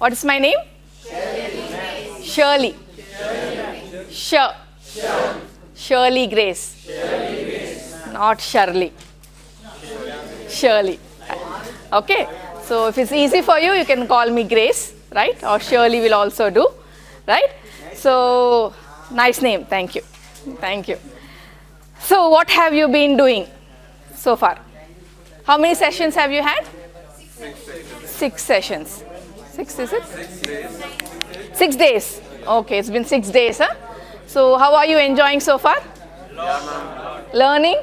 What is my name? Shirley. Shirley Grace. Not Shirley. Shirley. Okay. So if it's easy for you, you can call me Grace, right? Or Shirley will also do, right? So nice name. Thank you. Thank you. So what have you been doing so far? How many sessions have you had? 6 sessions. 6 is it? 6 days. 6 days. Okay, it's been 6 days, huh? So how are you enjoying so far? Learning?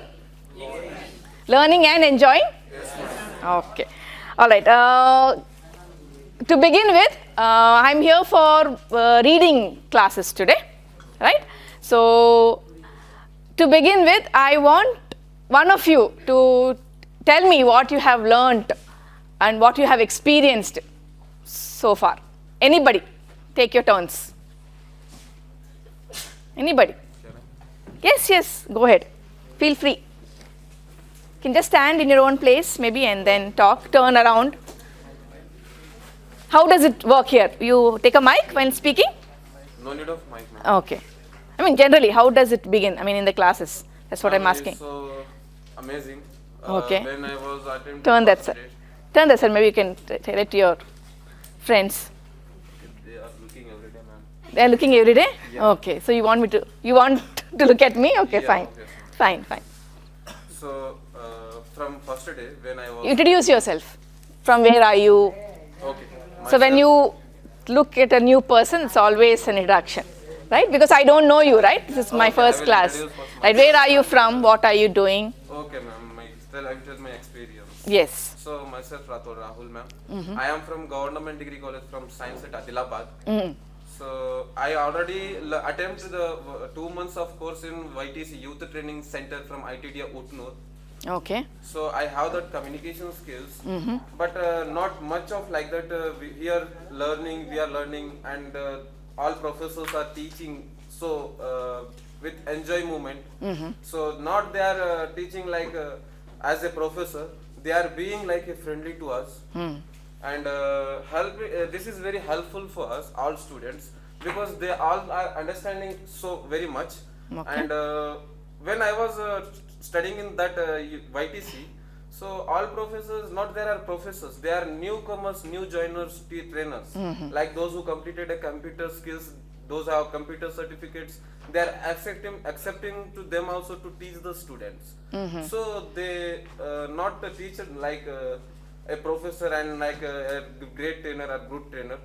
Learning and enjoying? Okay. All right. To begin with, I'm here for reading classes today, right? So to begin with, I want one of you to tell me what you have learned and what you have experienced so far. Anybody? Take your turns. Anybody? Yes, go ahead. Feel free. You can just stand in your own place maybe and then talk, turn around. How does it work here? You take a mic when speaking? No need of mic, ma'am. Okay. I mean, generally, how does it begin? I mean, in the classes. That's what I'm asking. It's so amazing. Okay. When I was attempting Turn that side. Turn that side. Maybe you can tell it to your friends. They are looking every day, ma'am. They're looking every day? Yeah. Okay. So you want to look at me? Okay, Yeah, fine. okay. Fine. So from first day when I was Introduce yourself. From where are you? okay. So when you look at a new person, it's always an introduction, right? Because I don't know you, right? This is my Okay, first I will class. introduce first Right? Where are you from? What are you doing? Okay, ma'am. I will tell my experience. Yes. So myself Rahul, ma'am. I am from Government Degree College from Science at Hyderabad. So I already attempted the 2 months of course in YTC Youth Training Center from ITD Utnur. Okay. So I have that communication skills, but not much of like that. We are learning, and all professors are teaching. So with enjoy movement. So not they are teaching like as a professor. They are being like a friendly to us, and this is very helpful for us all students because they all are understanding so very much. Okay. And when I was studying in that YTC, so all professors, not there are professors, they are newcomers, new joiners, trainers, like those who completed a computer skills, those who have computer certificates, they are accepting to them also to teach the students. So they not a teacher like a professor and like a great trainer or good trainer.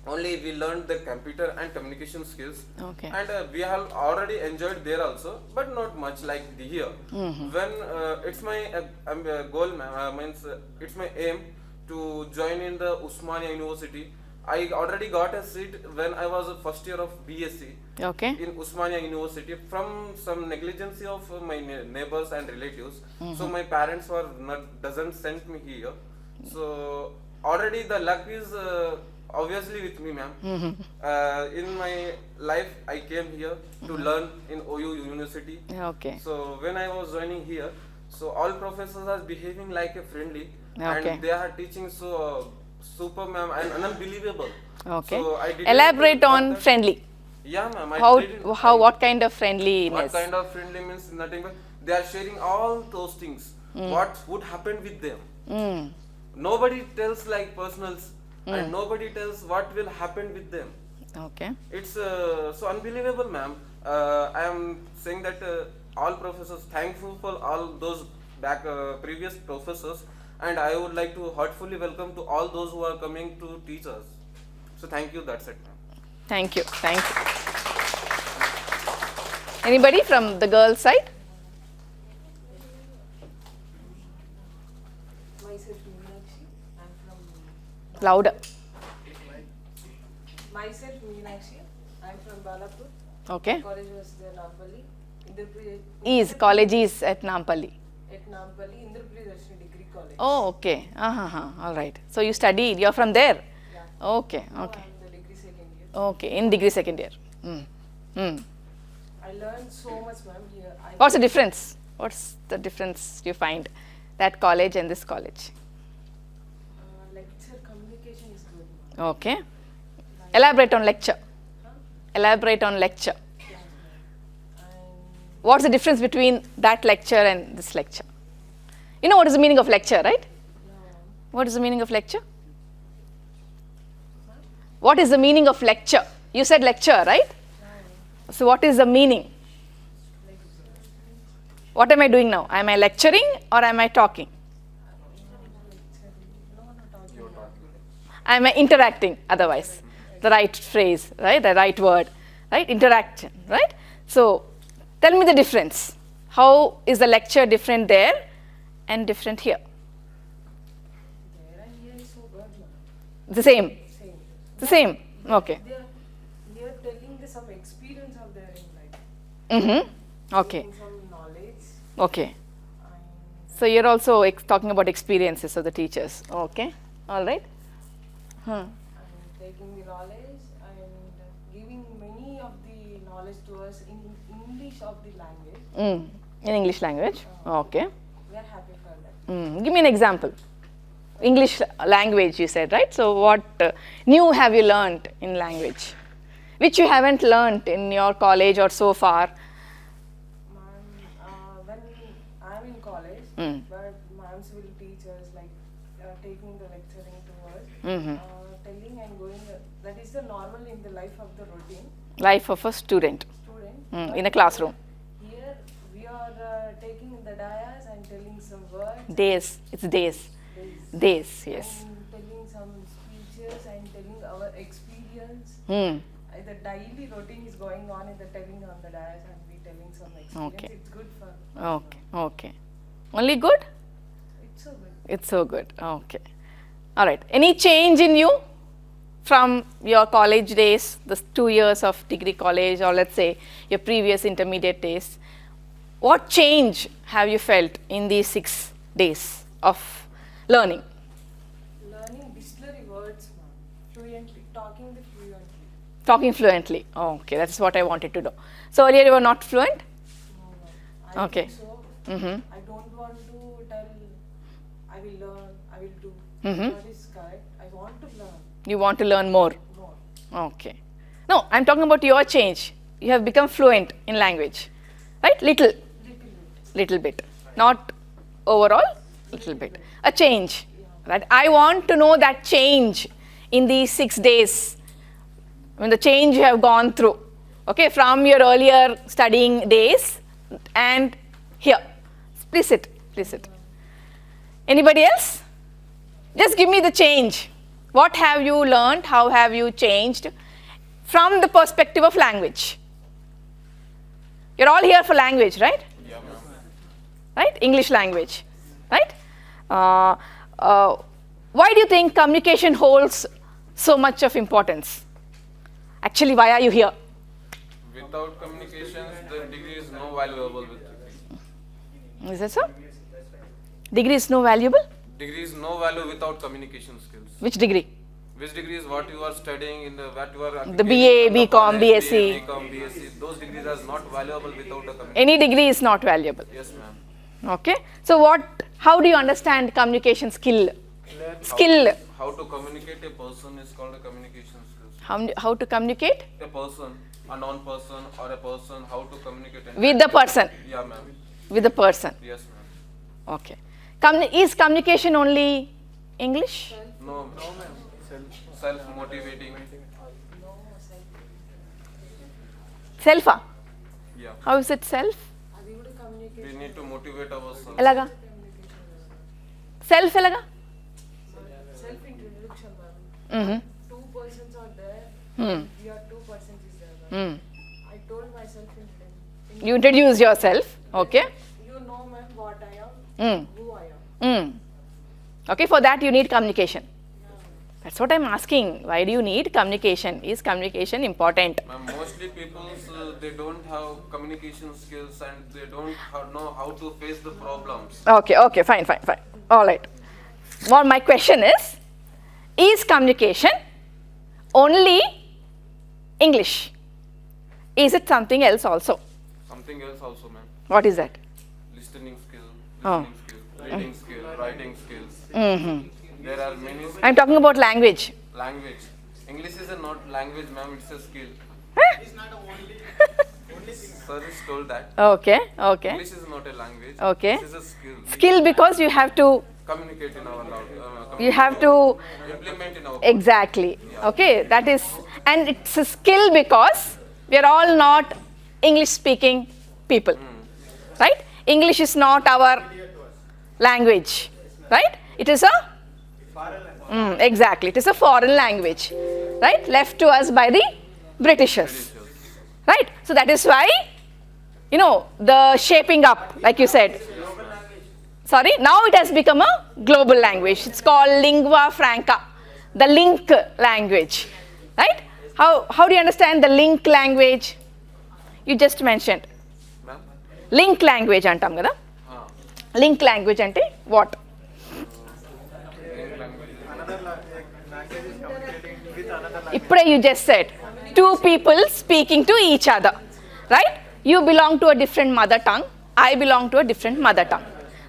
Only we learned the computer and communication skills. Okay. And we have already enjoyed there also, but not much like here. When it's my goal, means it's my aim to join in the Osmania University. I already got a seat when I was first year of BSc Okay. in Osmania University from some negligence of my neighbors and relatives. So my parents were doesn't send me here. So already the luck is obviously with me, ma'am. In my life, I came here to learn in OU University. Okay. So when I was joining here, so all professors are behaving like a friendly, Okay. and they are teaching so super, ma'am, and unbelievable. Okay. So I didn't Elaborate think on that- friendly. Yeah, ma'am. What kind of friendliness? What kind of friendly means nothing but they are sharing all those things. What would happen with them? Nobody tells like personals, and nobody tells what will happen with them. Okay. It's so unbelievable, ma'am. I am saying that all professors, thankful for all those previous professors, and I would like to heartfully welcome to all those who are coming to teach us. So thank you. That's it, ma'am. Thank you. Anybody from the girls' side? Myself Meenakshi, I'm from Louder. myself Meenakshi, I'm from Balapur. Okay. College was there Nampalli. College is at Nampalli. At Nampalli, Indrapriyadarshini Degree College. Oh, okay. All right. So you studied. You're from there. Yeah. Okay. Now I'm the degree second year. Okay. In degree second year. I learned so much, ma'am, here. What's the difference? What's the difference you find that college and this college? Lecture communication is good, Okay. Elaborate on lecture. Elaborate on lecture. What's the difference between that lecture and this lecture? You know what is the meaning of lecture, right? What is the meaning of lecture? What is the meaning of lecture? You said lecture, right? So what is the meaning? What am I doing now? Am I lecturing or am I talking? Am I interacting otherwise? The right phrase, right? The right word, right? Interaction, right? So tell me the difference. How is the lecture different there and different here? There and here is so good, ma'am. The same. Same. The same. Okay. They are telling the some experience of their in life. Okay. Giving some knowledge Okay. and So you're also talking about experiences of the teachers. Okay. All right. taking the knowledge and giving many of the knowledge to us in English of the language. In English language. Okay. We are happy for that. Give me an example. English language, you said, right? So what new have you learned in language? Which you haven't learned in your college or so far? Ma'am, when I'm in college, but ma'ams will teach us like taking the lecturing to us, telling and going. That is the normal in the life of the routine Life of a student student. in a classroom. Here we are taking the dayas and telling some words. Days. It's days. Days, yes. And telling some speeches and telling our experience. The daily routine is going on in the telling on the dayas and we telling some experience. Okay. It's good for. Okay. Okay. Only good? It's so good. It's so good. Okay. All right. Any change in you from your college days, the 2 years of degree college, or let's say your previous intermediate days? What change have you felt in these 6 days of learning? Learning dictionary words, ma'am. Fluently. Talking the fluently. Talking fluently. Okay, that's what I wanted to know. So earlier you were not fluent? No, ma'am. I Okay. think so. Mm-hmm. I don't want to tell I will learn, I will do. Mm-hmm. That is correct. I want to learn You want to learn more? more. Okay. No, I'm talking about your change. You have become fluent in language, right? Little bit. Little bit. Not overall, little bit. A change, right? I want to know that change in these 6 days. I mean, the change you have gone through, okay, from your earlier studying days and here. Please sit, please sit. Anybody else? Just give me the change. What have you learned? How have you changed from the perspective of language? You're all here for language, right? Yeah, ma'am. Right? English language, right? Why do you think communication holds so much of importance? Actually, why are you here? Without communications, the degree is no valuable with degree. Is that so? Degree is no valuable? Degree is no value without communication skills. Which degree? Which degree is what you are studying in the what you are The BA, in the BCom, college, BSc. BA, BCom, BSc. Those degrees are not valuable without a communication. Any degree is not valuable. Yes, ma'am. Okay. So how do you understand communication skill? Skill. How to communicate a person is called a communication skills. How to communicate? A person, a non-person or a person, how to communicate. With the person. Yeah, ma'am. With the person. Yes, ma'am. Okay. Is communication only English? No, ma'am. Self-motivating. Self? Yeah. How is it self? అది కూడా communication. We need to motivate ourselves. Elaga? Self elaga? Self introduction, ma'am. Mm-hmm. 2 persons are there. We are 2 persons is there, ma'am. I told myself in You introduce yourself. Okay. you know, ma'am, what I am, Mm. who I am. Okay, for that you need communication. That's what I'm asking. Why do you need communication? Is communication important? Ma'am, mostly people they don't have communication skills and they don't know how to face the problems. Okay, fine. All right. Well, my question is communication only English? Is it something else also? Something else also, ma'am. What is that? Listening skill, Oh. reading skill, writing skill. There are many I'm talking about language. Language. English is a not language, ma'am. It's a skill. Sir is told that. Okay. English is not a language. Okay. It is a skill. Skill because you have to Communicate in our you have to implement in our exactly. Okay, that is, and it's a skill because we are all not English speaking people, right? English is not our language, right? It is a exactly. It is a foreign language, right? Left to us by the Britishers, right? So that is why, the shaping up, like you said. Sorry, now it has become a global language. It's called lingua franca, the link language, right? How do you understand the link language? You just mentioned. Ma'am? Link language antam kada? Link language ante what? Ippude you just said, two people speaking to each other, right? You belong to a different mother tongue, I belong to a different mother tongue.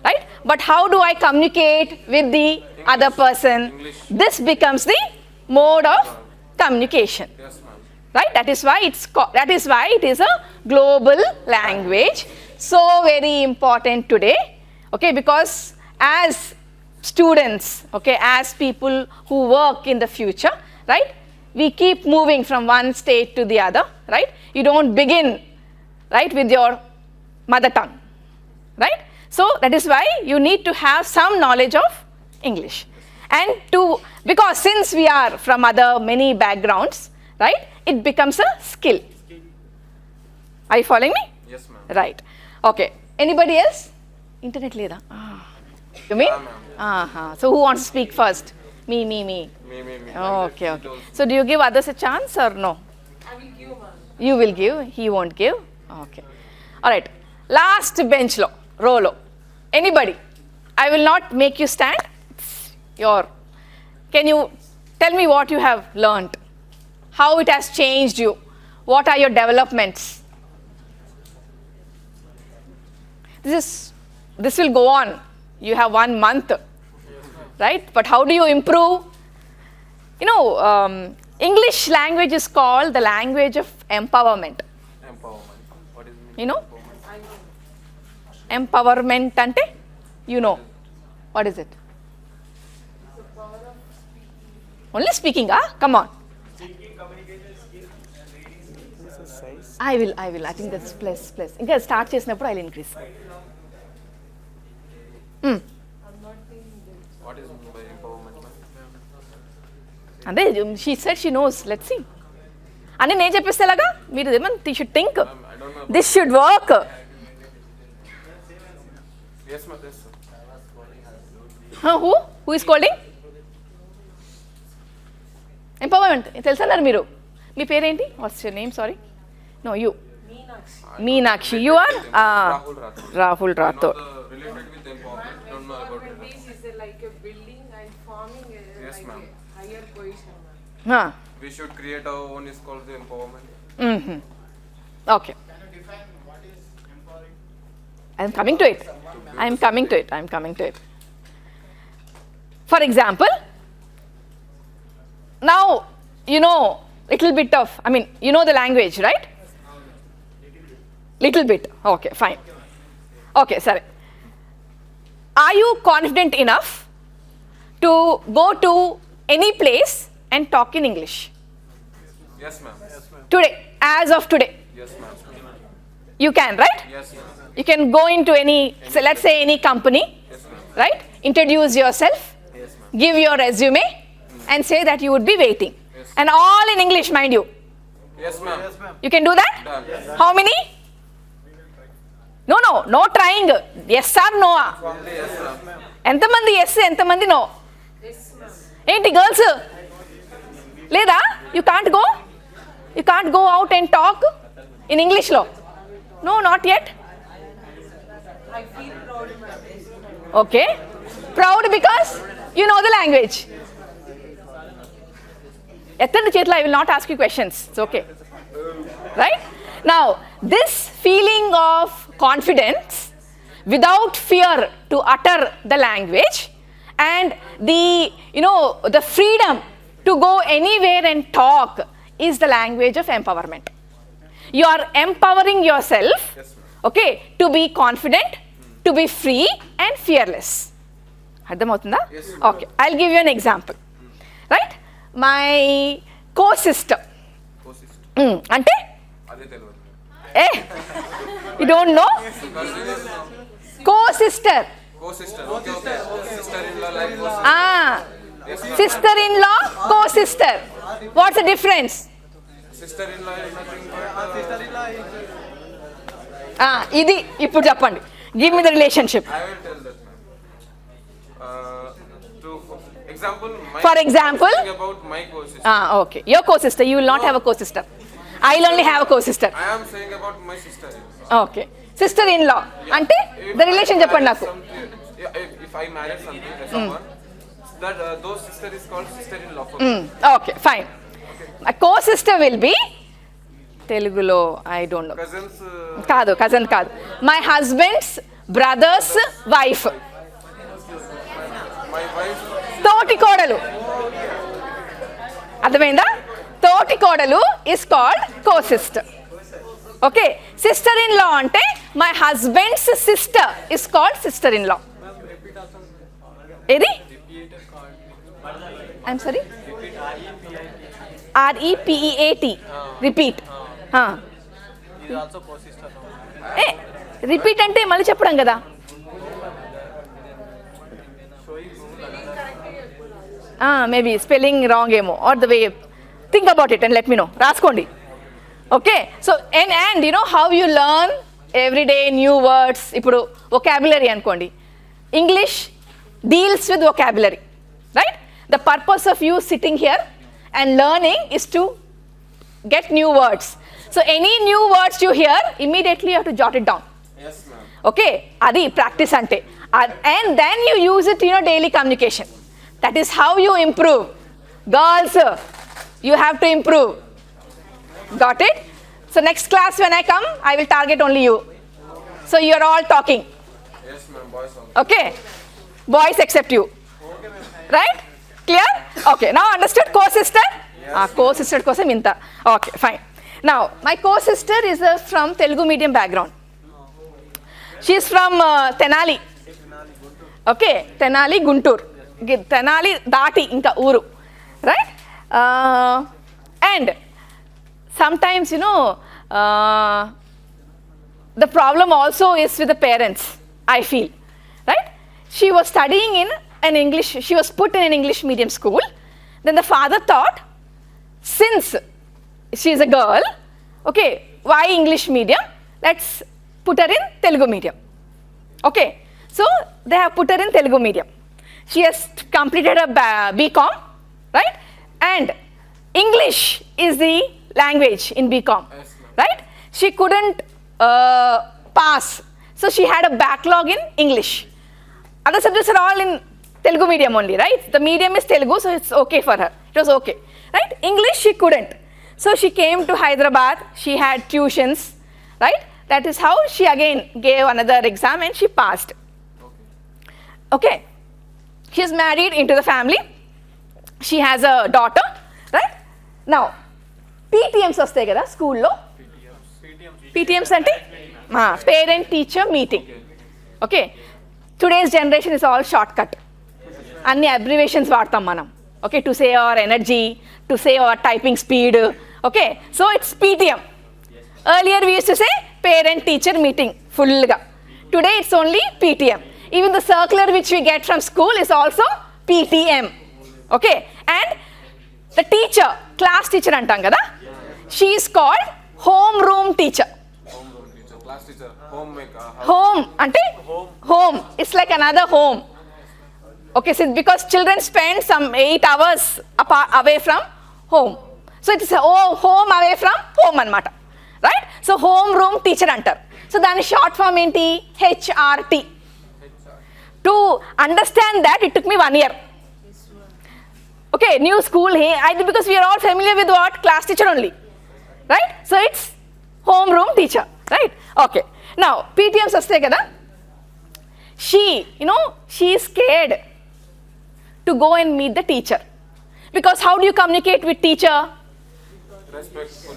Right? But how do I communicate with the other person? English. This becomes the mode of communication. Yes, ma'am. Right? That is why it is a global language. So very important today. Okay, because as students, okay, as people who work in the future, right? We keep moving from one state to the other, right? You don't begin, right, with your mother tongue, right? So that is why you need to have some knowledge of English. And because since we are from many backgrounds, right, it becomes a skill. Are you following me? Yes, ma'am. Right. Okay. Anybody else? Internet leda. You mean? ma'am. So who wants to speak first? Me. Me. Okay. So do you give others a chance or no? I will give, ma'am. You will give, he won't give. Okay. All right. Last bench row lo. Anybody? I will not make you stand. Can you tell me what you have learnt? How it has changed you? What are your developments? This will go on. You have 1 month, right? But how do you improve? English language is called the language of empowerment. Empowerment. What is it? You know? Empowerment ante? What is it? Only speaking, come on. I will. I think that's plus. Inka start chesinappudu I will increase. What is meant by empowerment, ma'am? Ande she said she knows. Let's see. Ani నేను చెప్పేస్తే ఎలాగా మీరు you should think. I don't know. This should work. Yes, ma'am. Yes, sir. Who is calling? Empowerment. తెలుసన్నారు మీరు. మీ పేరేంటి? What's your name? Sorry. No, you. Meenakshi. You are? Rahul Rathod. Related with empowerment. Don't know about it. This is like a building and farming Yes, like ma'am. a higher position, ma'am. We should create our own. Is called the empowerment. Okay. I am coming to it. For example, now little bit of, the language, right? Little bit. Okay, fine. Okay, sorry. Are you confident enough to go to any place and talk in English? Yes, ma'am. Today, as of today. Yes, ma'am. You can, right? Yes, ma'am. You can go into let's say any company, Yes, ma'am. right? Introduce yourself, Yes, ma'am. give your resume, and say that you would be waiting. Yes. And all in English, mind you. Yes, ma'am. You can do that? Done. How many? No trying. Yes or no? Only yes, ma'am. ఎంతమంది yes, ఎంతమంది no? Yes, ma'am. ఏంటి girls? లేదా? You can't go out and talk in English లో? No, not yet. I feel proud, ma'am. Okay. Proud because you know the language. ఎత్తండి చేతులు, I will not ask you questions. It's okay. Right? Now, this feeling of confidence without fear to utter the language and the freedom to go anywhere and talk is the language of empowerment. You are empowering yourself, okay, to be confident, to be free and fearless. అర్థమవుతుందా? Okay, I will give you an example. Right, my co-sister అంటే ఏ you don't know? Co-sister, sister-in-law, co-sister. What's the difference? Sister-in-law is nothing but ఇది ఇప్పుడు చెప్పండి. Give me the relationship. I will tell that, to example, For example, about my co-sister. Okay, your co-sister. You will not have a co-sister. I will only have a co-sister. I am saying about my sister. Okay, sister-in-law అంటే the relation చెప్పండి నాకు. If I married someone, that those sister is called sister-in-law for me. Okay, fine. My co-sister will be తెలుగులో I don't know. Cousins. కాదు, cousin కాదు. My husband's brother's wife. My wife. తోటి కోడలు. అర్థమైందా? తోటి కోడలు is called co-sister. Okay, sister-in-law అంటే my husband's sister is called sister-in-law. ఏది? I'm sorry? REPEAT. Repeat. Repeat అంటే మళ్ళీ చెప్పడం కదా. మేబీ స్పెల్లింగ్ రాంగ్ ఏమో, or the way. Think about it and let me know. రాసుకోండి. Okay, so and you know how you learn everyday new words. ఇప్పుడు vocabulary అనుకోండి, English deals with vocabulary, right? The purpose of you sitting here and learning is to get new words. So any new words you hear, immediately you have to jot it down. Yes, ma'am. Okay, adi practice ante. And then you use it in your daily communication. That is how you improve. Girls, you have to improve. Got it? So next class when I come, I will target only you. So you are all talking. Yes, ma'am. Boys only. Okay, boys except you. Right? Clear? Okay, now understood co-sister? Yes. Co-sister kosam inta. Okay, fine. Now, my co-sister is from Telugu medium background. She is from Tenali. Okay, Tenali, Guntur. Tenali, Dati, inka uru. Right? And sometimes, you know, the problem also is with the parents, I feel. Right? She was studying in an English, she was put in an English medium school. Then the father thought, since she is a girl, okay, why English medium? Let's put her in Telugu medium. Okay, so they have put her in Telugu medium. She has completed a B.Com, right? And English is the language in B.Com, right? She couldn't pass, so she had a backlog in English. Other subjects are all in Telugu medium only, right? The medium is Telugu, so it's okay for her. It was okay, right? English she couldn't. So she came to Hyderabad, she had tuitions, right? That is how she again gave another exam and she passed. Okay. She is married into the family. She has a daughter, right? Now, PTMs వస్తాయి కదా స్కూల్లో. PTMs అంటే parent teacher meeting. Okay, today's generation is all short cut. అన్ని abbreviations వాడతాం మనం. Okay, to save our energy, to save hour typing speed. Okay, so it's PTM. Earlier we used to say parent teacher meeting fullga. Today it's only PTM. Even the circular which we get from school is also PTM. Okay, and the teacher, class teacher antam kada, she is called home room teacher. Home room teacher, class teacher, homemaker. Home ante home, it's like another home. Okay, so because children spend some 8 hours away from home, so it is home away from home anamata, right? So home room teacher antar. So dani short form enti HRT. To understand that it took me 1 year. Okay, new school because we are all familiar with what? Class teacher only, right? So it's home room teacher, right? Okay, now PTMs vaste kada, she, you know, she is scared to go and meet the teacher. Because how do you communicate with teacher? Respectful.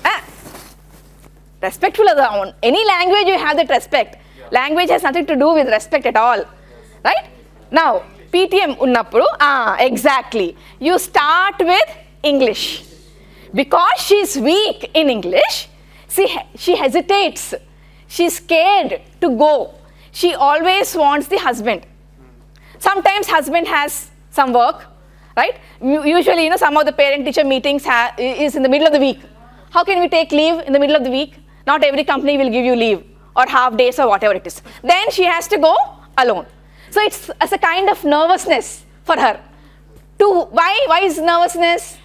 Respectful. Any language you have that respect. Language has nothing to do with respect at all. Right? Now, PTM unnappudu, exactly. You start with English. Because she is weak in English, she hesitates. She is scared to go. She always wants the husband. Sometimes husband has some work, right? Usually, some of the parent-teacher meetings is in the middle of the week. How can we take leave in the middle of the week? Not every company will give you leave or half days or whatever it is. Then she has to go alone. So it's as a kind of nervousness for her. Why is nervousness?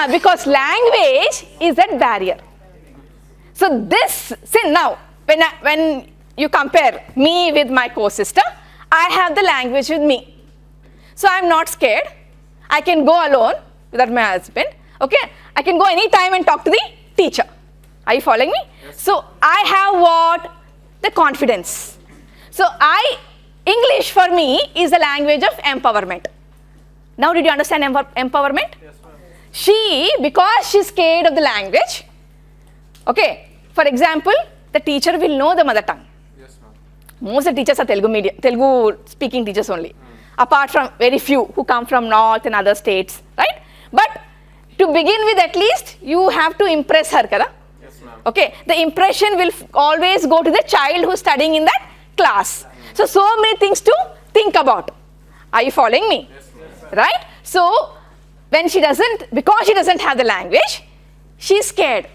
Because language is that barrier. So now, when you compare me with my co-sister, I have the language with me. So I'm not scared. I can go alone without my husband. Okay? I can go anytime and talk to the teacher. Are you following me? Yes. So I have what? The confidence. So English for me is the language of empowerment. Now did you understand empowerment? Yes, ma'am. Because she's scared of the language, okay, for example, the teacher will know the mother tongue. Yes, ma'am. Most of the teachers are Telugu speaking teachers only. Apart from very few who come from north and other states, right? But to begin with, at least you have to impress her, kada? Yes, ma'am. Okay, the impression will always go to the child who's studying in that class. So many things to think about. Are you following me? Yes, ma'am. Right? So because she doesn't have the language, she's scared.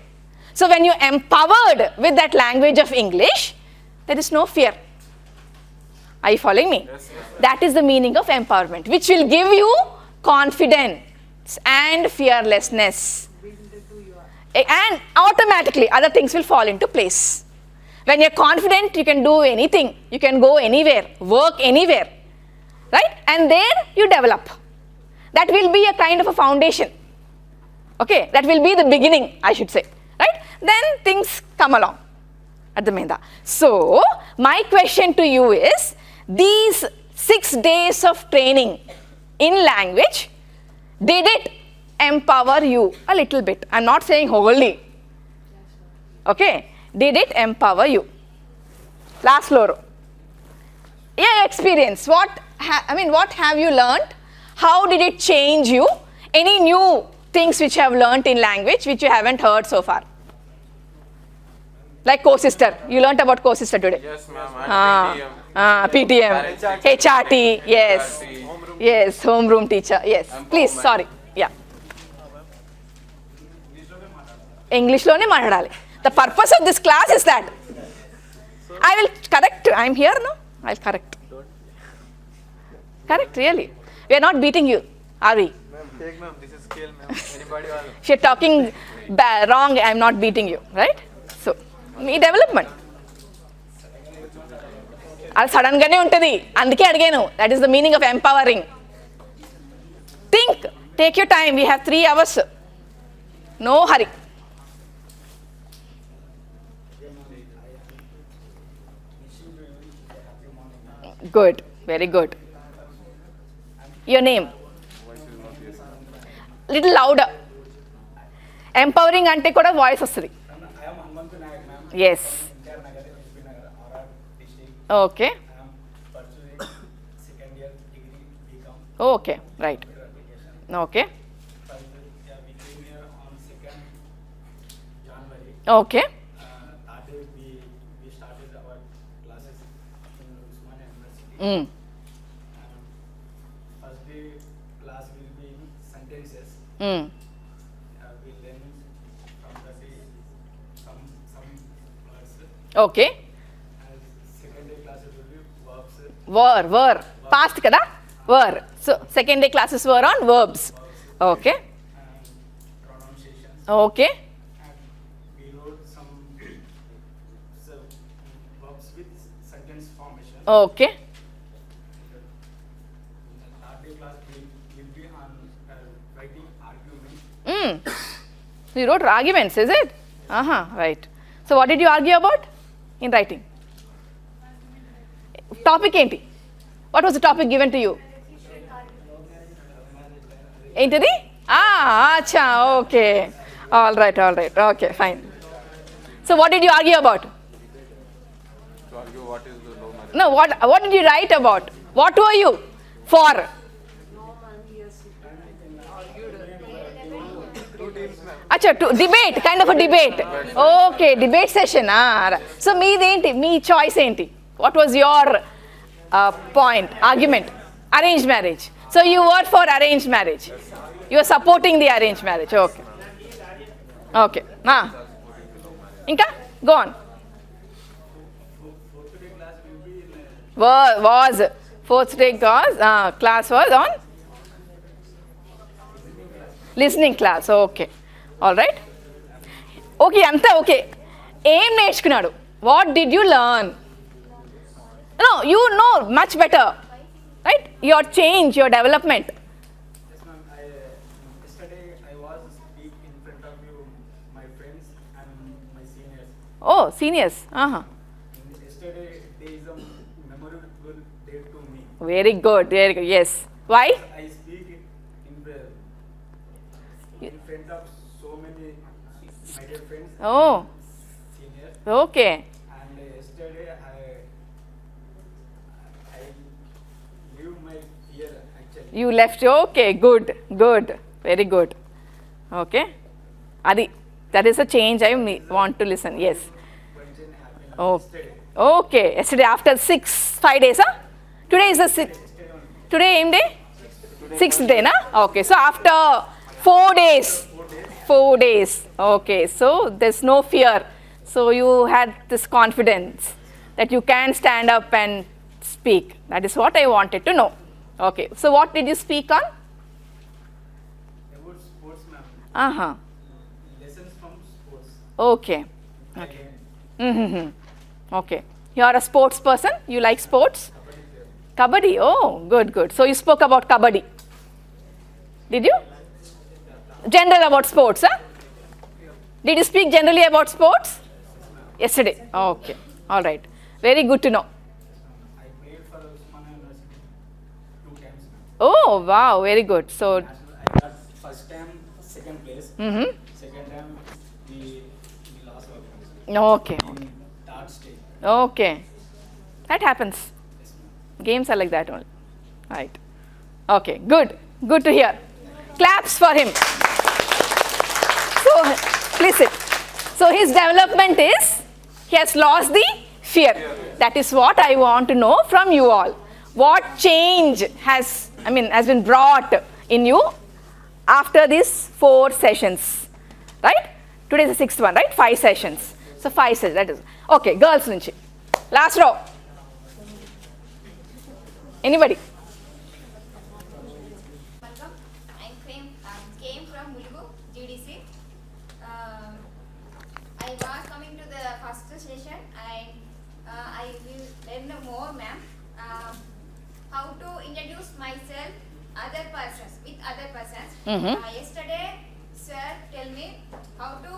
So when you're empowered with that language of English, there is no fear. Are you following me? Yes, ma'am. That is the meaning of empowerment, which will give you confidence and fearlessness. And automatically other things will fall into place. When you're confident, you can do anything. You can go anywhere, work anywhere. Right? And there you develop. That will be a kind of a foundation. Okay? That will be the beginning, I should say. Right? Then things come along at the Menda. So, my question to you is, these 6 days of training in language, did it empower you a little bit? I'm not saying wholly. Okay? Did it empower you? Last Loro. Yeah, experience. What have you learned? How did it change you? Any new things which you have learned in language which you haven't heard so far? Like co-sister. You learnt about co-sister today. Yes, ma'am. PTM. HRT. Yes. Yes, homeroom teacher. Yes. Please, sorry. Yeah. English lone maatladali. The purpose of this class is that I will correct. I'm here, no? I'll correct. Correct, really. We are not beating you, are we? Ma'am, take ma'am. This is scale, ma'am. Anybody will. If you're talking wrong, I'm not beating you, right? So, me development. Al sudden gaane untadi. Andike adagenu. That is the meaning of empowering. Think. Take your time. We have 3 hours. No hurry. Good. Very good. Your name? Little louder. Empowering ante kuda voice vastadi. Yes. Okay. Okay, right. Okay. Okay. That day we started our classes in Osmania University. First day class will be in sentences. We learn from the day some words. Okay. And second day classes will be verbs. Were. Past kada? Were. So, second day classes were on verbs. Okay. And pronunciations. Okay. And we wrote some verbs with sentence formation. Okay. Third day class will be on writing arguments. You wrote arguments, is it? Right. So, what did you argue about in writing? Topic enti? What was the topic given to you? ఏంటిది? అచ్చా, okay. All right, okay, fine. So what did you argue about? To argue what is the low marriage. No, what did you write about? What were you for? Acha, to debate, kind of a debate. Okay, debate session. So meedenti, me choice enti? What was your point, argument? Arranged marriage. So you were for arranged marriage. You are supporting the arranged marriage. Okay. Okay. Inka? Go on. Was fourth day class was on listening class. Okay, all right. Okay, anta okay. Em నేర్చుకున్నాడు? What did you learn? No, you know much better, right? Your change, your development. Yes, ma'am. Yesterday I was speak in front of you, my friends and my seniors. Oh, seniors. Yesterday there is a memorable day to me. Very good. Yes. Why? I speak in front of so many my dear friends, Oh, seniors, okay. and yesterday I leave my fear actually. You left. Okay, good. Very good. Okay. Adi, that is a change I want to listen. Yes. But it didn't happen Oh, yesterday. okay. Yesterday after 5 days, huh? Today is the 6th. Today aim day? 6th day, na? Okay. So after 4 days. 4 days. Okay. So there's no fear. So you had this confidence that you can stand up and speak. That is what I wanted to know. Okay. So what did you speak on? About sports, ma'am. Lessons from sports. Okay. Okay. Okay. You are a sports person? You like sports? Kabaddi. Oh, good. So you spoke about kabaddi. Did you? General about sports, huh? Did you speak generally about sports? Yesterday. Okay. All right. Very good to know. I played for Osmania University 2 times, ma'am. Oh, wow. Very good. So, I got first time second place. Second time we lost our place okay. in third stage. Okay. That happens. Yes, ma'am. Games are like that only. Right. Okay. Good to hear. Claps for him. So, listen. So his development is he has lost the fear. That is what I want to know from you all. What change has been brought in you after these 4 sessions, right? Today is the 6th one, right? 5 sessions. So 5 sessions. That is okay. Girls nunchi. Last row. Anybody? Welcome. I came from Mulugu, GDC. I was coming to the first session and I will learn more, ma'am. How to introduce myself with other persons. Yesterday, sir tell me how to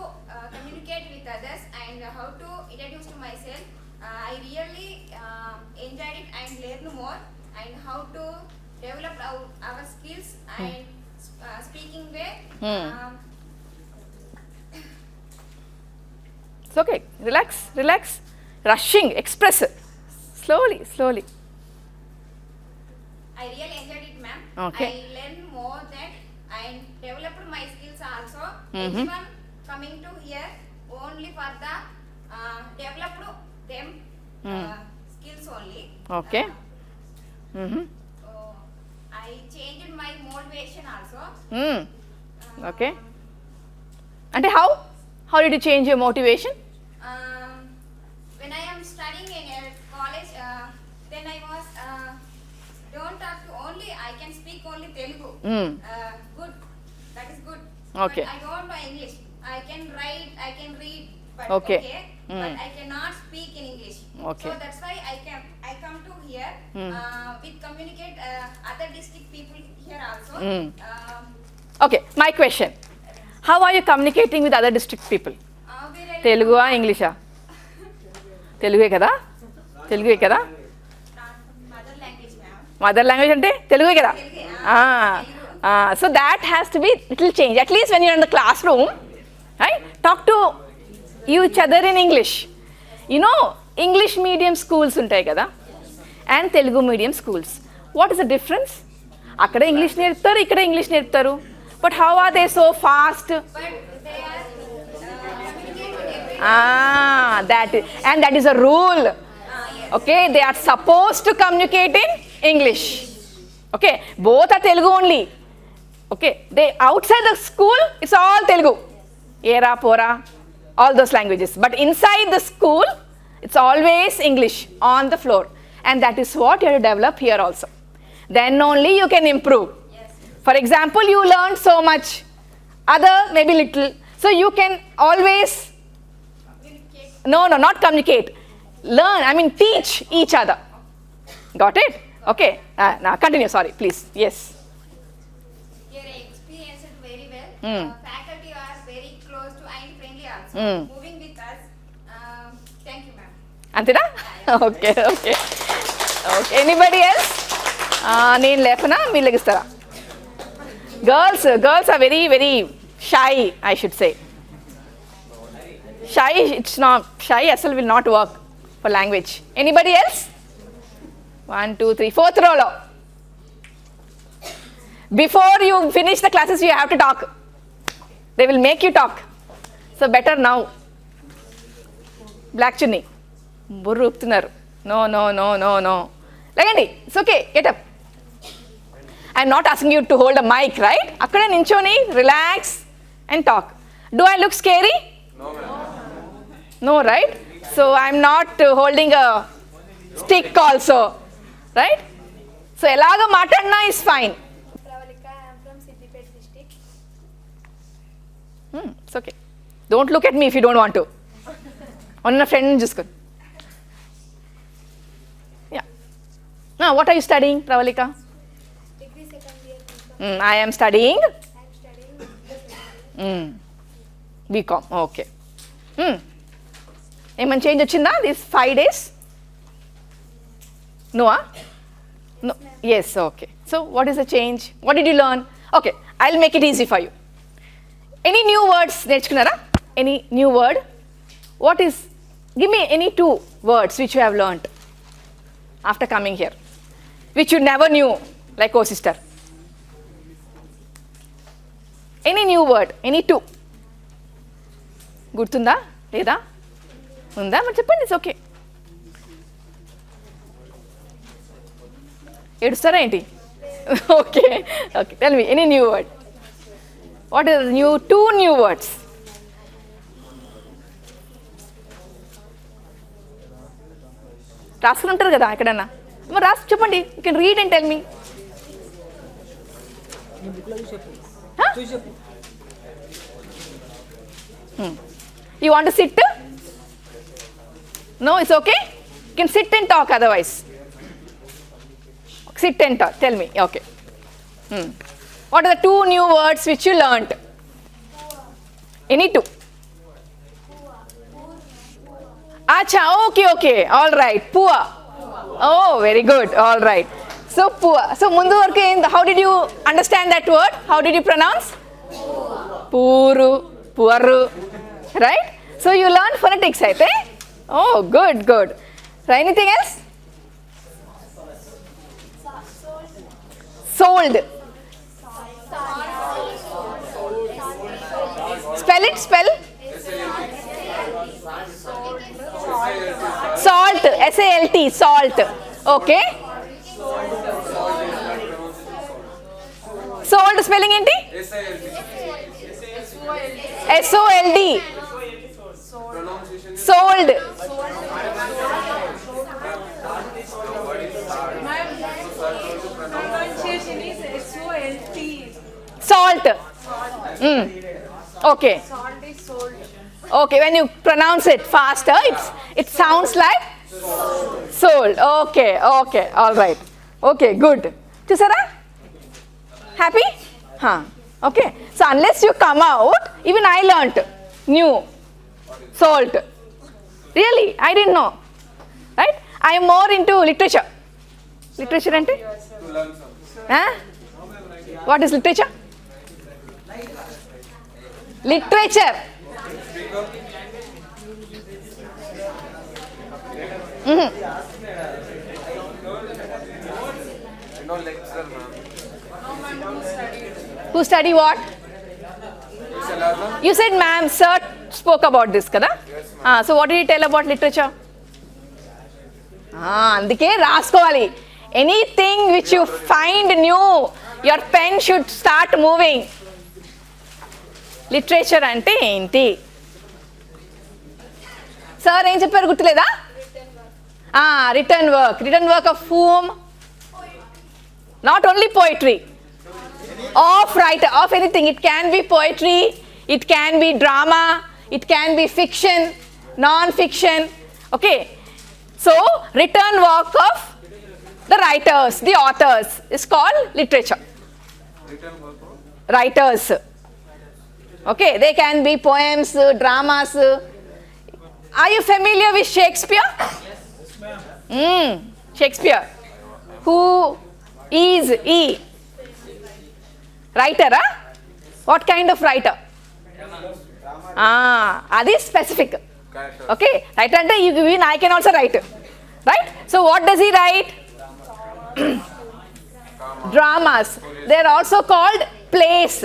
communicate with others and how to introduce to myself. I really enjoyed it and learned more and how to develop our skills and speaking way. It's okay. Relax. Rushing. Express it. Slowly. I really enjoyed it, ma'am. Okay. I learned more that and developed my skills also. Everyone coming to here only for the developed them skills only. Okay. I changed my motivation also. Okay. And how did you change your motivation? When I am studying in a college, then I was don't talk to only I can speak only Telugu. Good, that is good. Okay. But I don't know English. I can write, I can read, but Okay. but I cannot speak in English. Okay. So that's why I come to here with communicate other district people here also. Okay. My question. How are you communicating with other district people? Telugu or English? Telugu kada? Mother language, ma'am. Mother language అంటే తెలుగే కదా So that has to be little change. At least when you're in the classroom, right? Talk to each other in English. You know, English medium schools ఉంటాయి కదా and Telugu medium schools. What is the difference? అక్కడ English నేర్పుతారు, ఇక్కడ English నేర్పుతారు. But how are they so fast? But they are communicating And that is a rule. Okay, they are supposed to communicate in English. Okay, both are Telugu only. Okay, they outside the school it's all Telugu. Era, pora, all those languages. But inside the school it's always English on the floor. And that is what you have to develop here also. Then only you can improve. Yes. For example, you learn so much, other maybe little. So you can always, Communicate. no, not communicate. Learn, I mean teach each other. Got it? Okay. Now continue, sorry, please. Yes. You experienced it very well. Mm. Faculty are very close to and friendly also. Mm. Moving with us. Thank you, ma'am. Antena? Okay. Anybody else? నేను లేపనా మీరు లెగిస్తారా? Girls are very, very shy, I should say. Shy, it's not, shy asal will not work for language. Anybody else? 1, 2, 3, 4th row lo. Before you finish the classes, you have to talk. They will make you talk. So better now. Black chunni. Burru uptunaru. No. Lagandi. It's okay. Get up. I'm not asking you to hold a mic, right? Akkade ninchoni, relax and talk. Do I look scary? No, ma'am. No, right? So I'm not holding a stick also, right? So elaga matadna is fine. Pravalika, I am from Siddipet district. It's okay. Don't look at me if you don't want to. Onna friend chusko. Yeah. Now, what are you studying, Pravalika? Degree second year. I am studying I am studying B.Com. Okay. ఏమైనా change వచ్చిందా this 5 days? No? No. Yes, okay. So what is the change? What did you learn? Okay, I'll make it easy for you. Any new words నేర్చుకున్నారా? Any new word? What is, give me any 2 words which you have learned after coming here, which you never knew, like oh sister. Any new word, any 2. గుర్తుందా లేదా ఉందా మరి చెప్పండి, it's okay. ఏడుస్తారా ఏంటి? Okay tell me any new word. What is new 2 new words? రాసుకుని ఉంటారు కదా ఎక్కడన్నా, మరి రాసి చెప్పండి. You can read and tell me. You want to sit? No, it's okay? You can sit and talk otherwise. Sit and talk, tell me, okay. What are the 2 new words which you learnt? Any 2? Acha, okay, all right. Poor. Oh, very good, all right. So, poor. So, mundu varku how did you understand that word? How did you pronounce? Puru, puaru. Right? So you learn phonetics, I think. Oh, good. Try anything else? Sold. Spell it. Salt. SALT. Salt. Okay. Sold spelling enti? SOLD. Sold. Pronunciation is SOLT. Salt. Okay. Salt is sold. Okay, when you pronounce it faster, it sounds like sold. Okay, all right. Okay, good. Chusara? Happy? Okay. So unless you come out, even I learnt new salt. Really, I didn't know. Right? I am more into literature. Literature ante? To learn something. What is literature? Literature. No lecture, ma'am. Who study what? You said ma'am, sir spoke about this, kada? Yes, So what did he tell about literature? అందుకే రాసుకోవాలి. Anything which you find new, your pen should start moving. Literature అంటే ఏంటి? Sir ఏం చెప్పారు గుర్తులేదా? Written work. Written work of whom? Not only poetry. Of writer, of anything. It can be poetry, it can be drama, it can be fiction, non-fiction. Okay. So, written work of the writers, the authors is called literature. Written work of? Writers. Okay. They can be poems, dramas. Are you familiar with Shakespeare? Yes. Shakespeare. Who is he? Writer, huh? What kind of writer? That is specific. Character. Okay, writer ante even I can also write, right? So what does he write? Dramas. They are also called plays.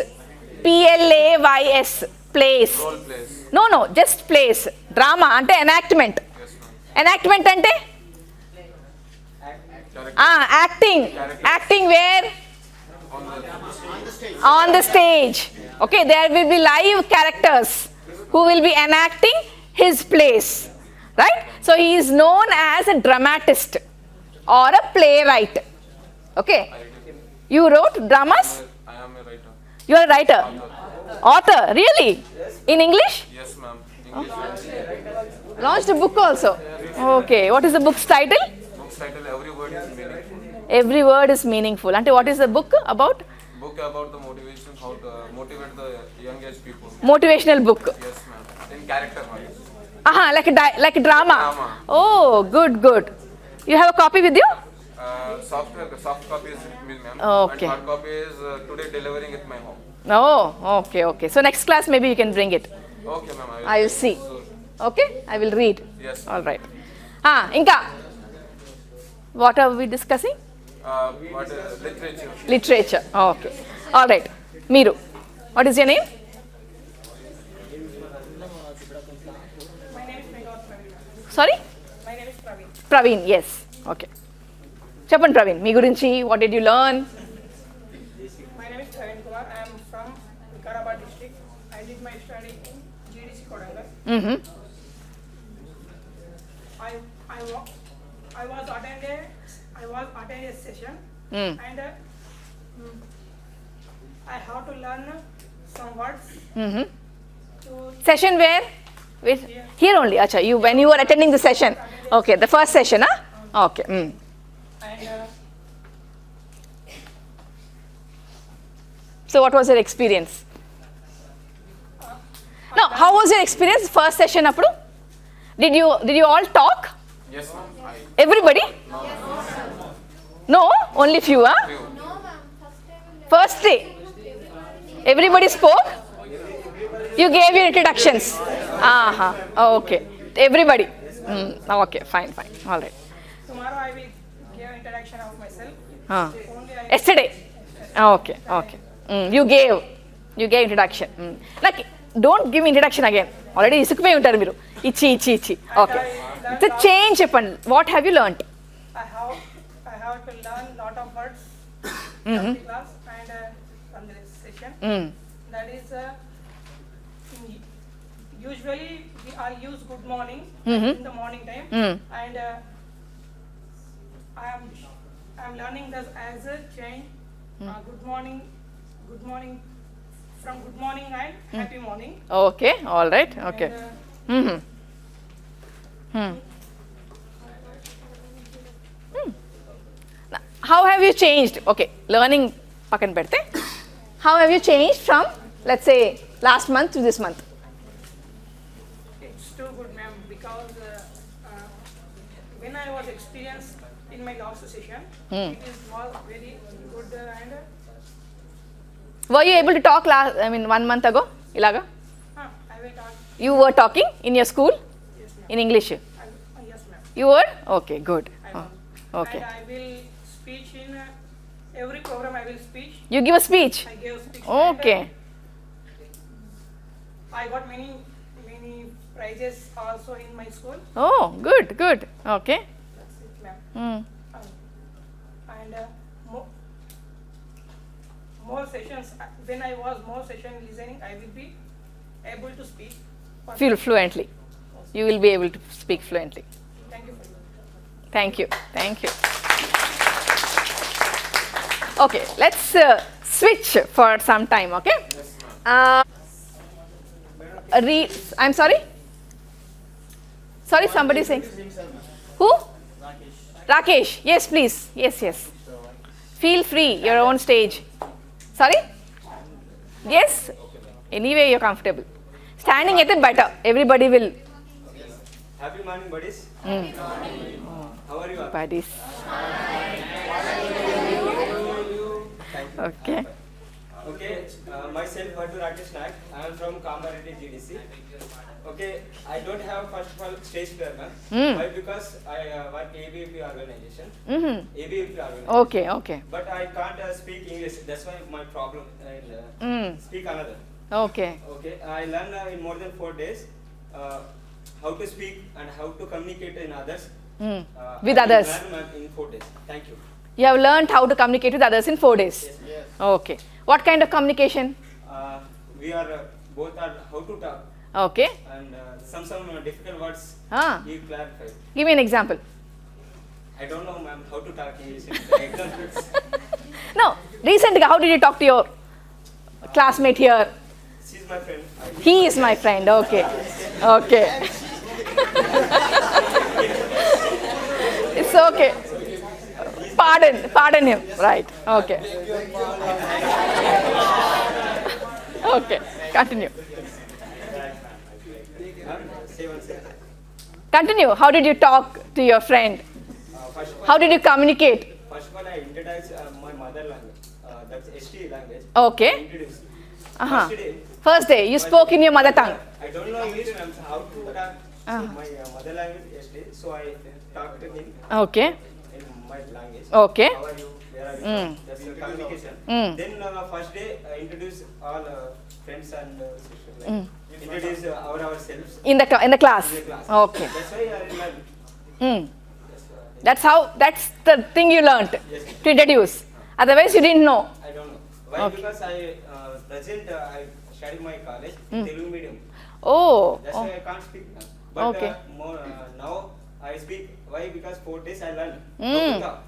Plays. Plays. Role plays. No, just plays. Drama ante enactment. Yes, ma'am. Enactment ante? Acting. Acting where? On the stage. Okay, there will be live characters who will be enacting his plays, right? So he is known as a dramatist or a playwright. Okay, you wrote dramas? I am a writer. You are a writer. Author, really? In English? Yes, ma'am. English. Launched a book also. Okay, what is the book's title? Book's title, Every Word is Meaningful. Every word is meaningful. And what is the book about? Book about the motivation, how to motivate the young age people. Motivational book. Yes, ma'am. In character wise. Like a drama. Drama. Oh, good. You have a copy with you? Soft copy is with me, ma'am. Okay. And hard copy is today delivering at my home. Oh, okay. So next class maybe you can bring it. Okay, ma'am. I will see. Okay, I will read. Yes. All right. Inka. What are we discussing? Literature. Literature. Okay. All right. Meeru. What is your name? My name is Praveen. Sorry? My name is Praveen. Praveen, yes. Okay. Chappan Praveen, మీ గురించి what did you learn? My name is Praveen Kumar. I am from Hyderabad district. I did my study in GDC Kodangal. I was attended a session and I have to learn some words to Session where? Here only. Acha, when you were attending the session. Okay, the first session, huh? Okay. and So what was your experience? No, how was your experience first session appudu? Did you all talk? Yes, ma'am. Everybody? No, only few, huh? Few. First day. Everybody spoke? You gave your introductions. Okay. Everybody. Okay, fine. All right. tomorrow I will give introduction of myself. Only I Yesterday. Okay. You gave introduction. Like, don't give me introduction again. Already isukpoyi untaru మీరు. ఇచ్చి. Okay. It's a change చెప్పండి. What have you learnt? I have to learn lot of words from the class and from the session. That is usually we all use good morning in the morning time and I am learning this as a change. Good morning from good morning and happy morning. Okay. All right. Okay. And, How have you changed? Okay, learning pakan pedte. How have you changed from, let's say, last month to this month? it's too good, ma'am, because when I was experienced in my last session, it was very good and Were you able to talk 1 month ago? Ilaga? I will talk. You were talking in your school? Yes, ma'am. In English? Yes, ma'am. You were? Okay, good. I Oh, will. okay. And I will speech in every program. I will speech. You give a speech? I gave speech. Okay. And, I got many prizes also in my school. Oh, good, good. Okay. That's it, ma'am. Mm. And more sessions. When I was more session listening, I will be able to speak. Feel fluently. You will be able to speak fluently. Thank you for your Thank you. Thank you. Okay, let's switch for some time, okay? I'm sorry? Sorry, somebody saying. Who? Rakesh. Yes, please. Yes, yes. Feel free, your own stage. Sorry? Yes? Anyway, you're comfortable. Standing is better. Everybody will. Happy morning, buddies. How are you all? Buddies. Okay. Okay, myself, Rakesh Naik. I am from Kamarati GDC. Okay, I don't have first of all stage fear, ma'am. Why? Because I work ABP organization. ABP organization. Okay, okay. But I can't speak English. That's why my problem. Speak another. Okay. Okay, I learned in more than 4 days how to speak and how to communicate in others. With I will others. learn in 4 days. Thank you. You have learned how to communicate with others in 4 days. Yes. Okay. What kind of communication? We are both are how to talk Okay. and some difficult words. Ah. You clarify. Give me an example. I don't know, ma'am, how to talk English. Examples. No. Recently, how did you talk to your classmate here? She's my friend. He is my friend. Okay. Okay. It's okay. Pardon him. Right. Okay. Okay. Continue. Say one second. Continue. How did you talk to your friend? First of all, How did you communicate? I introduced my mother language. That's ST language. Okay. I introduced. Uh-huh. First day, First day, you spoke in your mother tongue. I don't know English, ma'am. So how to talk my mother language ST. So I talked to him Okay. in my language. Okay. How are you? Where are you? That's the communication. Then first day, I introduce all friends and sisters. Introduce ourselves In the class. in the class. Okay. That's why I learned. That's the thing you learnt to introduce. Otherwise, you didn't know. I don't know. Why? Okay. Because I I study my college Telugu medium. Oh. That's why I can't speak now. But Okay. now I speak. Why? Because 4 days I learned how to talk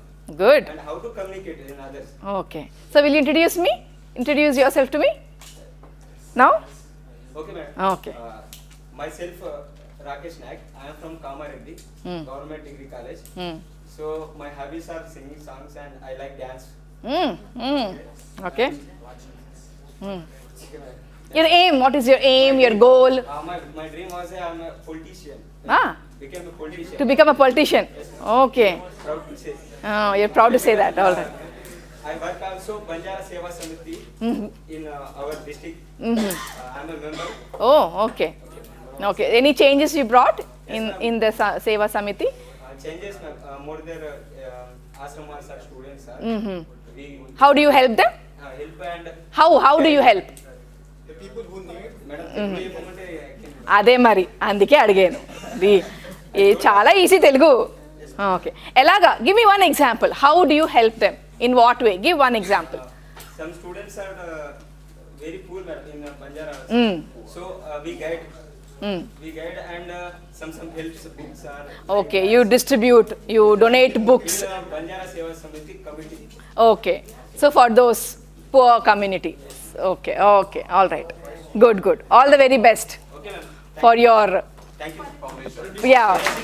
Good. and how to communicate in others. Okay. So, will you introduce me? Introduce yourself to me? Now? Okay, madam. Okay. Myself, Rakesh Naik. I am from Kamarati Government Degree College. So my hobbies are singing songs and I like dance. Okay. Okay, madam. Your aim, what is your aim, your goal? My dream was I'm a politician. Became a politician. To become a politician. Okay. Proud to say. Oh, you're proud to say that. All right. I work also Banjara Seva Samiti in our district. I'm a member. Oh, okay. Okay. Any changes you brought in the Seva Samiti? Changes, more than ashramas or students are. We How do you help them? help and How do you help? the people who need. Madam, the moment I can. అదే మరి అందుకే అడిగాను చాలా easy Telugu okay ఎలాగా give me one example how do you help them in what way give one example Some students are very poor, madam, in Banjara. So we guide. We guide and some helps books are. Okay you distribute you donate books In Banjara Seva Samiti committee. Okay so for those poor community okay okay all right good all the very best Okay, ma'am. For your Thank you.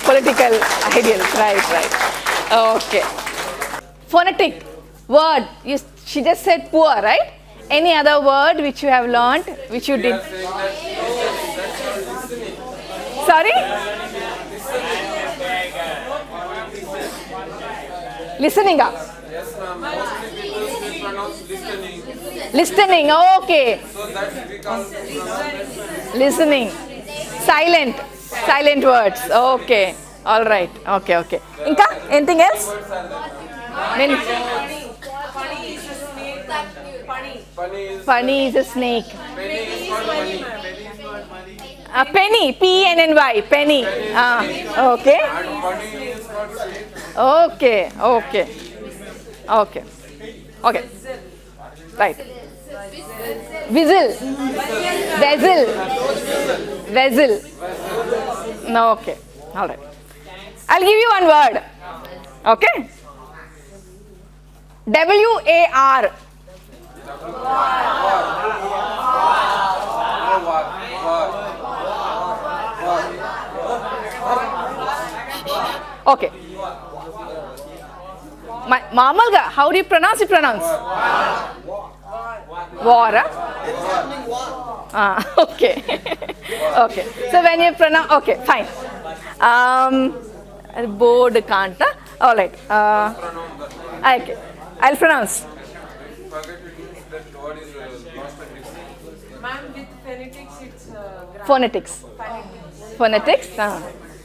Political ideals right okay phonetic word she just said poor, right? Any other word which you have learned, which you did? Sorry? Listening up. Yes, ma'am. Mostly people pronounce listening. Listening, okay. So that we call Listening. Silent words. Okay. All right. Okay. Inka, anything else? Then, Funny is Funny is a snake. penny is not money. Penny, P-N-N-Y, penny. Okay. And funny is not sweet. Okay. Right. Vessel. No, okay. All right. I'll give you one word. Okay. W-A-R. Okay. Mamalga, how do you pronounce it? War. Okay. Okay. So when you pronounce, okay, fine. Board can't. All right. Okay. I'll pronounce. Forget it means that word is lost and missing. Ma'am, with phonetics, it's Phonetics. Phonetics.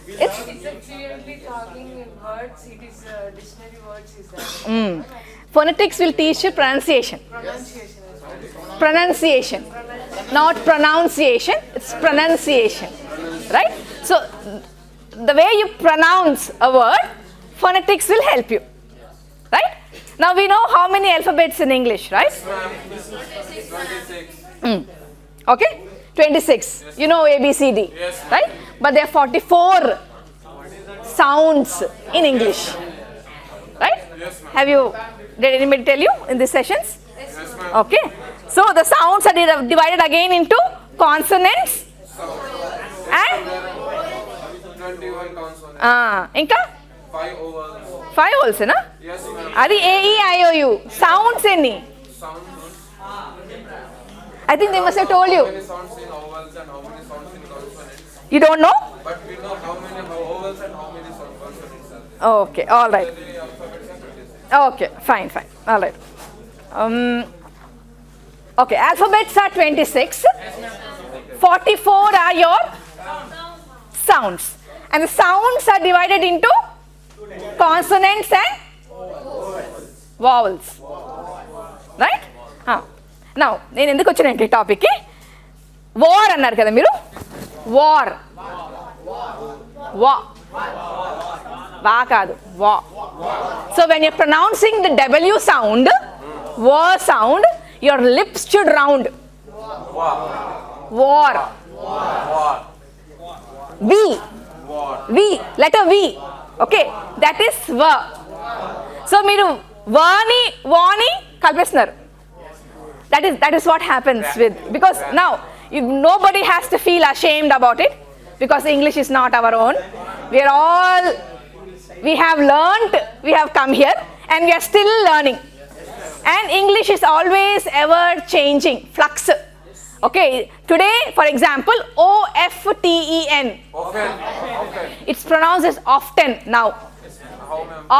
It's It's a clearly talking words. It is dictionary words. Is that phonetics will teach you pronunciation. pronunciation as well? Pronunciation, not pronunciation. It's pronunciation, right? So the way you pronounce a word, phonetics will help you, right? Now we know how many alphabets in English, right? 26. Okay, 26. You know A, B, C, D, right? But there are 44 sounds in English, right? Have you? Did anybody tell you in these sessions? Yes, ma'am. Okay. So the sounds are divided again into consonants and 21 consonants. Inka 5 vowels. 5 also, na? Yes, ma'am. Adi A, E, I, O, U. Sounds any? Sounds. I think they must have told you. How many sounds in vowels and how many sounds in consonants? You don't know? But we know how many vowels and how many consonants are there. Okay. All right. The alphabets are 26. Okay. Fine. All right. Okay. Alphabets are 26. 44 are your sounds. And the sounds are divided into consonants and vowels. Right? Now, నేను ఎందుకు వచ్చానంటే టాపిక్కి war అన్నారు కదా మీరు war వా కాదు వా so when you're pronouncing the W sound, war sound, your lips should round. War. V, letter V. Okay, that is va. So మీరు వాని కలిపేస్తున్నారు. That is what happens with, because now nobody has to feel ashamed about it, because English is not our own. We have learnt, we have come here and we are still learning, and English is always ever changing, flux. Okay, today for example OFTEN, Often. it's pronounced as often now.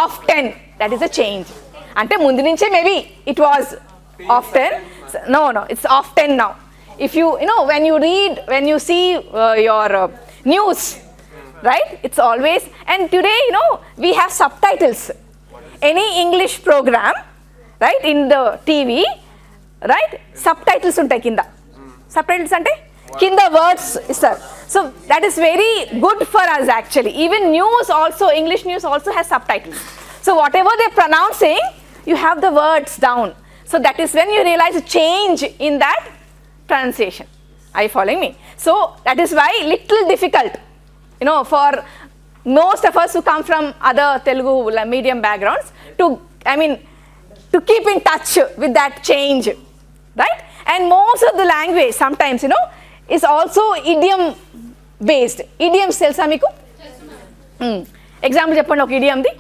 Often, that is a change. Ante mundu nunche maybe it was often. No, it's often now. If you know, when you see your news, right, it's always, and today we have subtitles. Any English program, right, in the TV, right, subtitles untai kinda. Subtitles ante kinda words istar. So that is very good for us actually. Even news also, English news also has subtitles. So whatever they're pronouncing, you have the words down. So that is when you realize a change in that pronunciation. Are you following me? So that is why little difficult, for most of us who come from other Telugu medium backgrounds to keep in touch with that change, right? And most of the language sometimes, is also idiom based. Idioms telsa meeku? Example cheppandi oka idiom di.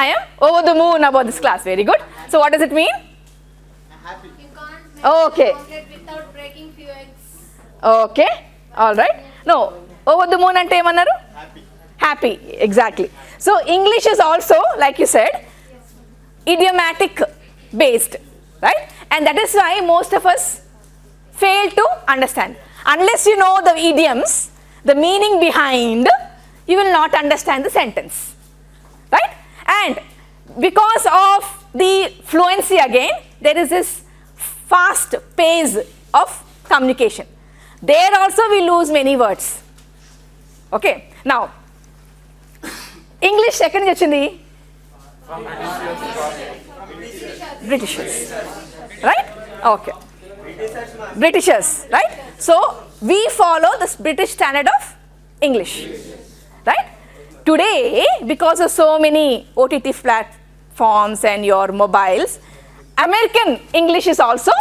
I am over the moon about this class. Very good. So what does it mean? You can't make Okay. omelette without breaking few eggs. Okay. All right. No. Over the moon ante emannaru? Happy. Exactly. So English is also, like you said, idiomatic based, right? And that is why most of us fail to understand. Unless you know the idioms, the meaning behind, you will not understand the sentence, right? And because of the fluency again, there is this fast pace of communication. There also we lose many words. Okay, now English second chindi Britishers, right? Okay, Britishers, right? So we follow this British standard of English, right? Today, because of so many OTT platforms and your mobiles, American English is also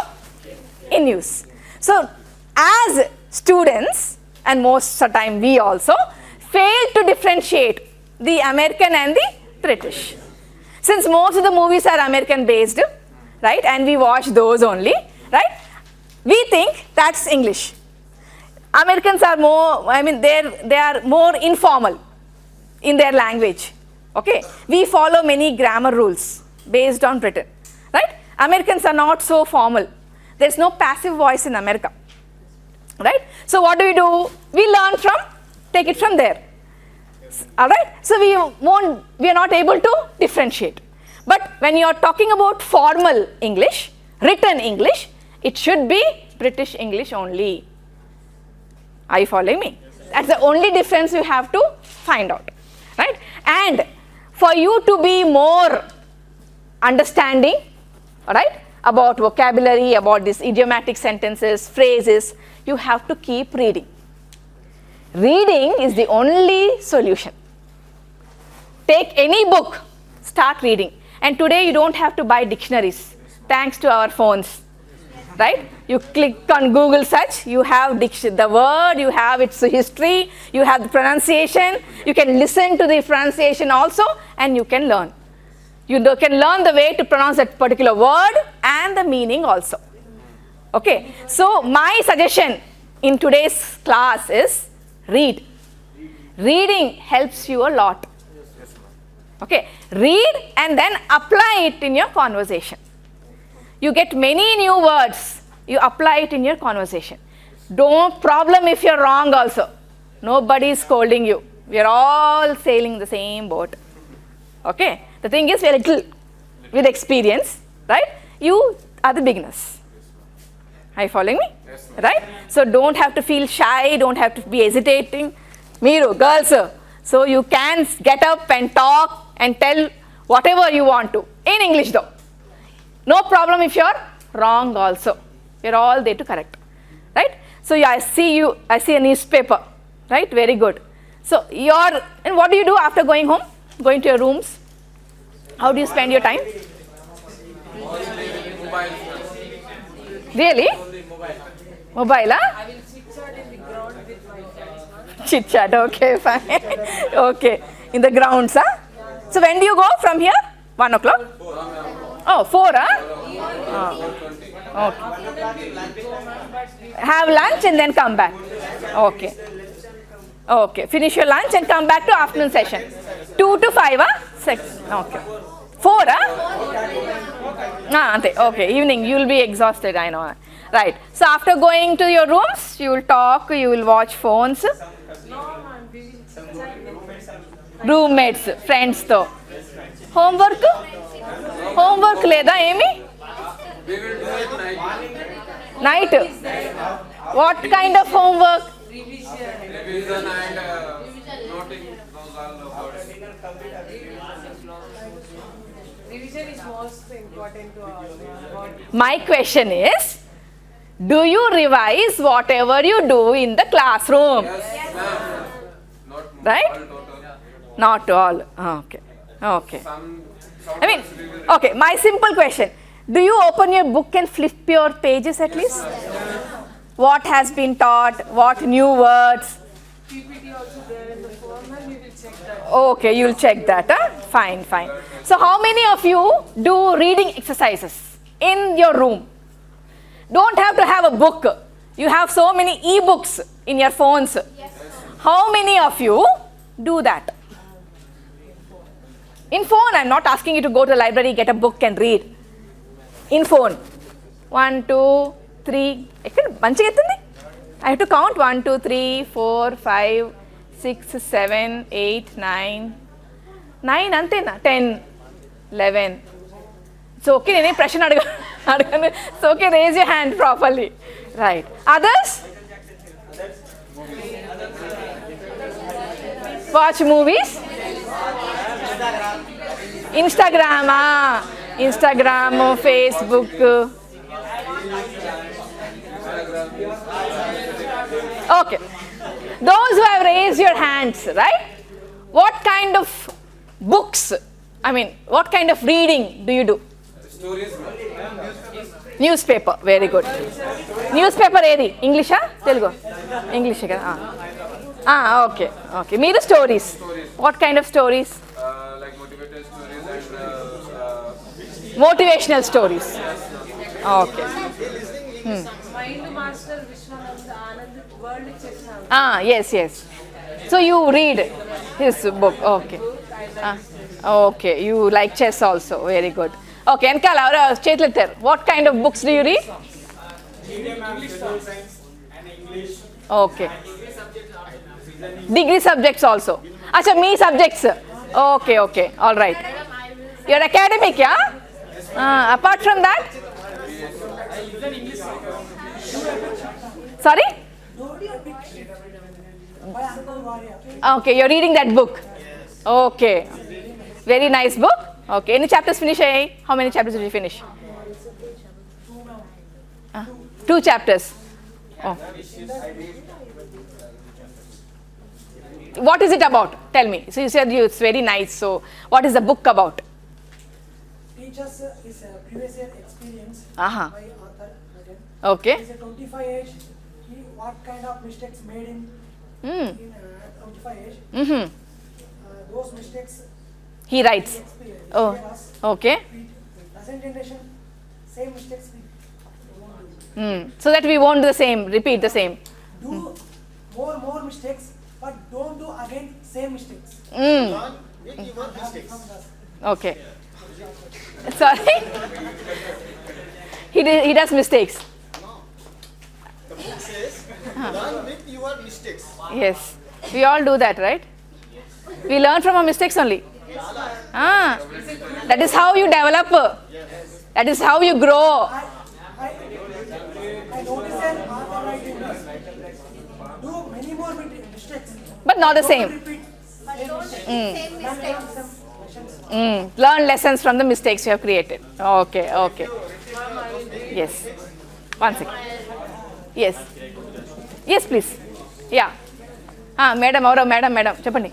in use. So as students, and most of the time we also, fail to differentiate the American and the British. Since most of the movies are American based, right, and we watch those only, right, we think that's English. Americans are more, I mean, they are more informal in their language. Okay, we follow many grammar rules based on Britain, right? Americans are not so formal. There's no passive voice in America, right? So what do? We learn from, take it from there. All right, so we are not able to differentiate. But when you are talking about formal English, written English, it should be British English only. Are you following me? That's the only difference you have to find out, right? And for you to be more understanding, all right, about vocabulary, about these idiomatic sentences, phrases, you have to keep reading. Reading is the only solution. Take any book, start reading. And today you don't have to buy dictionaries, thanks to our phones, right? You click on Google search, you have the word, you have its history, you have the pronunciation, you can listen to the pronunciation also, and you can learn. You can learn the way to pronounce that particular word and the meaning also. Okay, so my suggestion in today's class is read. Reading helps you a lot. Okay, read and then apply it in your conversation. You get many new words, you apply it in your conversation. Don't problem if you're wrong also. Nobody is scolding you. We are all sailing the same boat. Okay, the thing is we are little with experience, right? You are the beginners. Are you following me? Yes, right? So don't have to feel shy, don't have to be hesitating. Meeru, girls, so you can get up and talk and tell whatever you want to, in English though. No problem if you're wrong also. You're all there to correct, right? So yeah, I see a newspaper, right? Very good. So and what do you do after going home? Going to your rooms? How do you spend your time? Really? Mobile, huh? I will chit-chat in the ground with my friends. Chit chat, okay, fine. Okay, in the grounds, huh? So when do you go from here? 1 o'clock? Oh, 4, huh? Okay. Have lunch and then come back. Okay. Okay, finish your lunch and come back to afternoon session. 2 to 5, huh? 6. Okay. 4, huh? Okay, evening, you will be exhausted, I know. Right. So after going to your rooms, you will talk, you will watch phones. Roommates, friends though. Homework? Homework leda emi? We will do it night. Night? What kind of homework? Revision and noting those all the words. Revision is most important to us. My question is, do you revise whatever you do in the classroom? Yes, ma'am. Not Right? all total. Not all. Okay. Okay. Some I mean, okay, my simple question. Do you open your book and flip your pages at least? What has been taught? What new words? PPT also there in the form and we will check that. Okay, you will check that. Huh? Fine, fine. So how many of you do reading exercises in your room? Don't have to have a book. You have so many e-books in your phones. Yes. How many of you do that? In phone, I'm not asking you to go to the library, get a book and read. In phone. 1, 2, 3. I have to count 1, 2, 3, 4, 5, 6, 7, 8, 9. 9 antena. 10, 11. It's okay, any pressure. It's okay, raise your hand properly. Right. Others? Watch movies? Instagram, Instagram, Facebook. Okay. Those who have raised your hands, right? What kind of books, what kind of reading do you do? Stories. Newspaper, very good. Newspaper edi? English ah? Telugu? English kada? Okay. Meeru stories. What kind of stories? Like motivational stories and Motivational stories. Okay. Mind Master Vishwananda Anand World Chess. Yes. So you read his book. Okay. Okay. You like chess also. Very good. Okay. And what kind of books do you read? English science and English. Okay. Degree subjects also. Acha, me subjects. Okay. All right. You're academic, yeah? Apart from that? Sorry? Okay, you're reading that book. Okay. Very nice book. Okay. Any chapters finish? How many chapters did you finish? 2 chapters. Oh. What is it about? Tell me. So you said it's very nice. So what is the book about? Teaches his previous year experience Aha. by author. Okay. He's a 25 age. What kind of mistakes made in 25 age? Mm-hmm. Those mistakes He writes. he experienced. Oh. Whereas Okay. present generation, same mistakes we won't do. So that we won't do the same, repeat the same. Do more mistakes, but don't do again same mistakes. Okay. Sorry? He does mistakes. The book says, learn with your mistakes. Yes. We all do that, right? We learn from our mistakes only. That is how you develop. That is how you grow. I notice an author writing this. Do many more mistakes. But not the same. Repeat. Same mistakes. Learn lessons from the mistakes you have created. Okay. Yes. One second. Yes, please. Yeah. Madam, చెప్పండి.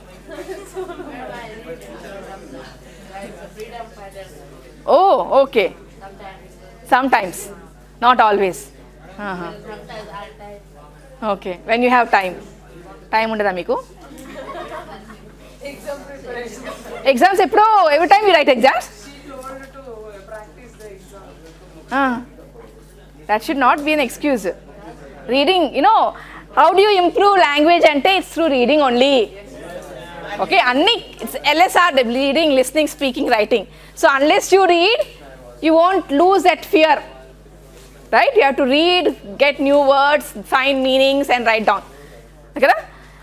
Oh, okay. Sometimes. Not always. Okay. When you have time. Time ఉండదా మీకు? Exam preparation. Exams ఎప్పుడో? Every time you write exams? She told to practice the exam. That should not be an excuse. Reading, how do you improve language ante it's through reading only. Okay, it's LSR, reading, listening, speaking, writing. So unless you read, you won't lose that fear. Right? You have to read, get new words, find meanings and write down. Okay?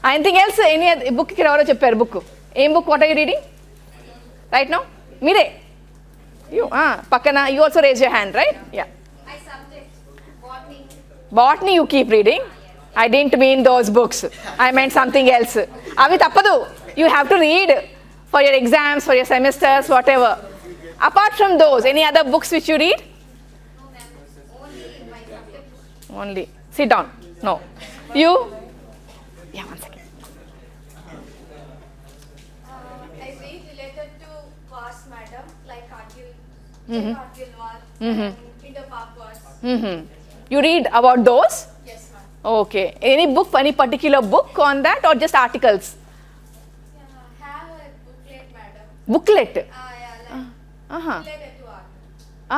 Anything else? Any book ki evaro chepparu book? Em book? What are you reading? Right now? Mire. You pakkana you also raise your hand, right? Yeah. My subject, botany. Botany you keep reading. I didn't mean those books. I meant something else. Avi tappadu. You have to read for your exams, for your semesters, whatever. Apart from those, any other books which you read? No, ma'am. Only my subject. Only. Sit down. No. You? Yeah, one second. I read related to past matter like Kargil, Mhm. Kargil War, Mhm. and Indo-Pak wars. You read about those? Yes, ma'am. Okay. Any book, any particular book on that or just articles? Yeah, have a booklet, madam. Booklet. Yeah, like Uh-huh. related to art.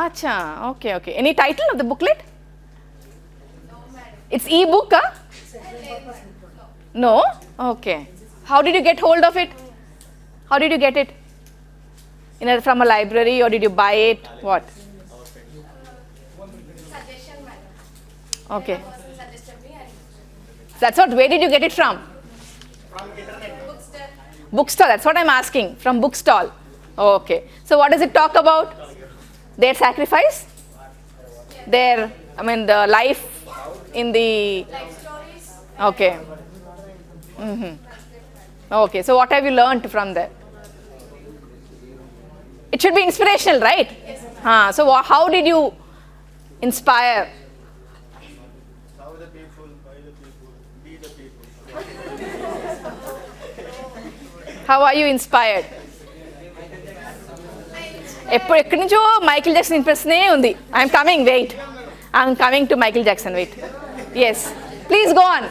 Acha. Okay. Any title of the booklet? No, madam. It's e-book, huh? No. No? Okay. How did you get hold of it? How did you get it? From a library, or did you buy it? What? Suggestion, madam. Okay. Another person suggested me and That's what. Where did you get it from? bookstore. Bookstall. That's what I'm asking. From bookstall. Okay. So what does it talk about? Their sacrifice? The life in the. Life stories. Okay. Okay. So what have you learned from there? It should be inspirational, right? Yes. So how did you inspire? Serve the people, by the people, be the people. How are you inspired? ఎక్కడి నుంచో Michael Jackson ఇంప్రెస్నే ఉంది. I'm coming, wait. I'm coming to Michael Jackson, wait. Yes, please go on.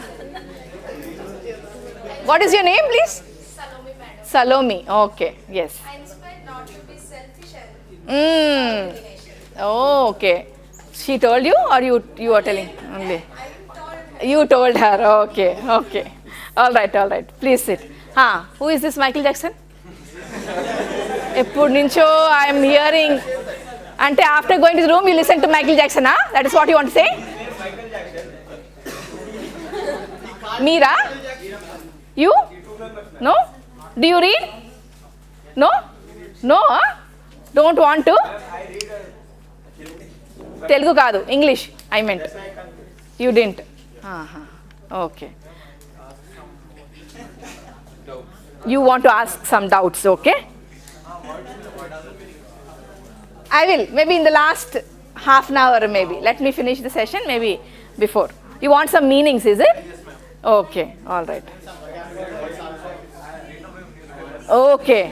What is your name, please? Salome, madam. Salome. Okay, yes. I inspired not to be selfish and Oh, okay. She told you, or you are telling only? I told her. You told her. Okay, okay. All right. Please sit. Who is this Michael Jackson? ఎప్పుడు నుంచో I'm hearing. అంటే after going to the room you listen to Michael Jackson. That is what you want to say? మీరా? You? No? Do you read? No? No? Don't want to? Telugu కాదు, English I meant. You didn't. Okay. You want to ask some doubts, okay? I will, maybe in the last half an hour maybe. Let me finish the session, maybe before. You want some meanings, is it? Okay, all right. Okay.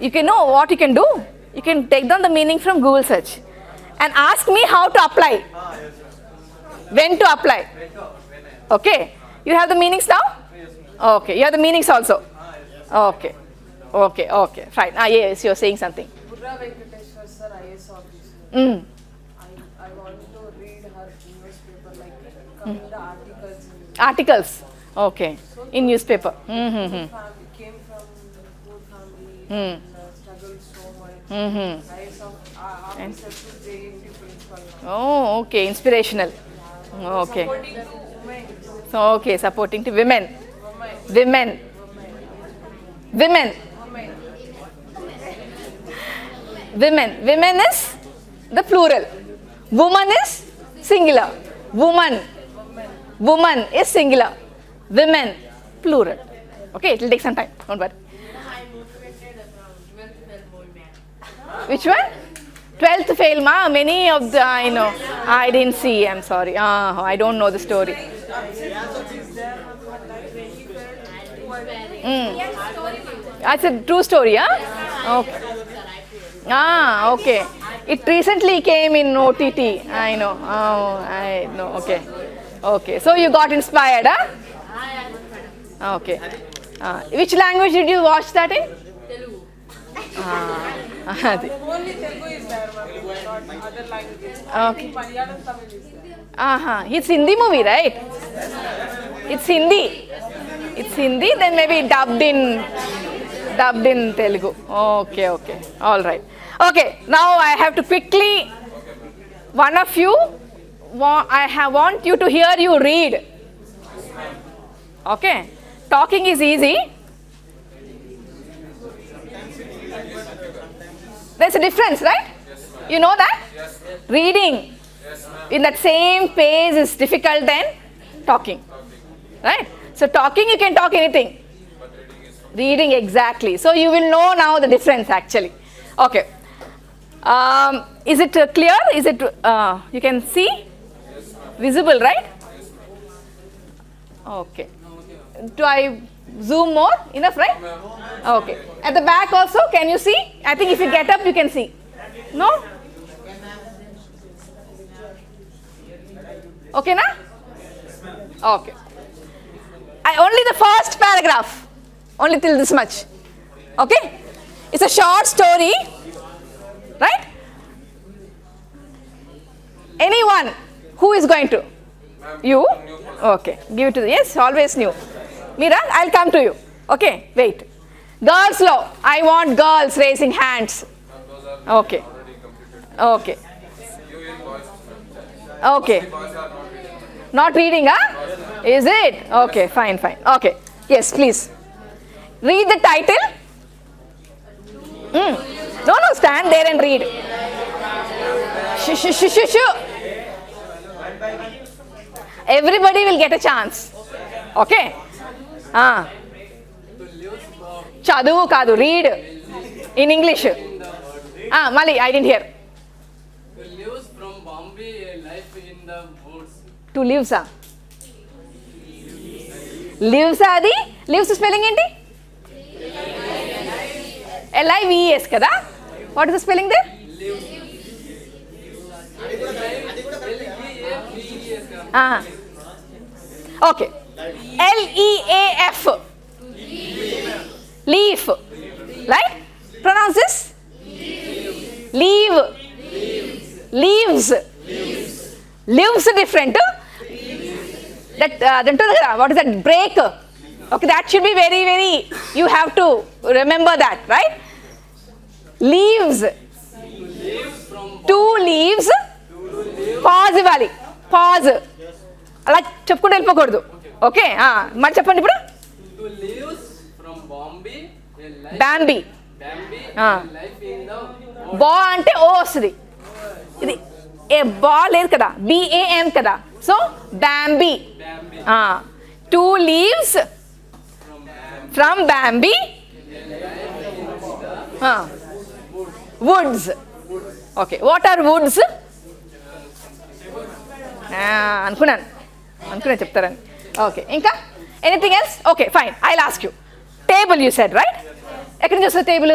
You can know what you can do. You can take down the meaning from Google search and ask me how to apply. When to apply. Okay. You have the meanings now? Okay. You have the meanings also? Okay. Fine. Yes, you're saying something. Burra Venkateshwar sir, IS officer. I want to read her newspaper, like coming the articles. Articles. Okay. In newspaper. Family came from poor family, struggled so much. IS officer to JMT principal. Oh, okay. Inspirational. Okay. Supporting to women. So, okay. Supporting to women. Women. Women is the plural. Woman is singular. Woman is singular. Women, plural. Okay, it will take some time. Don't worry. Which one? 12th fail, ma. Many of the, I know. I didn't see. I'm sorry. I don't know the story. That's a true story, huh? Okay. Okay. It recently came in OTT. I know. I know. Okay. So you got inspired, huh? Okay. Which language did you watch that in? Telugu. Adi. Only Telugu is there, not other languages. Okay. I think Malayalam, Tamil is there. It's Hindi movie, right? It's Hindi. Then maybe dubbed in Telugu. Okay. All right. Okay, now I have to quickly, one of you, want you to hear you read. Okay, talking is easy. There's a difference, right? You know that? Reading in that same pace is difficult than talking, right? So talking, you can talk anything. Reading, exactly. So you will know now the difference actually. Okay. Is it clear? Is it, you can see? Visible, right? Okay. Do I zoom more? Enough, right? Okay. At the back also, can you see? I think if you get up, you can see. No? Okay, na? Okay. Only the first paragraph. Only till this much. Okay? It's a short story. Right? Anyone who is going to? You? Okay. Give it to yes, always new. Meera, I'll come to you. Okay, wait. Girls low. I want girls raising hands. Okay. Okay. Okay. Not reading, huh? Is it? Okay, fine, fine. Okay. Yes, please. Read the title. No, stand there and read. Shh. Everybody will get a chance. Okay? Chadu kadu, read in English. Mali, I didn't hear. To live from Bombay, a life in the woods. To lives, lives adi? Lives spelling enti? Lives kada? What is the spelling there? Okay. Leaf. Leaf. Right? Pronounce this. Leave. Leaves. Lives different. What is that? Break. Okay, that should be very, very, you have to remember that, right? Leaves. Two leaves. Pause ఇవ్వాలి. Pause. అలా చెప్పుకుంటూ వెళ్ళిపోకూడదు. Okay, మరి చెప్పండి ఇప్పుడు. To live from Bombay, a life. Bambi. Bambi, a life in the woods. బా అంటే ఓ వస్తుంది. ఇది ఏ బా లేదు కదా, BAM కదా. So Bambi. Two leaves from Bambi. Woods. Okay, what are woods? అనుకున్నాను చెప్తారని. ఓకే, ఇంకా anything else? Okay, fine, I'll ask you. Table you said, right? ఎక్కడి నుంచి వస్తుంది table?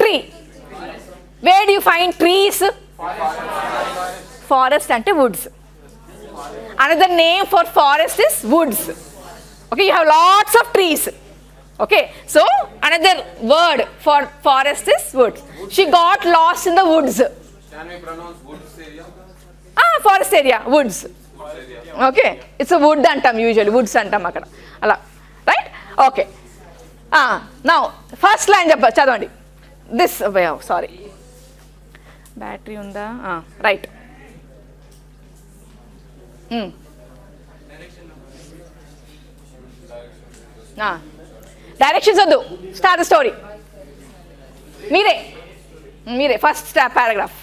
Tree. Wear do you find trees? Forest అంటే Woods. Another name for forest is woods. Okay, you have lots of trees. Okay, so another word for forest is woods. She got lost in the woods. Can we pronounce woods area? Forest area, woods. Okay, it's a wood antam usually, woods antam akkada ala, right? Okay, now first line chadavandi. This way, sorry, battery unda, right. Directions వద్దు, start the story. మీరే first paragraph.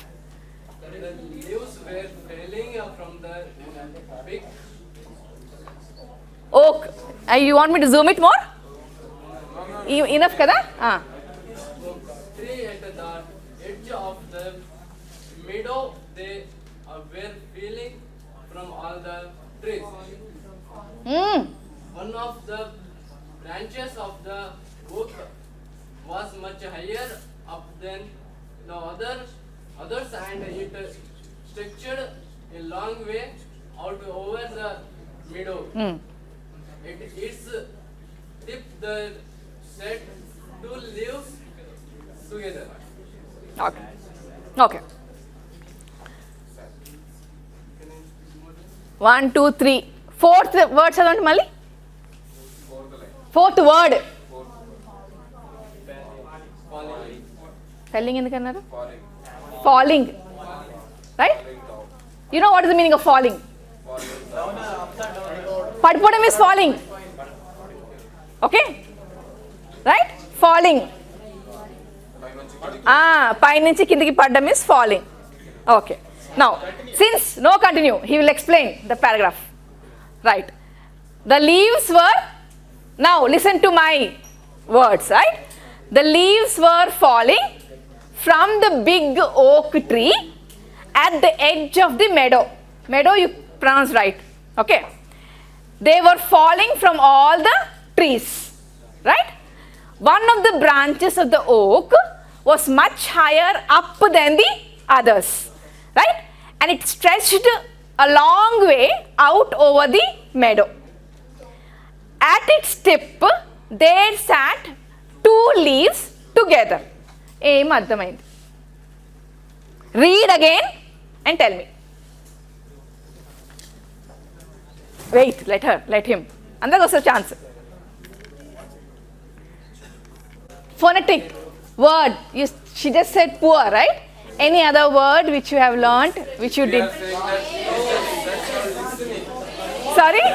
The leaves were falling from the big oak. You want me to zoom it more? Enough kada? tree at the edge of the meadow. They were falling from all the trees. One of the branches of the oak was much higher up than the others, and it stretched a long way out over the meadow. Its tip the set two leaves together. Okay. 1, 2, 3. Fourth word చదవండి మళ్ళీ. Fourth word. Falling ఎందుకన్నారు? Falling. Right? You know what is the meaning of falling? పడిపోవడం is falling. Okay? Right? Falling. పైనుంచి కిందికి పడడం is falling. Okay. Now, since no continue, he will explain the paragraph. Right. The leaves were, now listen to my words, right? The leaves were falling from the big oak tree at the edge of the meadow. Meadow you pronounce right. Okay. They were falling from all the trees. Right? One of the branches of the oak was much higher up than the others. Right? And it stretched a long way out over the meadow. At its tip, there sat two leaves together. ఏం అర్థమైంది? Read again and tell me. Wait, let him. అందరికి వస్తుంది chance. Phonetic word. She just said poor, right? Any other word which you have learnt, which you We did? are saying that listening, that's called listening. Sorry?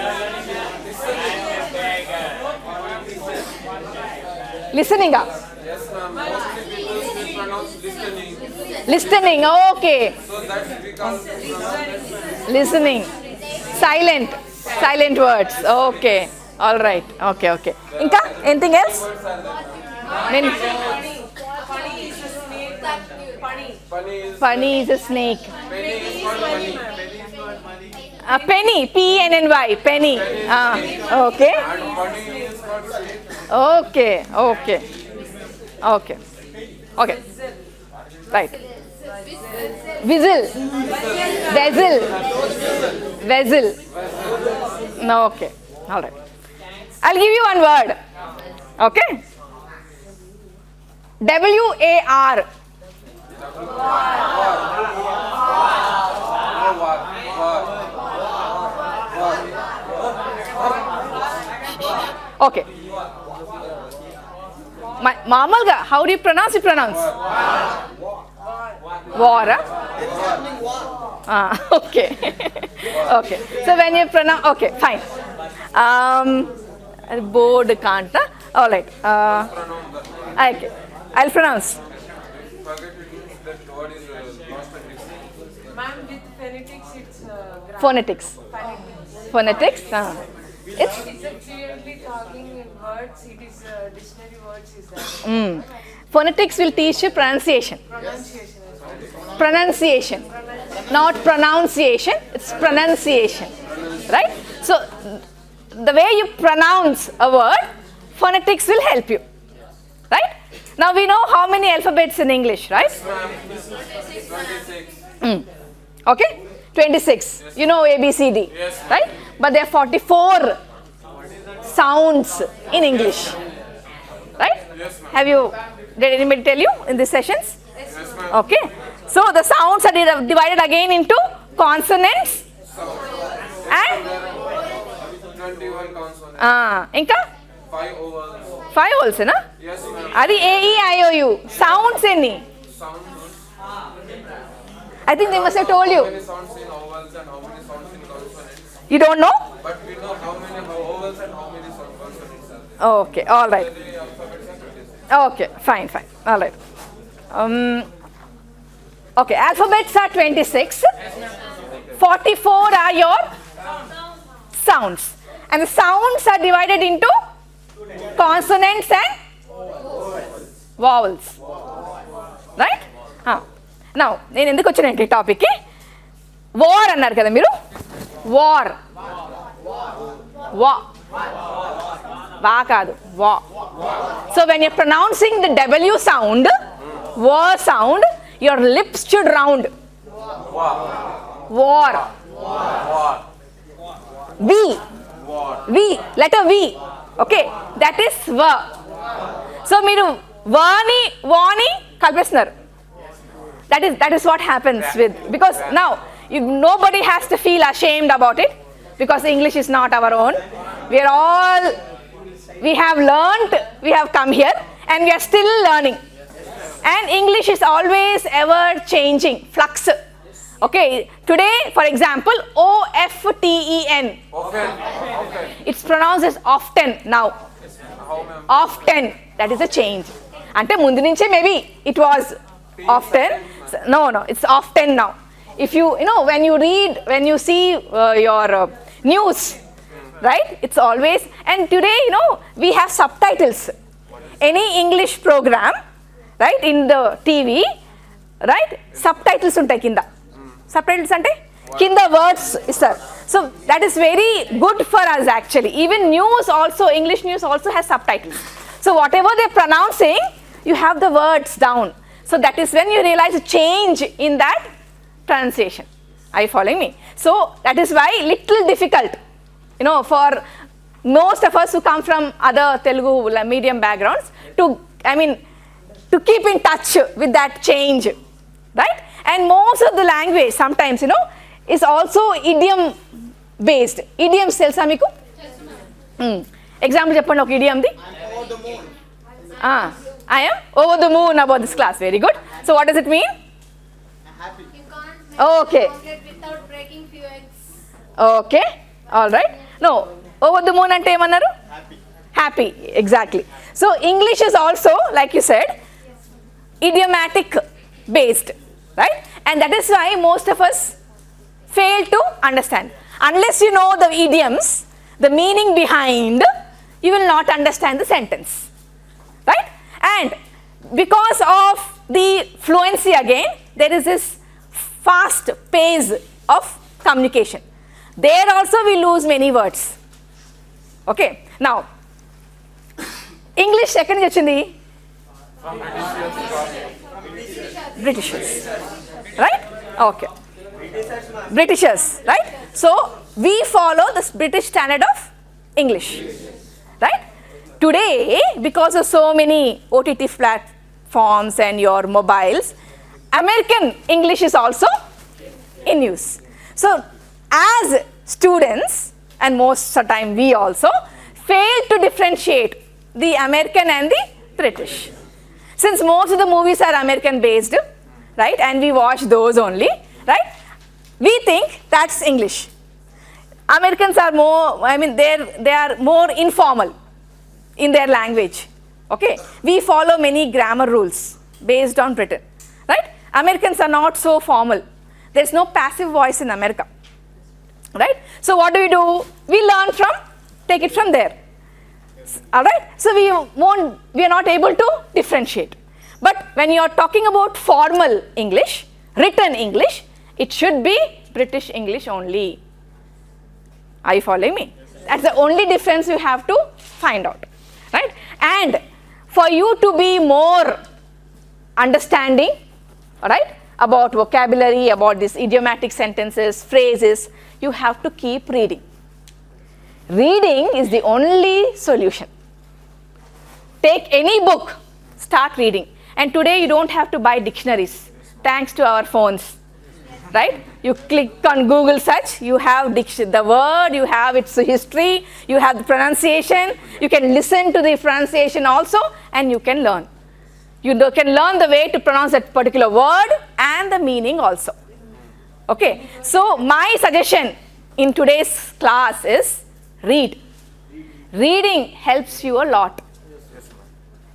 Listening up. Yes, ma'am. Mostly people will pronounce listening. Listening, okay. So that we call Listening. Silent. Silent words. Okay. All right. Okay, okay. Inka? Anything else? Then Funny is a snake. Funny. funny is funny is a snake. penny is not money. Penny. P-E-N-N-Y. Penny. Okay. And money is not snake. Okay. Okay. Okay. Okay. Right. Whistle. Vessel. Vessel. No, okay. All right. I'll give you one word. Okay. W-A-R. Okay. Mamalga, how do you pronounce it? War. Okay. Okay. So when you pronounce, okay, fine. Board can't. All right. Okay. I'll pronounce. Forget it means that word is lost and missing. Ma'am, with phonetics, it's grammar. Phonetics. Phonetics. It's It's actually talking in words. It is dictionary words. Is that phonetics will teach you pronunciation. pronunciation as well? Pronunciation. Not pronunciation. It's pronunciation. Right? So the way you pronounce a word, phonetics will help you. Right? Now we know how many alphabets in English, right? 26. Okay? 26. You know A, B, C, D. Yes. Right? But there are 44 sounds in English. Right? Yes, ma'am. Have you, did anybody tell you in these sessions? Yes, ma'am. Okay. So the sounds are divided again into consonants and 21 consonants. inka 5 vowels. 5 also na? Yes, ma'am. Adi A, E, I, O, U. Sounds any? Sounds. I think they must have told How you. many sounds in vowels and how many sounds in consonants? You don't know? But we know how many vowels and how many consonants are there. Okay. All right. The alphabets are 26. Okay. Fine. Fine. All right. Okay. Alphabets are 26. 44 are your sounds. And the sounds are divided into consonants and vowels. Right? Now, నేను ఎందుకు వచ్చానంటే ఈ టాపిక్కి war అన్నారు కదా మీరు war వా వా కాదు వా so when you pronouncing the W sound వా sound your lips should round వార్ V V letter V okay that is వ సో మీరు వాని వాని కలిపేస్తున్నారు that is what happens with, because now nobody has to feel ashamed about it, because English is not our own. We have learnt, we have come here and we are still learning, and English is always ever changing, flux. Okay, today for example OFTEN, it's pronounced as often now. Often, that is a change. Ante mundu nunche maybe it was often. No, it's often now. If you know, when you see your news, right, it's always, and today we have subtitles. Any English program, right, in the TV, right, subtitles untai kinda. Subtitles ante kinda words sir. So that is very good for us actually. Even news also, English news also has subtitles. So whatever they're pronouncing, you have the words down. So that is when you realize a change in that pronunciation. Are you following me? So that is why little difficult, for most of us who come from other Telugu medium backgrounds to keep in touch with that change, right? And most of the language sometimes, is also idiom based. Idioms telsa meeku? Example cheppandi oka idiom di. I am over the moon about this class. Very good. So what does it mean? Happy. You can't make Okay. an omelette without breaking few eggs. Okay. All right. No. Over the moon ante emannaru? Happy. Happy. Exactly. So English is also, like you said, idiomatic based, right? And that is why most of us fail to understand. Unless you know the idioms, the meaning behind, you will not understand the sentence, right? And because of the fluency again, there is this fast pace of communication. There also we lose many words. Okay. Now, English second vachindi Britishers, right? Okay. Britishers, right? So we follow this British standard of English, right? Today, because of so many OTT platforms and your mobiles, American English is also in use. So as students, and most of the time we also, fail to differentiate the American and the British. Since most of the movies are American based, right, and we watch those only, right, we think that's English. Americans are more, I mean, they are more informal in their language. Okay, we follow many grammar rules based on Britain, right? Americans are not so formal. There's no passive voice in America, right? So what do? We learn from, take it from there. All right, so we are not able to differentiate. But when you are talking about formal English, written English, it should be British English only. Are you following me? That's the only difference you have to find out, right? And for you to be more understanding, all right, about vocabulary, about these idiomatic sentences, phrases, you have to keep reading. Reading is the only solution. Take any book, start reading. And today you don't have to buy dictionaries, thanks to our phones, right? You click on Google search, you have the word, you have its history, you have the pronunciation, you can listen to the pronunciation also, and you can learn. You can learn the way to pronounce that particular word and the meaning also. Okay, so my suggestion in today's class is read. Reading helps you a lot.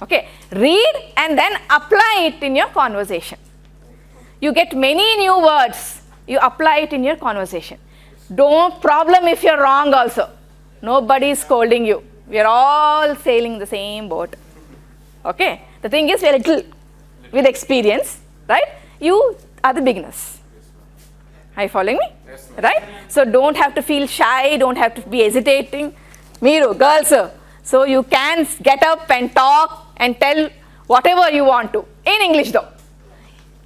Okay, read and then apply it in your conversation. You get many new words, you apply it in your conversation. Don't problem if you're wrong also. Nobody is scolding you. We are all sailing the same boat. Okay, the thing is we are little with experience, right? You are the beginners. Are you following me? Yes, right? So don't have to feel shy, don't have to be hesitating. Meeru, girls, so you can get up and talk and tell whatever you want to, in English though.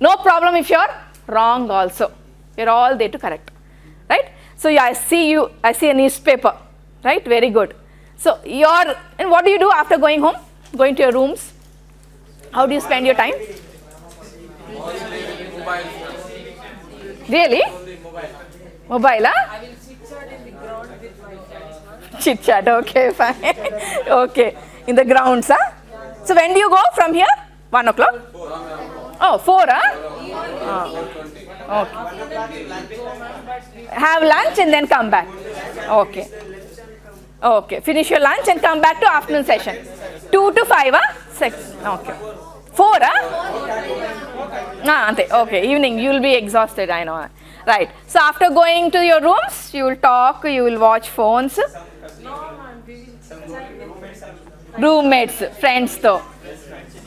No problem if you're wrong also. We're all there to correct, right? So yeah, I see a newspaper, right? Very good. So and what do you do after going home? Going to your rooms? How do you spend your time? Really? Mobile, huh? I will chit chat in the ground with my friends. Chit chat, okay, fine. Okay, in the grounds, huh? So when do you go from here? 1 o'clock? Oh, 4, huh? Okay. Have lunch and then come back. Okay. Okay, finish your lunch and come back to afternoon session. 2 to 5, huh? 6, okay. 4, huh? Okay, evening, you will be exhausted, I know. Right, so after going to your rooms, you will talk, you will watch phones. No, ma'am, we will chit chat with Roommates, friends though.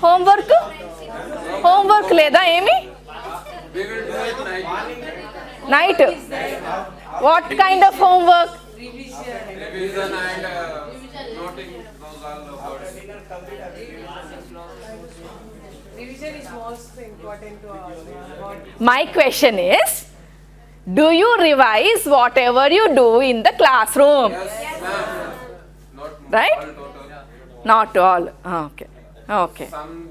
Homework? Homework leda emi? We will do it Night. What kind of homework? revision and noting those all the words. Revision is most important to us. My question is, do you revise whatever you do in the classroom? Yes, ma'am. Not Right? all total. Not all. Okay. Okay. Some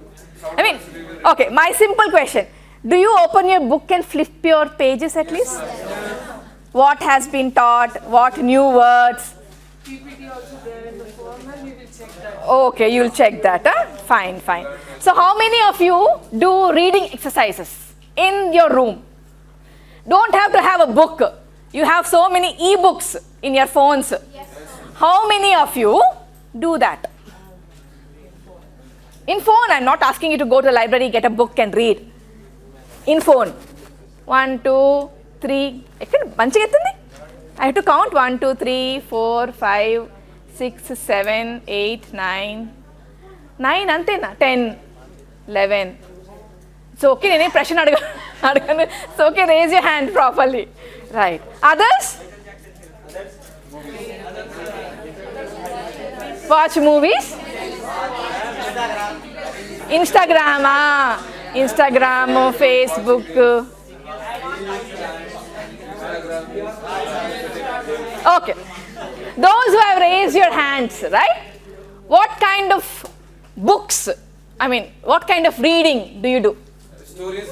I mean, okay, my simple question. Do you open your book and flip your pages at least? What has been taught? What new words? PPT also there in the form, and we will Okay, you'll check that. Huh? Fine, fine. So how many of you do reading exercises in your room? Don't have to have a book. You have so many e-books in your phones. Yes, How many of you do that? In phone, I'm not asking you to go to the library, get a book and read. In phone. 1, 2, 3. I have to count 1, 2, 3, 4, 5, 6, 7, 8, 9. 9 antena. 10, 11. It's okay, any pressure. It's okay, raise your hand properly. Right. Others? Watch movies? Instagram, Instagram, Facebook. Okay. Those who have raised your hands, right? What kind of books, what kind of reading do you do? Stories.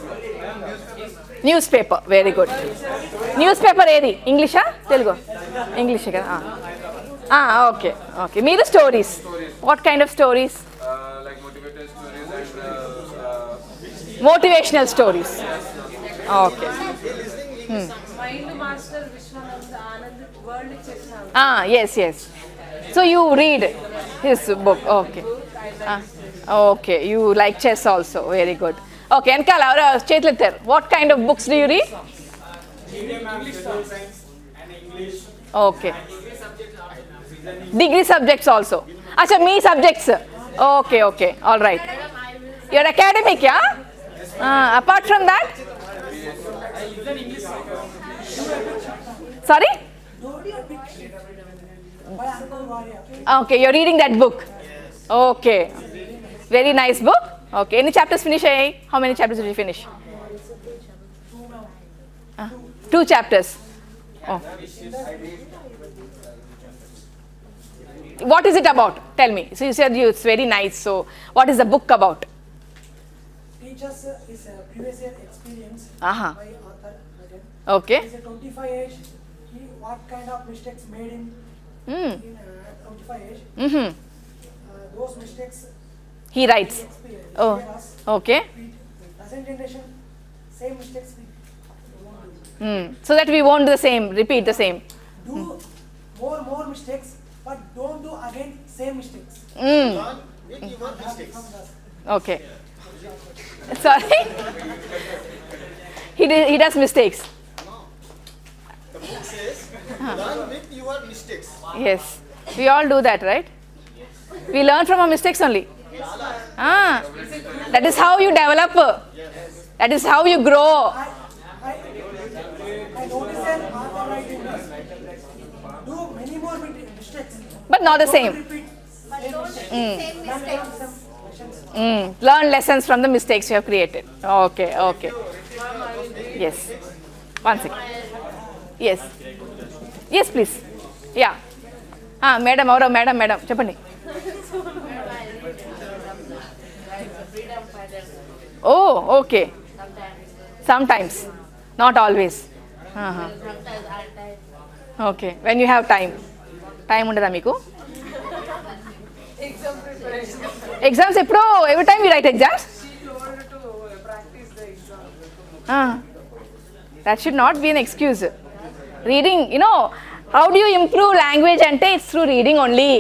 Newspaper, very good. Newspaper edi? English, Telugu? English, okay. Okay. Meeru stories. What kind of stories? Like motivational stories and Motivational stories. Okay. Mind Master Vishwananda Anand World Chess. Yes. So you read his book. Okay. Okay. You like chess also. Very good. Okay. Enkala, what kind of books do you read? English, social science, and English. Okay. Degree subjects also. Acha, me subjects. Okay. All right. You're academic, yeah? Apart from that? Sorry? Okay, you're reading that book. Okay. Very nice book. Okay. Any chapters finish? How many chapters did you finish? 2 chapters. Oh. What is it about? Tell me. So you said it's very nice. So what is the book about? Teachers is a previous year experience Aha. by author. Okay. He's a 25 age. What kind of mistakes made in 25 age? Those mistakes He writes. experience. Oh. Okay. Present generation, same mistakes we won't do. So that we won't do the same, repeat the same. Do more mistakes, but don't do again same mistakes. Learn with your mistakes. Okay. Sorry? He does mistakes. The book says, learn with your mistakes. Yes. We all do that, right? We learn from our mistakes only. That is how you develop. That is how you grow. I notice an author writing this. Do many more mistakes. But not the same. Repeat. but don't repeat same mistakes. Learn lessons from the mistakes you have created. Okay. Yes. 1 second. Yes, please. Yeah. Madam, చెప్పండి. Oh, okay. Sometimes. Not always. Okay. When you have time. Time ఉండదా మీకు? Exam preparation. Exams ఎప్పుడో? Every time you write exams? She told to practice the exam. That should not be an excuse. Reading, how do you improve language ante? It's through reading only.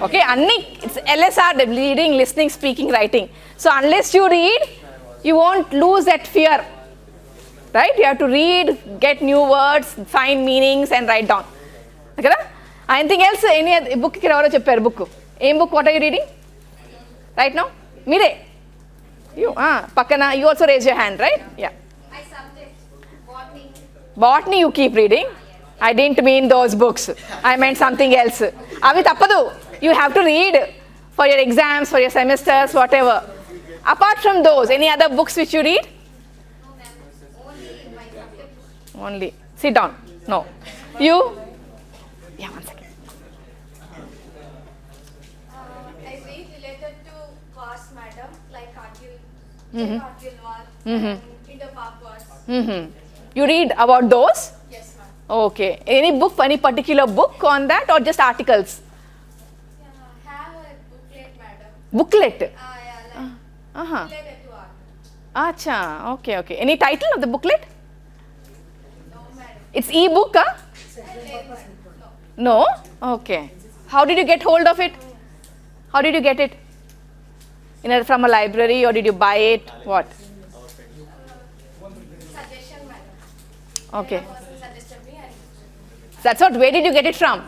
Okay, it's LSR, reading, listening, speaking, writing. So unless you read, you won't lose that fear. Right? You have to read, get new words, find meanings and write down. Okay? Anything else? Any book ki evaro chepparu book? Em book, what are you reading? Right now? Mire. You, Pakana, you also raise your hand, right? Yeah. My subject, botany. Botany you keep reading. I didn't mean those books. I meant something else. Avi tappadu. You have to read for your exams, for your semesters, whatever. Apart from those, any other books which you read? No, ma'am. Only my subject. Only. Sit down. No. You? Yeah, 1 second. I read related to past matter like Kargil, Kargil War, Indo-Pak Wars. You read about those? Yes, ma'am. Okay. Any book, any particular book on that or just articles? Yeah, Booklet. Yeah, like Uh-huh. related to art. Acha, okay, okay. Any title of the booklet? No, madam. It's e-book, huh? No. No? Okay. How did you get hold of it? How did you get it? From a library, or did you buy it? What? Suggestion, madam. Okay. One person suggested me and That's what. Where did you get it from?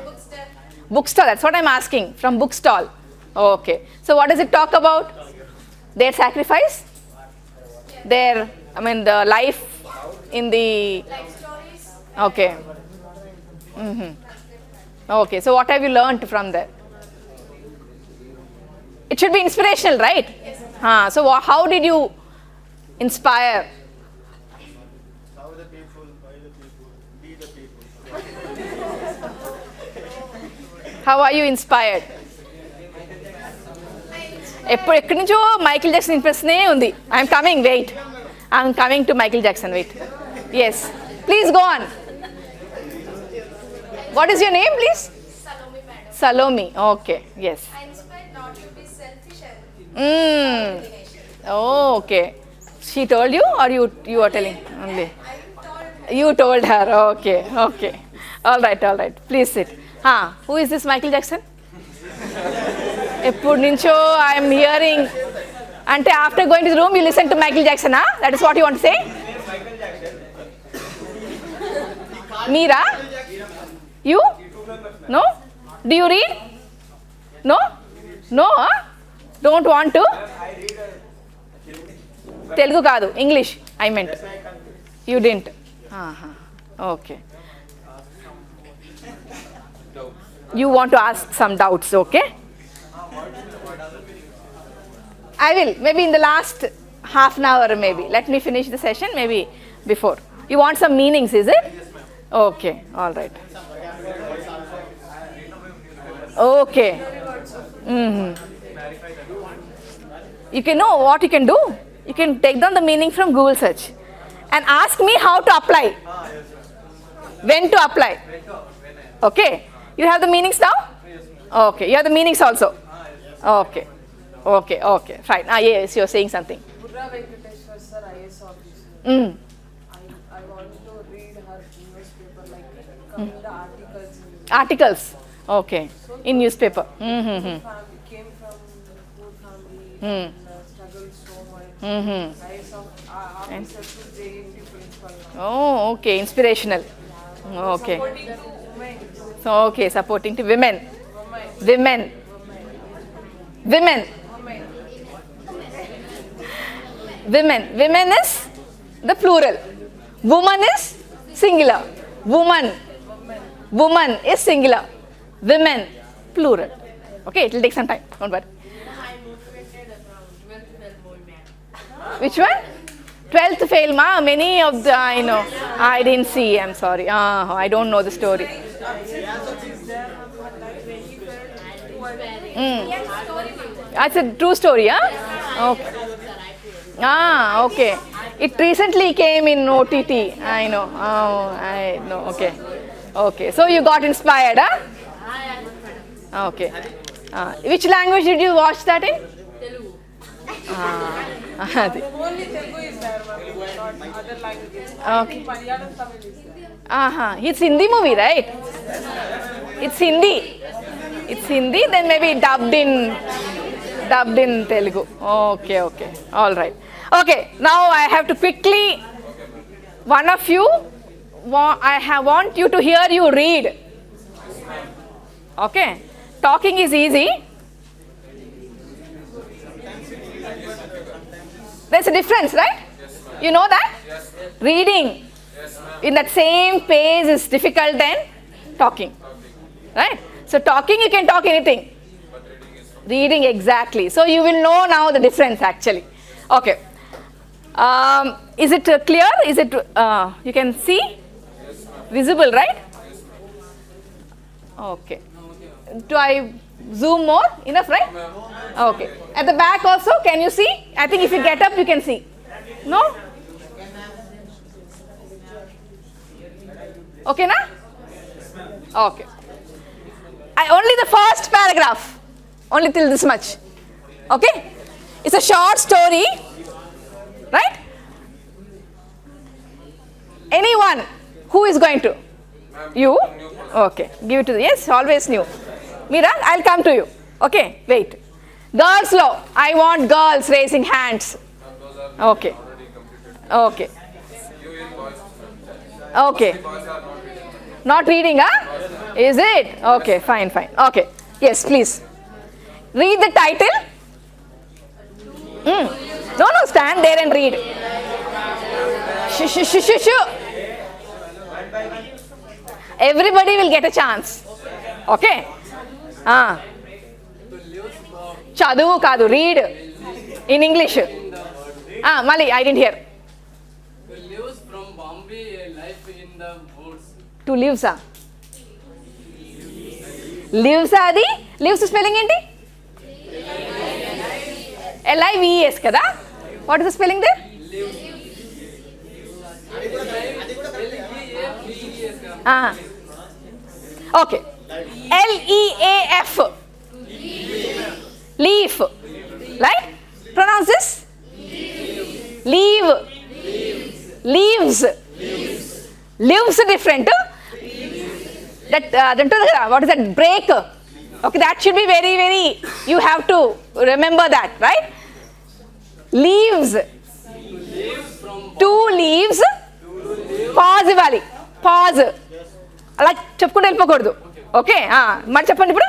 bookstore. Bookstall. That's what I'm asking. From bookstall. Okay. So what does it talk about? Their sacrifice? Their, the life in the. Life stories. Okay. Okay. So what have you learned from there? It should be inspirational, right? Yes. So how did you inspire? How the people, by the people, be the people. How are you inspired? ఎక్కడి నుంచో Michael Jackson ఇంప్రెస్నే ఉంది. I'm coming, wait. I'm coming to Michael Jackson, wait. Yes, please go on. What is your name, please? Salome, madam. Salome. Okay, yes. I inspired not to be selfish and Okay. She told you, or you are telling only? I told You told her. Okay, okay. All right. Please sit. Who is this Michael Jackson? ఎప్పుడు నుంచో I'm hearing. అంటే after going to the room you listen to Michael Jackson. That is what you want to say? మీరా? You? No? Do you read? No? No? Don't want to? Telugu కాదు, English I meant. You didn't. Okay. You want to ask some doubts, okay? I will, maybe in the last half an hour, maybe. Let me finish the session, maybe before. You want some meanings, is it? Yes, ma'am. Okay, all right. Okay. You can know what you can do. You can take down the meaning from Google search and ask me how to apply. When to apply. Okay. You have the meanings now? Okay. You have the meanings also? Okay. Okay. Fine. Yes, you're saying something. Burra Venkateshwar sir, IS officer. I want to read her newspaper, like coming the articles. Articles. Okay. In newspaper. Family came from poor family and struggled so much. IS officer to JNT principal. Oh, okay. Inspirational. Okay. Supporting to women. So, okay. Supporting to women. Women. Women. Women. Women is the plural. Woman is singular. Woman. Woman is singular. Women, plural. Okay, it will take some time. Don't worry. I motivated from 12th fail movement. Which one? 12th fail, ma. Many of the, I know. I didn't see. I'm sorry. I don't know the story. That's a true story, huh? Okay. Okay. It recently came in OTT. I know. I know. Okay. So you got inspired, huh? Okay. Which language did you watch that in? Telugu. Only Telugu is there, ma'am, not other languages. Okay. Malayalam, Tamil is there. It's Hindi movie, right? It's Hindi. It's Hindi, then maybe dubbed in Telugu. Okay. All right. Okay, now I have to quickly, one of you, want you to hear you read. Okay. Talking is easy. There's a difference, right? You know that? Reading in that same pace is difficult than talking. Right? So talking, you can talk anything. Reading, exactly. So you will know now the difference actually. Okay. Is it clear? Is it, you can see? Visible, right? Okay. Do I zoom more? Enough, right? Okay. At the back also, can you see? I think if you get up, you can see. No? Okay, na? Okay. Only the first paragraph. only till this much. Okay? It's a short story, right? Anyone who is going to? You? Okay, give it to the, yes, always new. Meera, I'll come to you. Okay, wait. Girls law, I want girls raising hands. Okay. Okay. Okay. Not reading, huh? Is it? Okay, fine, fine. Okay. Yes, please. Read the title. No, stand there and read. Shh, shh, shh, shh, shh. Everybody will get a chance. Okay? Chadu kadu, read in English. Mali, I didn't hear. To live from Bombay, a life in the woods. To live, sir. Lives adi? Lives spelling enti? Lives kada? What is the spelling there? Okay. Leaf. Leaf. Right? Pronounce this? Leave. Leaves. Lives different. That what is that? Break. Okay, that should be very, very, you have to remember that, right? Leaves. Two leaves. Pause ఇవ్వాలి. Pause. అలా చెప్పుకుంటూ వెళ్ళిపోకూడదు. Okay, మరి చెప్పండి ఇప్పుడు.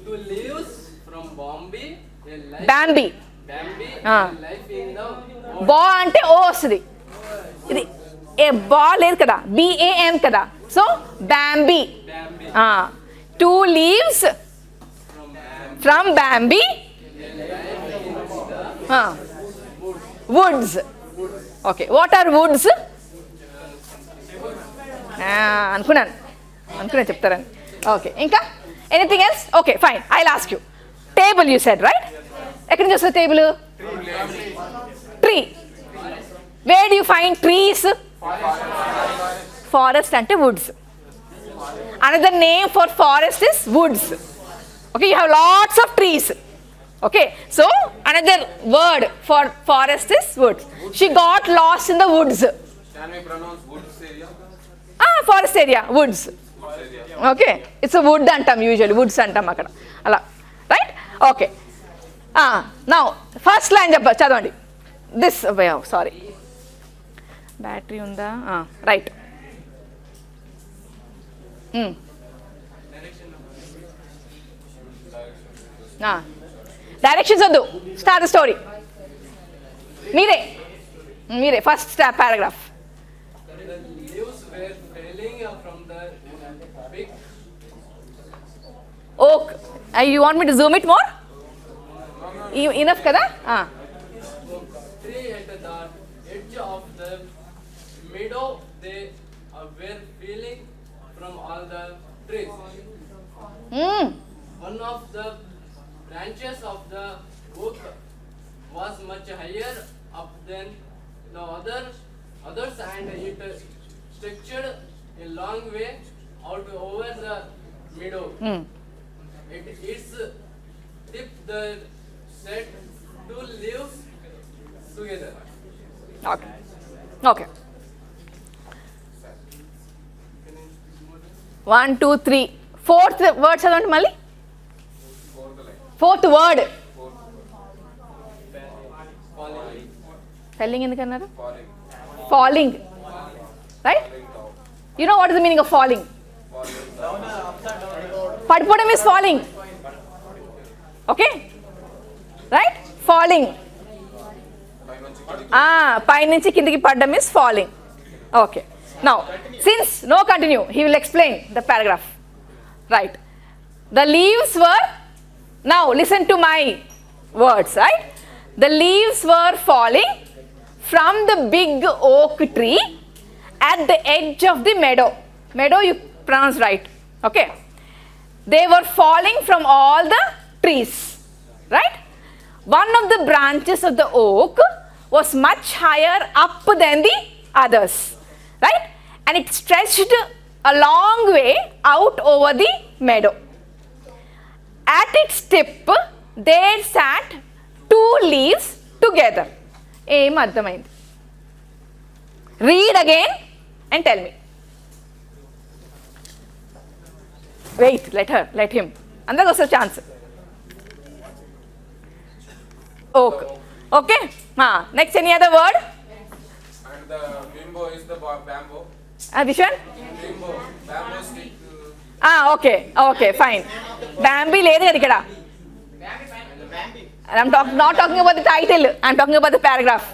To live from Bombay, a life. Bambi. Bambi, a life in the woods. బా అంటే ఓ వస్తుంది. ఇది ఏ బా లేదు కదా, BAM కదా. So Bambi. Two leaves from Bambi. Woods. Okay, what are woods? అనుకున్నాను చెప్తారని. ఓకే, ఇంకా anything else? Okay, fine, I'll ask you. Table you said, right? ఎక్కడి నుంచి వస్తుంది table? Tree. Wear do you find trees? Forest అంటే Woods. Another name for forest is woods. Okay, you have lots of trees. Okay, so another word for forest is woods. She got lost in the woods. Can we pronounce woods area? Forest area, woods. Okay, it's a wood antam usually, woods antam akkada. Ala, right? Okay. Now, first line chadavandi. This way, sorry. Battery unda? Right. Directions వద్దు. Start the story. మీరే first paragraph. The leaves were falling from the big oak. You want me to zoom it more? Enough kada? tree at the edge of the meadow. They were feeling from all the trees. One of the branches of the oak was much higher up than the others, and it stretched a long way out over the meadow. At its tip, the set two leaves together. Okay. 1, 2, 3. Fourth word చదవండి మళ్ళీ. Fourth word. Falling ఎందుకన్నారు? Falling. Right? You know what is the meaning of falling? పడిపోవడం is falling. Okay? Right? Falling. పైనుంచి కిందికి పడడం is falling. Okay. Now, since no continue, he will explain the paragraph. Right. The leaves were, now listen to my words, right? The leaves were falling from the big oak tree at the edge of the meadow. Meadow you pronounce right. Okay. They were falling from all the trees. Right? One of the branches of the oak was much higher up than the others. Right? And it stretched a long way out over the meadow. At its tip, there sat two leaves together. ఏం అర్థమైంది? Read again and tell me. Wait, let him. Andar goes a chance. Okay. Next, any other word? And the bimbo is the bamboo. Which one? Bimbo, bamboo stick. Okay, fine. Bambi లేదు కదా ఇక్కడ. I'm not talking about the title. I'm talking about the paragraph.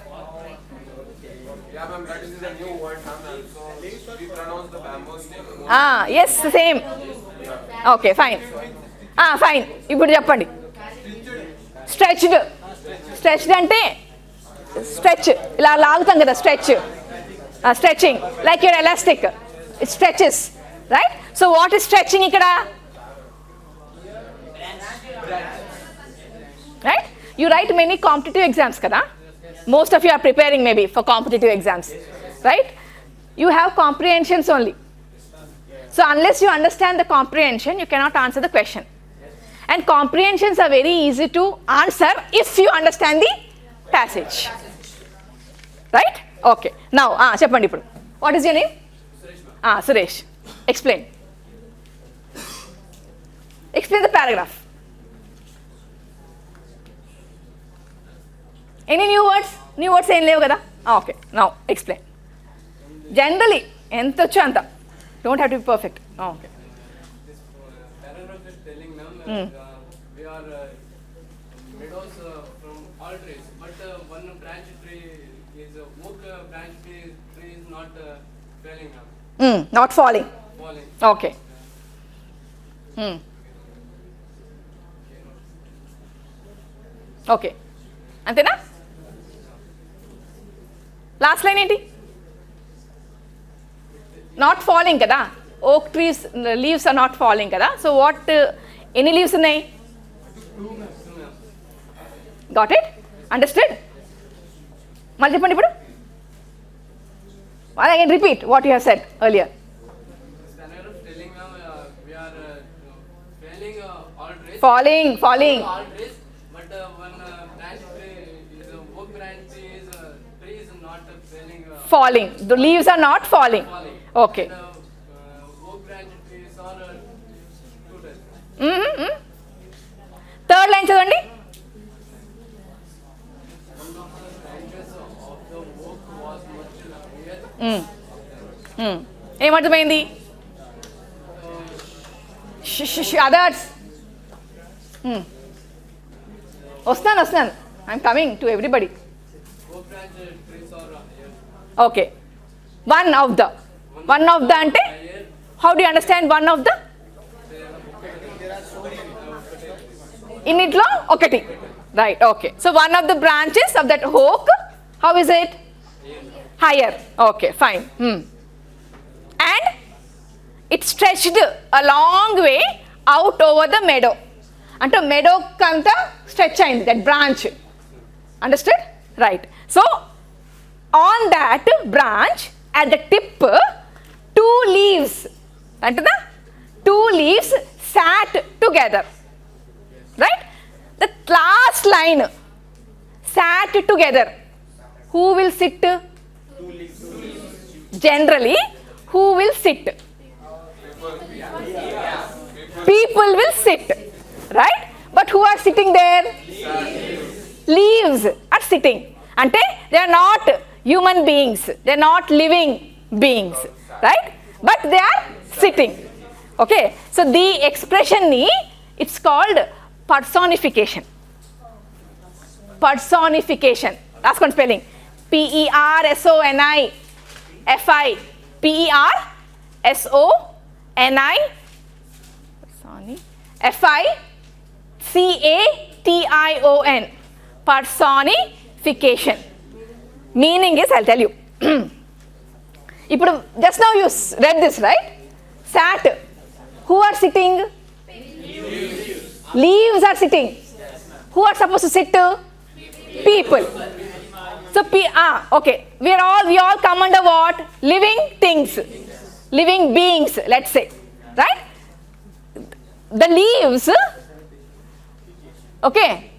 Yeah, ma'am, that is the new word, ma'am. So we pronounce the bamboo stick. Yes, same. Okay, fine. Fine. ఇప్పుడు చెప్పండి. Stretched అంటే stretch. ఇలా లాగుతాం కదా stretch. Stretching like your elastic. It stretches, right? So what is stretching ikkada? Right? You write many competitive exams kada? Most of you are preparing maybe for competitive exams, right? You have comprehensions only. So unless you understand the comprehension, you cannot answer the question. And comprehensions are very easy to answer if you understand the passage. Right? Okay. Now, చెప్పండి ఇప్పుడు. What is your name? Suresh. Explain. Explain the paragraph. Any new words? New words ఏం లేవు కదా? Okay. Now, explain. Generally, ఎంత వచ్చో అంత. Don't have to be perfect. Okay. This paragraph is telling them we are meadows from all trees, but one branch tree is oak branch tree is not falling now. Not falling. Falling. Okay. Okay. అంతేనా? Last line ఏంటి? Not falling కదా. Oak trees leaves are not falling కదా. So what ఎన్ని leaves ఉన్నాయి? Got it? Understood? మళ్ళీ చెప్పండి ఇప్పుడు. Again repeat what you have said earlier. This paragraph telling them we are falling all trees. Falling. All trees, but one branch tree is oak branch tree is not falling. Falling. The leaves are not falling. Okay. And oak branch trees are two types. Third line చదవండి. ఏమర్థమైంది? Others వస్తాను. I'm coming to everybody. Okay. One of the అంటే how do you understand one of the? ఇన్నిట్లో ఒకటి. Right. Okay. So one of the branches of that oak, how is it? Higher. Okay, fine. And it stretched a long way out over the meadow. Ante meadow kanta stretch ayindi that branch. Understood? Right. So on that branch at the tip two leaves. Ante two leaves sat together. Right? The last line sat together. Who will sit? Generally, who will sit? People will sit, right? But who are sitting there? Leaves are sitting. Ante they are not human beings. They are not living beings, right? But they are sitting. Okay. So the expression ni it's called personification. Personification. Last one spelling. Personifi. Personifi. F-I-C-A-T-I-O-N. Personification. Meaning is, I'll tell you. Just now you read this, right? Sat. Who are sitting? Leaves are sitting. Who are supposed to sit? People. So, okay. We all come under what? Living things. Living beings, let's say. Right? The leaves Okay.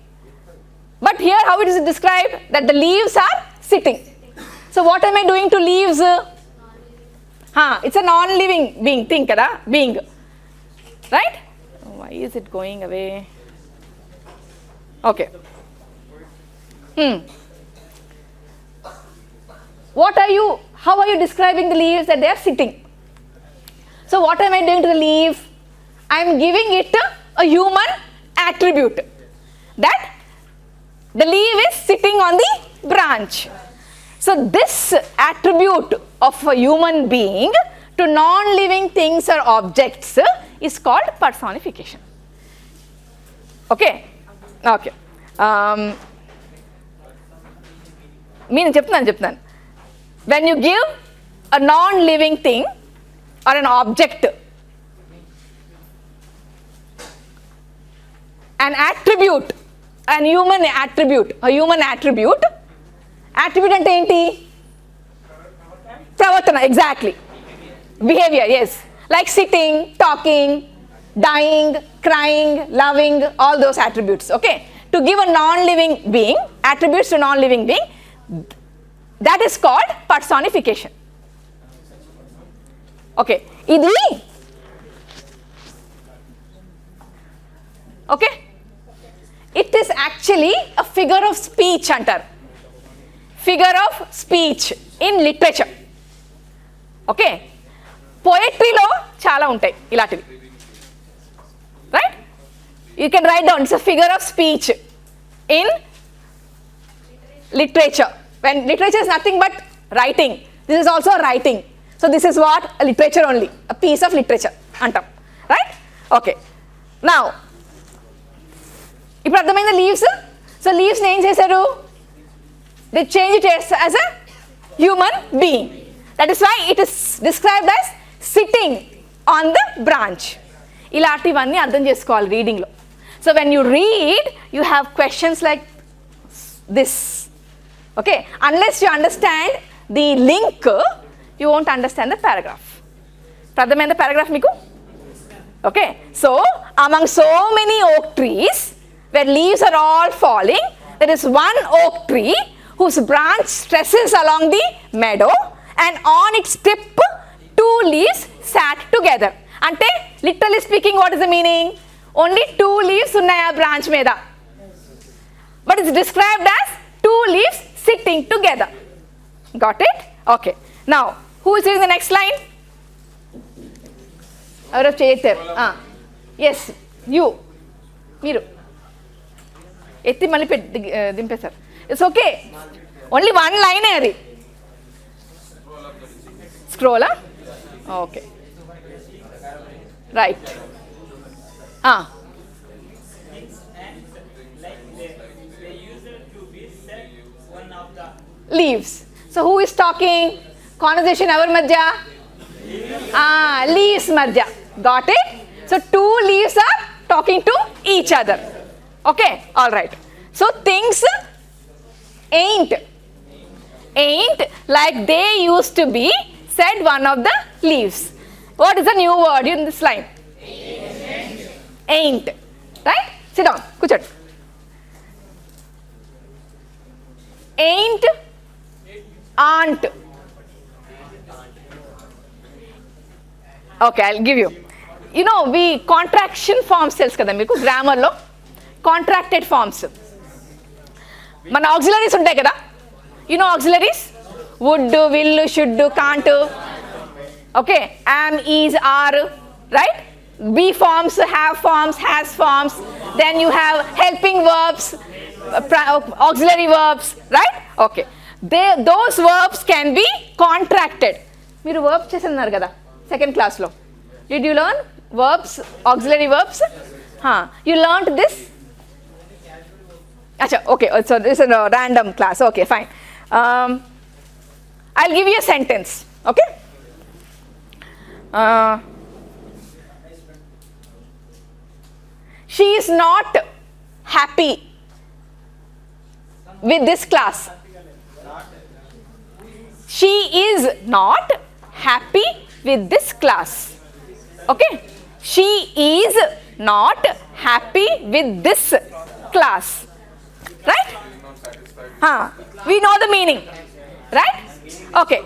But here how it is described? That the leaves are sitting. So what am I doing to leaves? It's a non-living being, think kada, being. Right? Why is it going away? Okay. How are you describing the leaves that they are sitting? So what am I doing to the leaf? I am giving it a human attribute. That the leaf is sitting on the branch. So this attribute of a human being to non-living things or objects is called personification. Okay? Okay. When you give a non-living thing or an object an attribute, a human attribute ante enti? Pravartana, exactly. Behavior, yes. Like sitting, talking, dying, crying, loving, all those attributes. Okay. To give a non-living being, attributes to non-living being, that is called personification. Okay. Okay. It is actually a figure of speech antar. Figure of speech in literature. Okay. Poetry lo chala untai ilativi. Right? You can write down, it's a figure of speech in literature. When literature is nothing but writing, this is also writing. So this is what? A literature only, a piece of literature antam. Right? Okay. Now, ఇప్పుడు అర్థమైందా leaves? So leaves ని ఏం చేశారు? They changed it as a human being. That is why it is described as sitting on the branch. ఇలాంటివన్నీ అర్థం చేసుకోవాలి reading లో. So when you read, you have questions like this. Okay, unless you understand the link, you won't understand the paragraph. అర్థమైందా paragraph మీకు? Okay, so among so many oak trees where leaves are all falling, there is one oak tree whose branch stretches along the meadow, and on its tip two leaves sat together. Ante literally speaking, what is the meaning? Only two leaves unnaya branch meda, but it's described as two leaves sitting together. Got it? Okay. Now who is reading the next line? Avaru cheyaru? Yes, you. Meeru ఎత్తి మళ్ళీ దింపేశారు. It's okay, only one line అది. స్క్రోలా? Okay, right. Leaves. So who is talking? Conversation ఎవరి మధ్య? Leaves మధ్య. Got it? So two leaves are talking to each other. Okay, all right. So things ain't like they used to be, said one of the leaves. What is the new word in this line? Ain't. Right? Sit down. Kuchot. Ain't, aren't. Okay, I'll give you. You know, we contraction forms tells kada meeku grammar lo. Contracted forms. మన auxiliaries ఉంటాయి కదా, you know auxiliaries? Would, will, should, can't. Okay, am, is, are, right? Be forms, have forms, has forms. Then you have helping verbs, auxiliary verbs, right? Okay, those verbs can be contracted. మీరు verbs చేస్తున్నారు కదా second క్లాస్లో. Did you learn verbs, auxiliary verbs? You learned this? Achha, okay, so this is a random class. Okay, fine. I'll give you a sentence. Okay? She is not happy with this class. She is not happy with this class. Okay? She is not happy with this class. Right? We know the meaning. Right? Okay.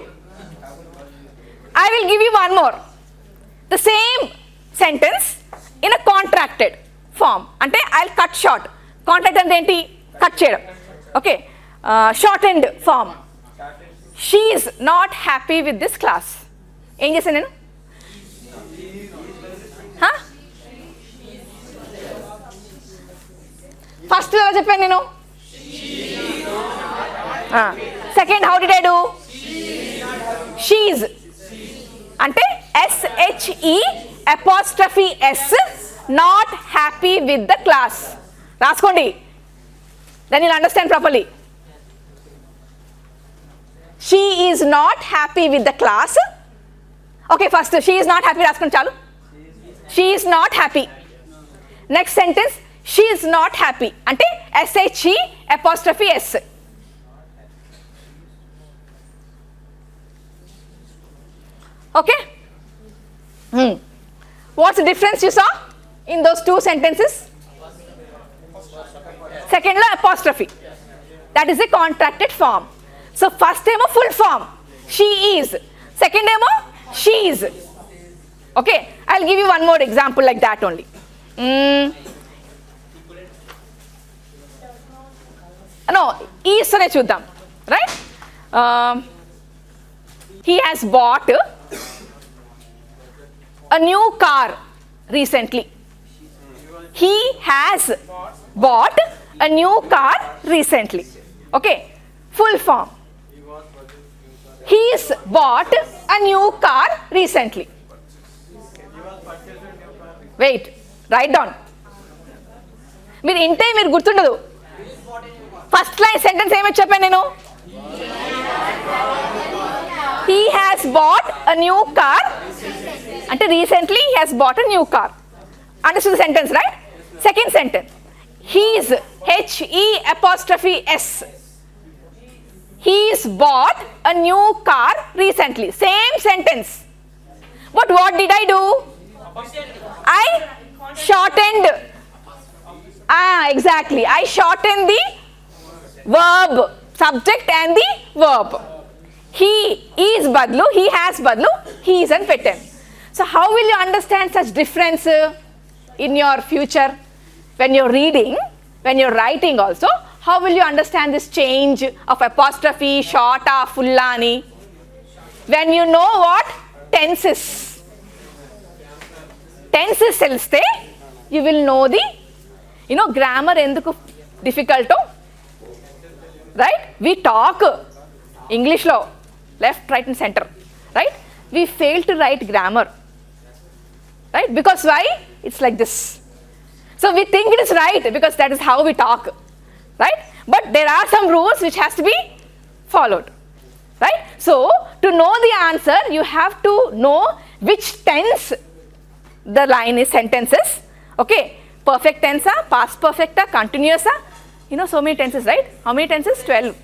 I will give you one more. The same sentence in a contracted form. Ante I'll cut short. Contracted ante enti? Cut cheyadam. Okay. Shortened form. She is not happy with this class. Em chesanu nenu? First ela cheppanu nenu? Second, how did I do? She's. Ante SHE''S not happy with the class. Raskondi. Then you'll understand properly. She is not happy with the class. Okay, first she is not happy. Raskondi chalu. She is not happy. Next sentence, she is not happy. Ante SHE''S. Okay? What's the difference you saw in those two sentences? Second lo apostrophe. That is a contracted form. So first demo full form. She is. Second demo she is. Okay? I'll give you one more example like that only. No, is tone chuddam. Right? He has bought a new car recently. He has bought a new car recently. Okay, full form. He's bought a new car recently. Wait, write down. మీరు ఇంటే మీరు గుర్తుండదు. First line sentence ఏమని చెప్పాను నేను? He has bought a new car. Ante recently he has bought a new car. Understood the sentence, right? Second sentence. He's HE''S. He's bought a new car recently. Same sentence. But what did I do? I shortened. Exactly. I shortened the verb, subject and the verb. He is badlu, he has badlu, he is and pettem. So how will you understand such difference in your future when you're reading, when you're writing also? How will you understand this change of apostrophe, shorta, fullani? When you know what tenses. Tenses telste, you will know the, grammar enduku difficult. Right? We talk English law, left, right and center. Right? We fail to write grammar. Right? Because why? It's like this. So we think it is right because that is how we talk. Right? But there are some rules which has to be followed. Right? So to know the answer, you have to know which tense the line is, sentences. Okay? Perfect tense, past perfect, continuous. So many tenses, right? How many tenses? 12.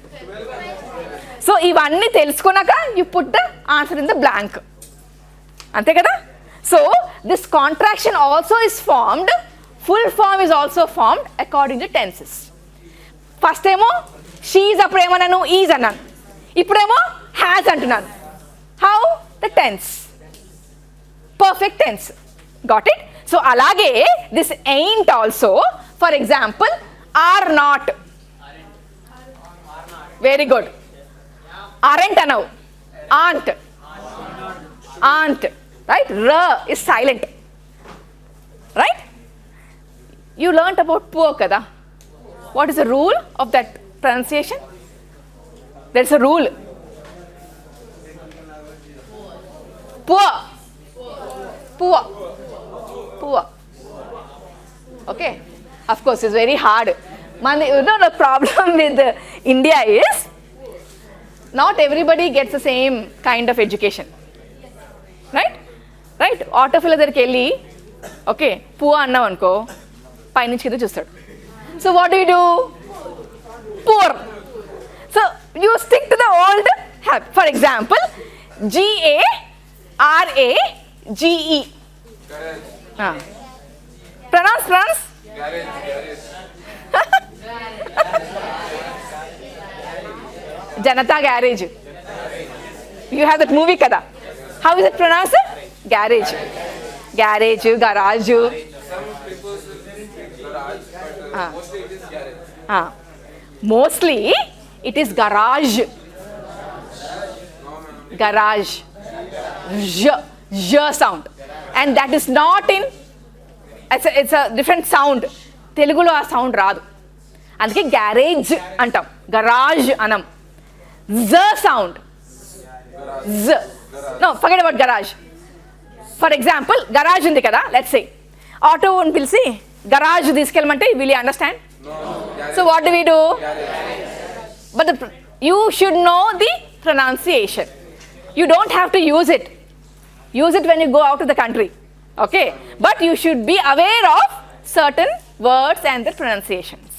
So ivanni telusukonaka you put the answer in the blank. Ante kada? So this contraction also is formed, full form is also formed according to tenses. First emo she is appudu emananu is annanu. Ippudemo has antunnanu. How? The tense. Perfect tense. Got it? So alage this ain't also, for example, are not. Very good. Aren't anav. Aren't. Aren't. Right? R is silent. Right? You learnt about poor kada. What is the rule of that pronunciation? There is a rule. Poor. Poor. Poor. Okay? Of course, it's very hard. The problem with India is not everybody gets the same kind of education. Right? Right? Autofill దగ్గరికి వెళ్ళి okay పువ్వు అన్నావు అనుకో పైనుంచి కింద చూస్తాడు. So what do? Poor. So you stick to the old habit. For example, GARAGE. Pronounce. Garage. Janata Garage. You have that movie kada. How is it pronounced? Garage. Garage, garage. Some people say garage, but mostly it is garage. Mostly it is garage. Garage. J sound. And that is not in, it's a different sound. Telugulo a sound raadu. అందుకే garage అంటాం, garage అనం. Z sound. Z. No, forget about garage. For example, garage ఉంది కదా, let's say. Auto అని పిలిచి garage తీసుకెళ్ళమంటే will you understand? No. So what do we do? But you should know the pronunciation. You don't have to use it. Use it when you go out of the country. Okay? But you should be aware of certain words and their pronunciations.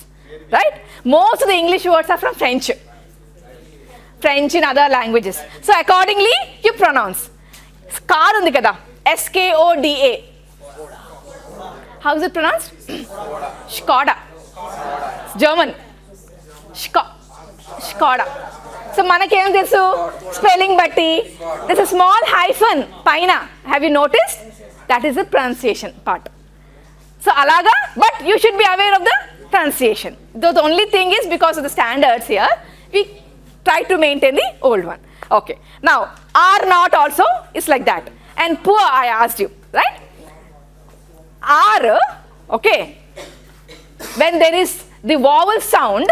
Right? Most of the English words are from French. French in other languages. So accordingly, you pronounce. Car undi kada. Skoda. How is it pronounced? Skoda. German. Skoda. So manakem telusu spelling batti there's a small hyphen paina. Have you noticed? That is the pronunciation part. So alaga, but you should be aware of the pronunciation. Though the only thing is because of the standards here, we try to maintain the old one. Okay. Now, are not also is like that. And poor, I asked you, right? Are, okay, when there is the vowel sound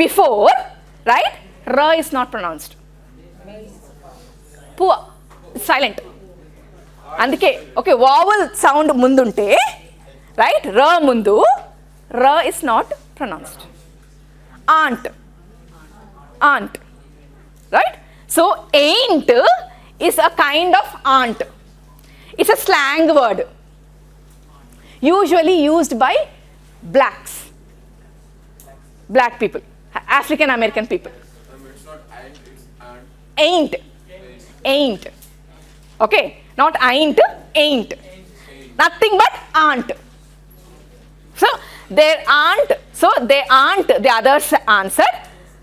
before, right, R is not pronounced. Poor, silent. Andike, okay, vowel sound mundunte, right, R mundu, R is not pronounced. Aunt. Aunt. Right? So, ain't is a kind of aunt. It's a slang word. Usually used by blacks. Black people. African American people. It's not aunt, it's aunt. Ain't. Okay? Not ain't, ain't. Nothing but aunt. So, there aren't, the others answered,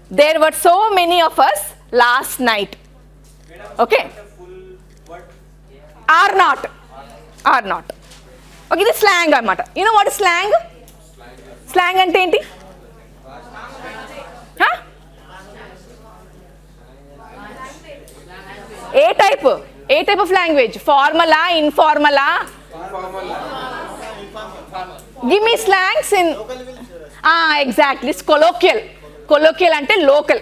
there were so many of us last night. Okay? Are not. Okay, this slang anamata. You know what is slang? Slang ante enti? Huh? A type of language. Formala, informala. Give me slangs in. Exactly. It's colloquial. Colloquial ante local.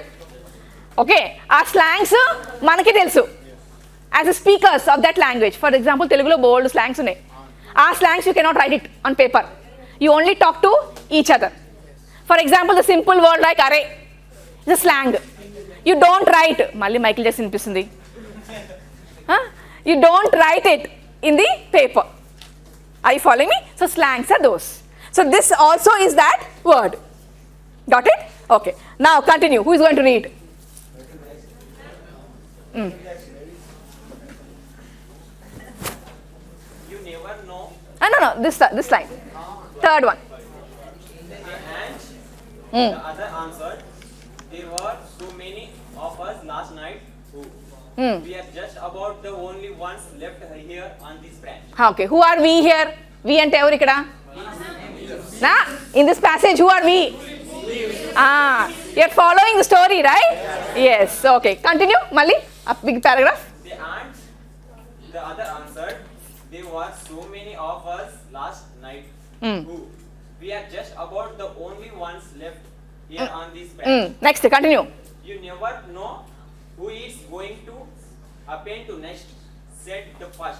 Okay. Our slangs manaki telusu. As a speakers of that language. For example, Telugulo bold slangs unnai. Our slangs you cannot write it on paper. You only talk to each other. For example, the simple word like array is a slang. You don't write. Malli Michael Jackson inpistundi. You don't write it in the paper. Are you following me? So slangs are those. So this also is that word. Got it? Okay. Now continue. Who is going to read? You never know. No. This line. Third one. And the other answered, there were so many of us last night who we are just about the only ones left here on this branch. Okay. Who are we here? We ante evaru ikkada? In this passage, who are we? You're following the story, right? Yes. Okay. Continue. Malli, a big paragraph. The other answered, there were so many of us last night who we are just about the only ones left here on this branch. Next, continue. You never know who is going to happen to next, said the first.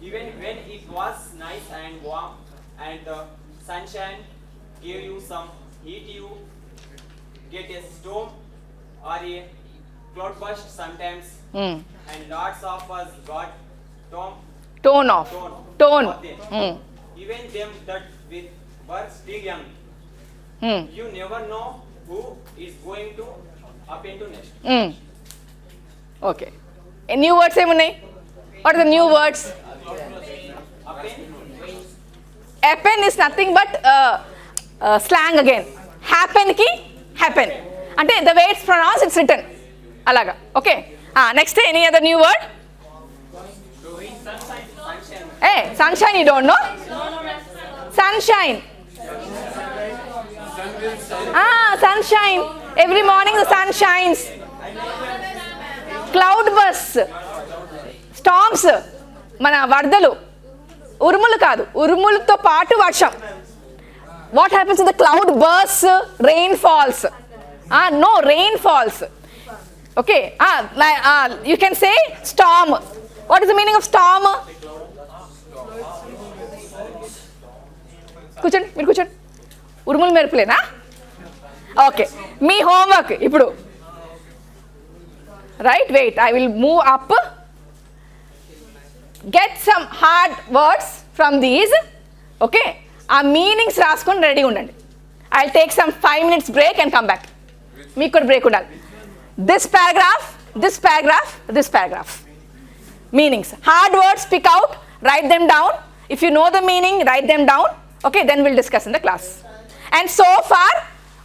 Even when it was nice and warm and the sunshine gave you some heat, you get a storm or a cloudburst sometimes, and lots of us got Tone. Even them that were still young. You never know who is going to happen to next. Okay. New words emunnai? What are the new words? Happen is nothing but slang again. Happen ki Okay, the way it's pronounced, it's written. Alaga. Okay. Next, any other new word? Hey, sunshine you don't know? Sunshine. Sunshine. Every morning the sun shines. Cloud bursts. Storms. Mana vardalu. Urumulu kaadu. Urumuluto paatu varsham. What happens if the cloud bursts? Rain falls. No, rain falls. Okay. You can say storm. What is the meaning of storm? కూర్చోండి మీరు కూర్చోండి ఉరుములు మెరుపులేనా okay మీ homework ఇప్పుడు right wait I will move up get some hard words from these okay ఆ meanings రాసుకొని రెడీగా ఉండండి I will take some 5 minutes break and come back మీకు కూడా బ్రేక్ ఉండాలి this paragraph meanings hard words pick out write them down if you know the meaning write them down okay then we'll discuss in the class and so far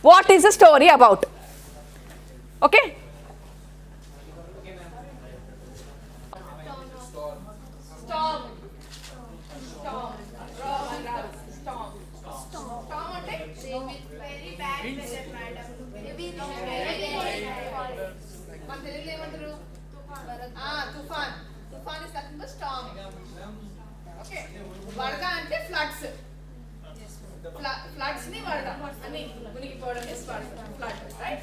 what is the story about okay Tufan is nothing but storm. Okay. Varda ante floods. Floods ni varda. Ani muniki podam is flood, right?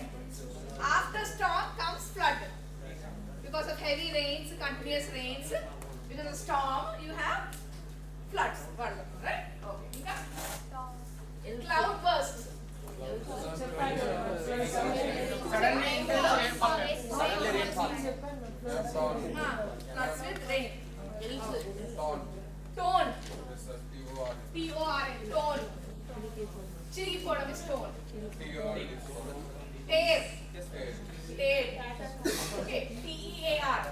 After storm comes flood. Because of heavy rains, continuous rains, because of storm you have floods. Varda, right? Okay. Inka cloud bursts. Floods with rain. Tone. T-O-R-N. Tone. Chirigipodam is tone. Tear. Tear. Okay. T-E-A-R.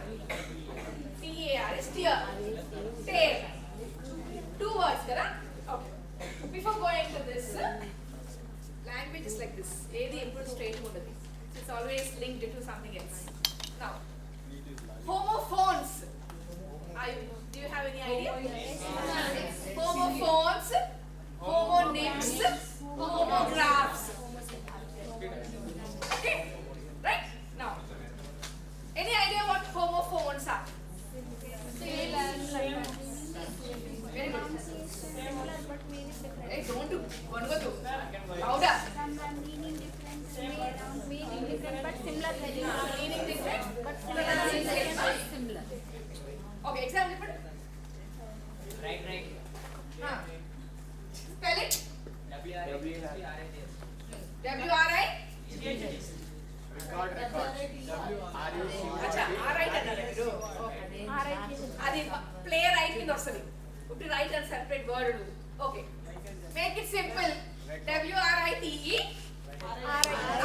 T-E-A-R is tear. Tear. 2 words, correct? Okay. Before going to this, language is like this. Edi eppudu straight undadu. It's always linked to something else. Now, homophones. Do you have any idea? Yes. Homophones, homonyms, homographs. Okay? Right? Now, any idea what homophones are? Very good. Hey, don't do. One go do. Louder. Meaning different but similar. Meaning different but similar. Okay, example. Right. Spell it. W-R-I? Record. Acha, R-I annaru. Okay. Adi play writing ostadi. Put write and separate word. Okay. Make it simple. W-R-I-T-E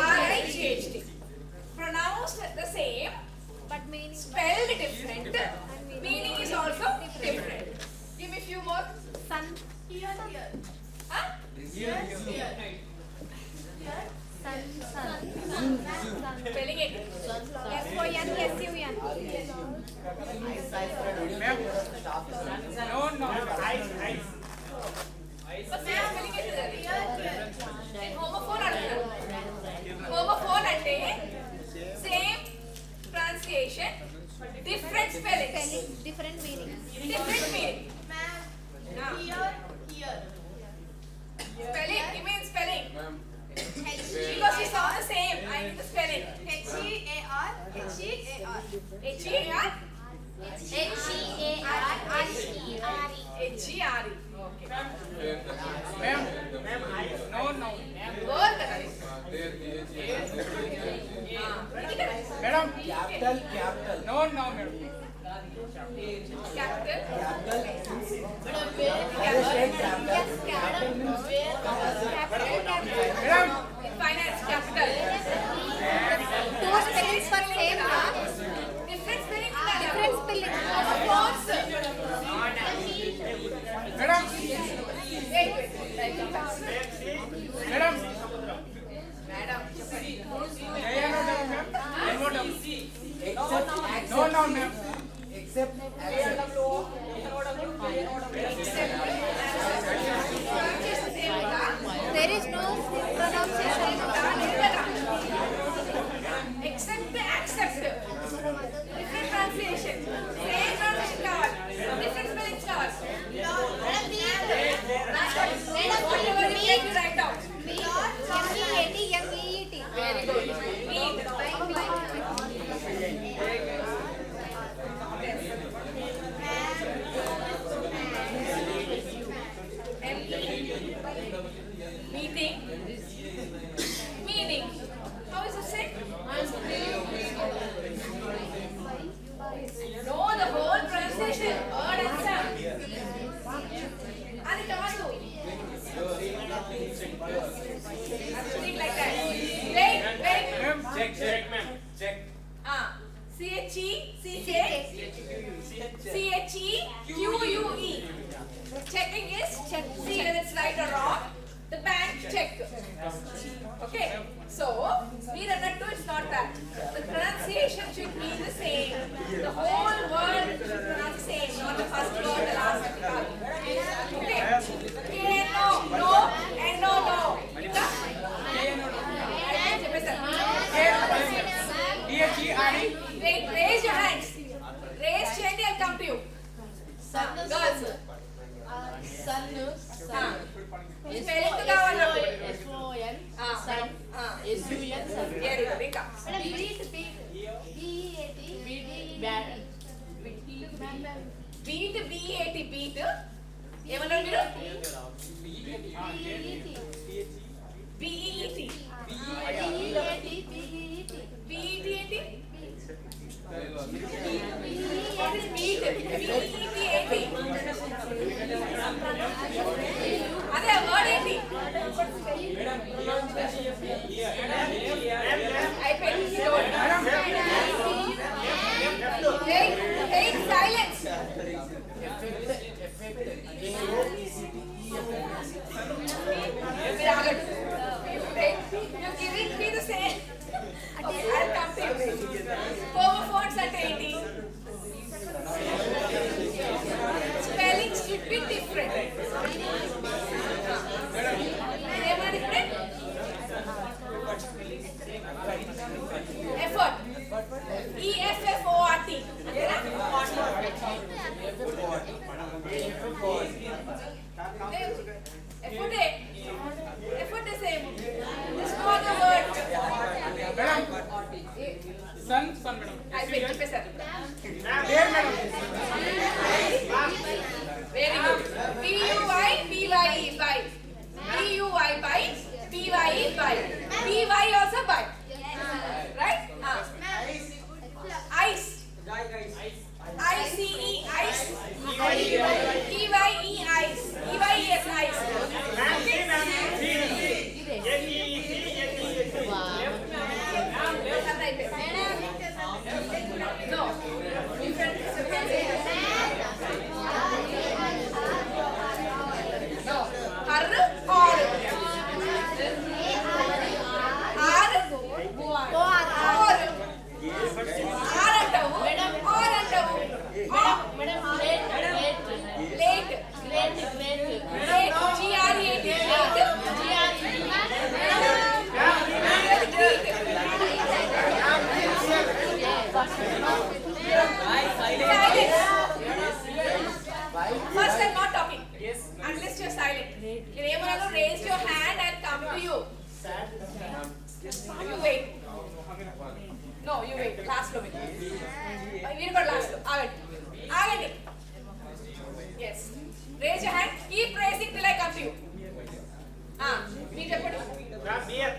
R-I-G-H-T. Pronounced the same but meaning spelled different. Meaning is also different. Give me few more. Sun. Here. Huh? Here. Sun. Spelling it. S-O-N-S-U-N. No. Ice. But spelling it here. Homophone ante same pronunciation, different spellings. Different meaning. Ma'am. Here. Spelling. You mean spelling? Because we saw the same. I need the spelling. H-E-A-R. H-E-A-R. H-E-A-R. H-E-A-R-H-E-R-E. H-E-R-E. Okay. Ma'am. No. Good. Madam, capital. No, madam. Capital. Madam. In finance, capital. Two spellings for same, different spelling. Fonts. Madam. Wait. Madam. Madam. No, no, ma'am. Except There is no pronunciation. Except accept. Different pronunciation. Same pronunciation cover. Different spellings cover. Whatever you get, you write down. Very good. Meet. Meeting. Meaning. How is it said? No, the whole pronunciation. Word and sound. And it also. Think like that. Wait. Check, ma'am. Check. CHEQUE. Checking is check. See whether it's right or wrong. The bank check. Okay. So we run it to it's not that. The pronunciation should be the same. The whole word should pronounce the same, not the first word, the last word. Okay. Okay. No, and no. Wait, raise your hands. Raise Shandy, I'll come to you. Girls. Spelling to కావాలి నాకు. Sun. S-U-N. Very good. ఇంకా. Beat, B-A-T, beat. ఏమన్నారు మీరు? B-E-E-T. B-E-T. What is beat? B-E-T-A-T. అదే word ఏంటి? అయిపోయింది. Take silence. మీరు ఆగండి. You're giving me the same. Okay, I'll come to you. Homophones అంటే ఏంటి? Spelling should be different. ఏమని ఇప్పుడే? Effort. E-F-F-O-R-T. Effort is same. There's no other word. Sun, madam. అయిపోయింది చెప్పేశారు. There, madam. Very good. B-U-Y-B-Y-E, buy. B-U-Y, B-Y-E, buy. B-Y also buy. Right? Ice. I-C-E, ice. E-Y-E, ice. E-Y-E-S, ice. No. Different. No. Her or. First, I'm not talking. Yes. Unless you're silent. Raise your hand and come to you. You wait. No, you wait. Last lo wait. We'll go last lo. Agandi. Yes. Raise your hand. Keep raising till I come to you. Me cheppadu. Beer.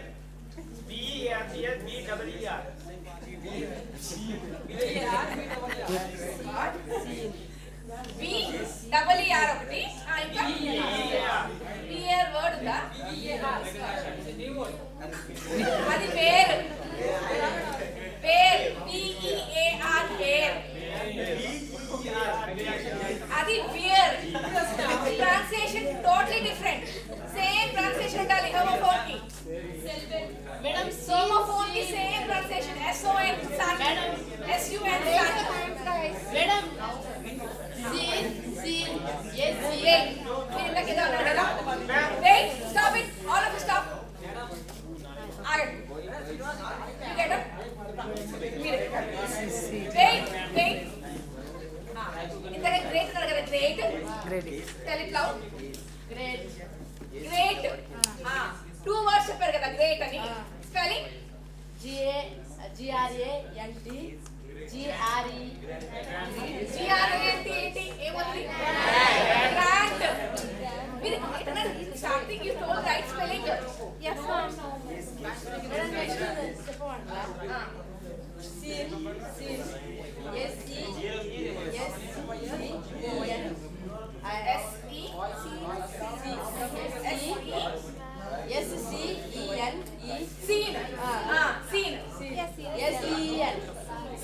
B-E-R-B-R. B-E-R. B-E-R ఒకటి. ఇంకా beer word ఉందా? అది పేరు. B-E-A-R పేరు. అది beer. Pronunciation totally different. Same pronunciation ఉండాలి homophone కి. Madam, Homophone కి same pronunciation. S-O-N, sun. S-U-N. You get it? Wait. Great. Tell it loud. Great. Two words చెప్పారు కదా great అని. Spelling? GRANT GRANT ఏంటి? ఏమొచ్చింది? Grant. మీరు something you told right spelling? Yes ma'am.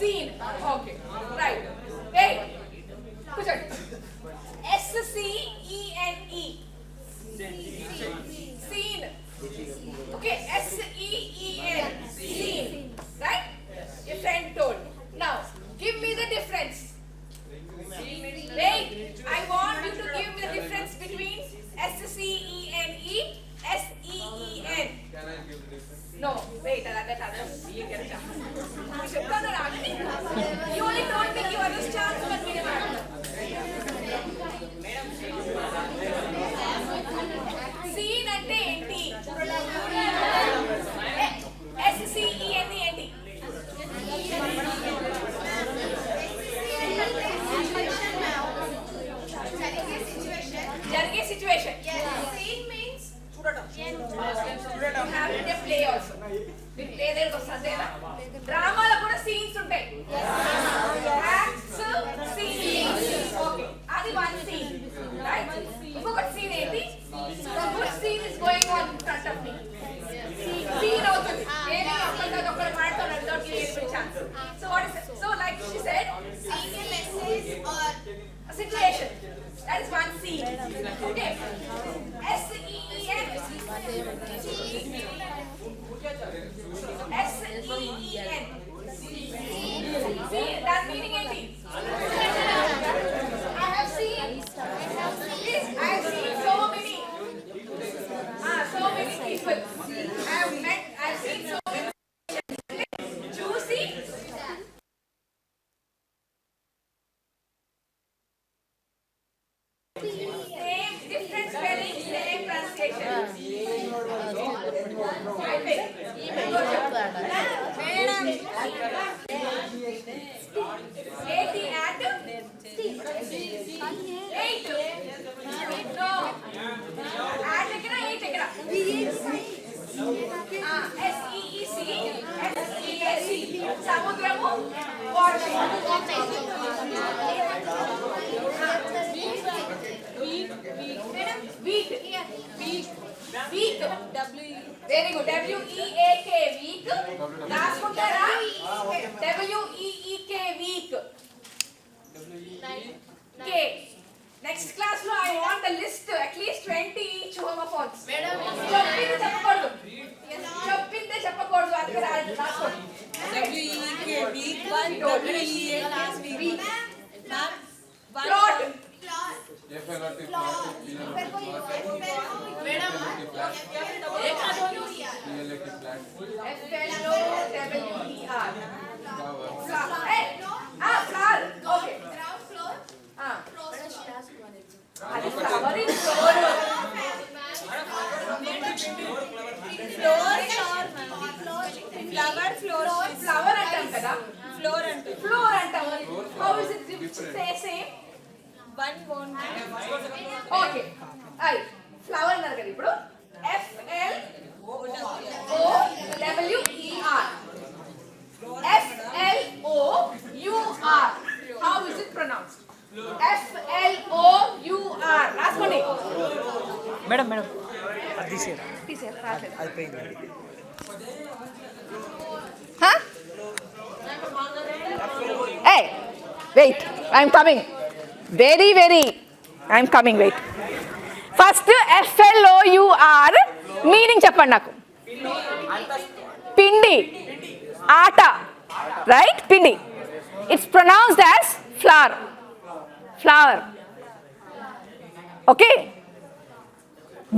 Scene. Okay. Right. Wait. Kuchandi. SCENE. Scene. Okay. SEEN. Scene. Right? Your friend told. Now, give me the difference. Wait. I want you to give me the difference between SCENE, SEEN. Can I give the difference? No, wait, you get it. You only told me you understand, but we never. Scene అంటే ఏంటి? SCENE ఏంటి? జరిగే situation. Scene means చూడటం. You have to play also. మీరు play దగ్గరికి వస్తుందేనా? డ్రామాలో కూడా scenes ఉంటాయి. Acts, scenes. ఓకే, అది వన్ సీన్. రైట్? ఇంకొకటి సీన్ ఏంటి? The good scene is going on in front of me. Scene అవుతుంది. ఏది ఒకరు మాట్లాడుతున్నారు without giving a chance. So what is it? So like she said, seeing a message or a situation. That is one scene. Okay. SEEN. See, that meaning ఏంటి? I have seen. Yes, I have seen so many people. I have seen so many. Juicy. Same, different spelling, same pronunciation. సముద్రము weak very good WEAK weak రాసుకుంటారా WEEK week K next class లో I want the list అట్లీస్ట్ 20 each homophones చెప్పిందే చెప్పకూడదు అందుకే రాసుకోండి WEEK week 1 WEAK weak plot FLOT flower అంటాం కదా ఫ్లోర్ అంటాం how is it same one one okay I flower అన్నారు కదా ఇప్పుడు FLOUR how is it pronounced FLOUR రాసుకోండి మేడం అది తీసేరా రాలేదు అయిపోయింది Hey, wait, I'm coming. I'm coming, wait. First, FLOUR, meaning చెప్పండి నాకు. Pindi, aata, right? Pindi. It's pronounced as flour. Okay?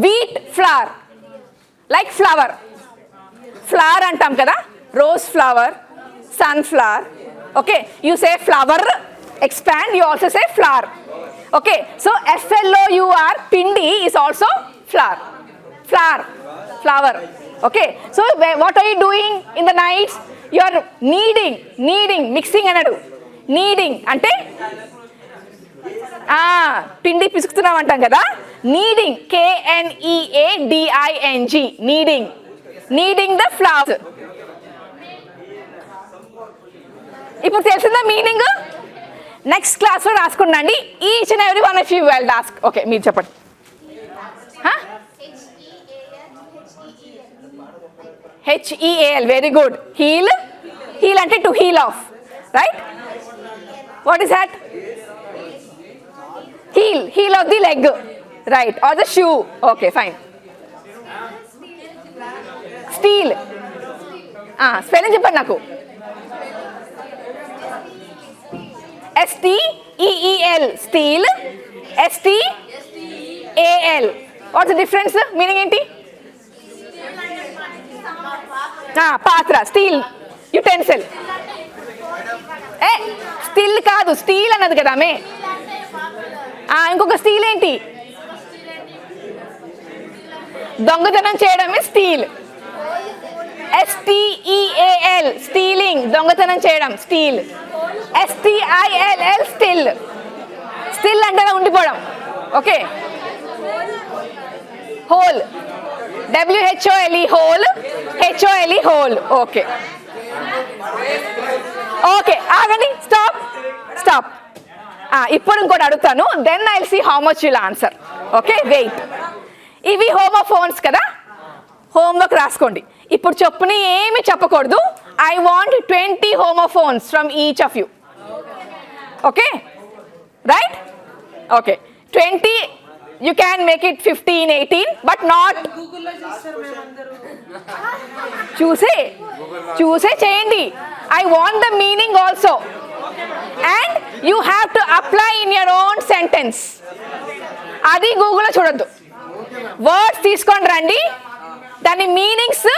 Wheat flour, like flour. Flower అంటాం కదా, rose flower, sunflower. Okay, you say flower, expand, you also say flower. Okay, so flour, pindi is also flour. Flower. Okay, so what are you doing in the nights? You are kneading, mixing anadu. Kneading ante పిండి పిసుకుతున్నాం అంటాం కదా, kneading, KNEADING, kneading the flour. ఇప్పుడు తెలిసిందా meaning? Next క్లాస్లో రాసుకున్నాండి. Each and every one of you will ask. Okay, మీరు చెప్పండి. HEAL, very good. Heal అంటే to heal off, right? What is that? heel of the leg, right, or the shoe. Okay, fine. Steel. Spelling చెప్పండి నాకు. STEEL, steel. STAL. What's the difference? Meaning ఏంటి? పాత్ర, steel, utensil. Steel కాదు, steel అన్నది కదా మే. ఇంకొక steel ఏంటి? దొంగతనం చేయడం స్టీల్. STEAL, స్టీలింగ్, దొంగతనం చేయడం, స్టీల్. STILL, still. స్టిల్ అంటే ఉండిపోవడం. Okay, whole, WHOLE, hole, HOLE, hole. Okay okay, ఆగండి, స్టాప్. ఇప్పుడు ఇంకోటి అడుగుతాను, then I will see how much will answer. Okay, wait. ఇవి హోమోఫోన్స్ కదా, హోంవర్క్ రాసుకోండి. ఇప్పుడు చెప్పుని ఏమి చెప్పకూడదు. I want 20 homophones from each of you. Okay, right? Okay, 20. You can make it 15, 18, but not. చూసే చేయండి. I want the meaning also. And you have to apply in your own sentence. అది గూగుల్లో చూడొద్దు. వర్డ్స్ తీసుకొని రండి, దాని meanings,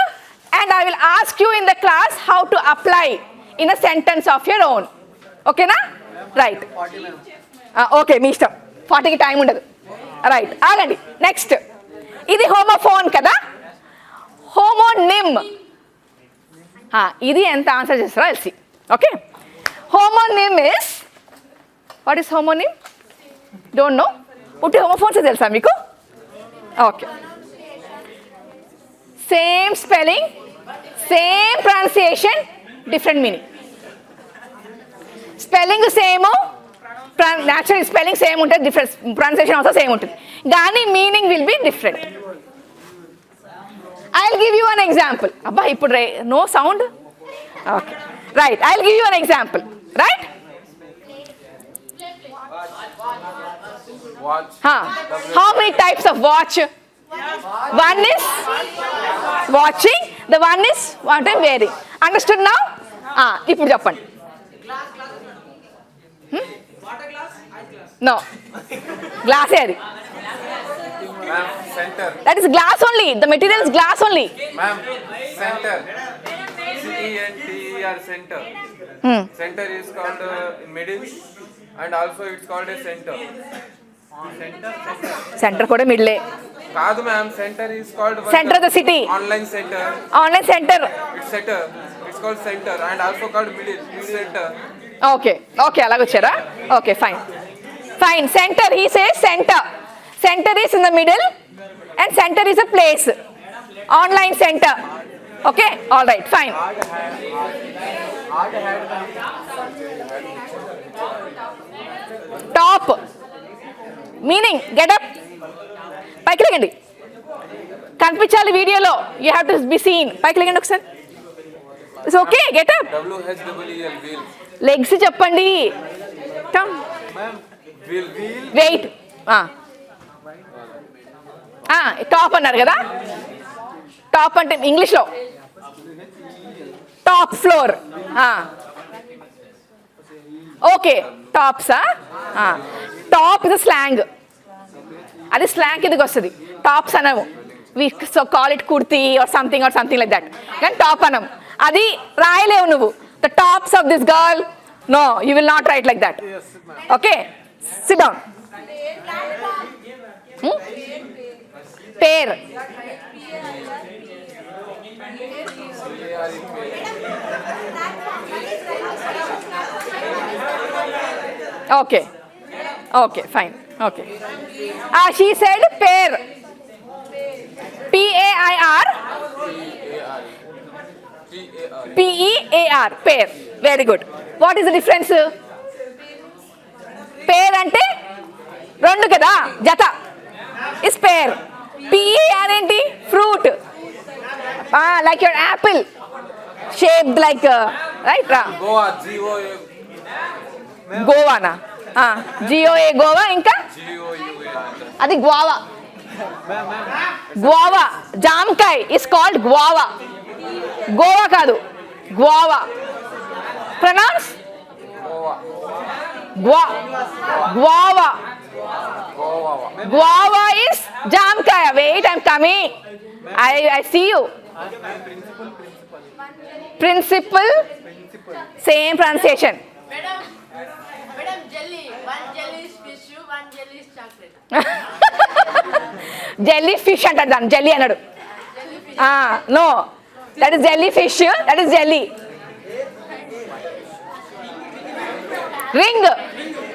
and I will ask you in the class how to apply in a sentence of your own. ఓకేనా? Right. Okay, మీ ఇష్టం. 40కి time ఉండదు. Right, ఆగండి. నెక్స్ట్, ఇది హోమోఫోన్ కదా, హోమోనిమ్. ఇది ఎంత ఆన్సర్ చేస్తారో తెలిసి. Okay, homonym is, what is homonym? Don't know? ఉట్టి homophones తెలుసా మీకు? Okay, same spelling, same pronunciation, different meaning. Spelling same, natural spelling same ఉంటుంది, డిఫరెంట్ ప్రొనౌన్సియేషన్ ఆల్సో సేమ్ ఉంటుంది, కానీ meaning will be different. I will give you an example. అబ్బా, ఇప్పుడు no sound. Okay, right, I will give you an example. Right? Watch. How many types of watch? One is watching, the one is what I'm wearing. Understood now? ఇప్పుడు చెప్పండి. No. Glass అది. Ma'am, center. That is glass only. The material is glass only. Ma'am, center. CENTER, center. Center is called middle, and also it's called a center. Center కూడా మిడిలే కాదు ma'am, center is called center of the city. Online center. Online center. It's center. It's called center, and also called middle center. Okay, అలాగొచ్చారా? Okay, fine. Center, he says center. Center is in the middle, and center is a place. Online center. Okay, all right, fine. Top, meaning get up. పైకి లేకండి, కనిపించాలి వీడియోలో. You have to be seen. పైకి లేకండి ఒకసారి. It's okay, get up. WHEEL, wheel. Legs చెప్పండి. Wait. Top అన్నారు కదా, టాప్ అంటే ఇంగ్లీష్లో టాప్ ఫ్లోర్. ఓకే, టాప్సా? టాప్ ఇస్ స్లాంగ్, అది స్లాంగ్ కిందకి వస్తుంది. టాప్స్ అనము. we so call it kurti or something like that. Then top anam. Adi raayalevu nuvu. The tops of this girl. No, you will not write like that. Okay, sit down. Pair. Okay, fine. Okay. She said pair. P-A-I-R. P-E-A-R. Pair. Very good. What is the difference? Pair ante rendu kada jata is pair. P-E-A-R enti fruit. Like your apple shaped like right? Goa, G-O-A. Goa na. G-O-A Goa inka adi guava. Guava. Jamkai is called guava. Goa kadu. Guava. Pronounce? Guava. Guava is jamkaya. Wait, I'm coming. I see you. Principal. Same pronunciation. Madam, jelly. One jelly is fish, one jelly is chocolate. Jellyfish అంటాడు దాన్ని jelly అన్నాడు. No, that is jellyfish, that is jelly. Ring.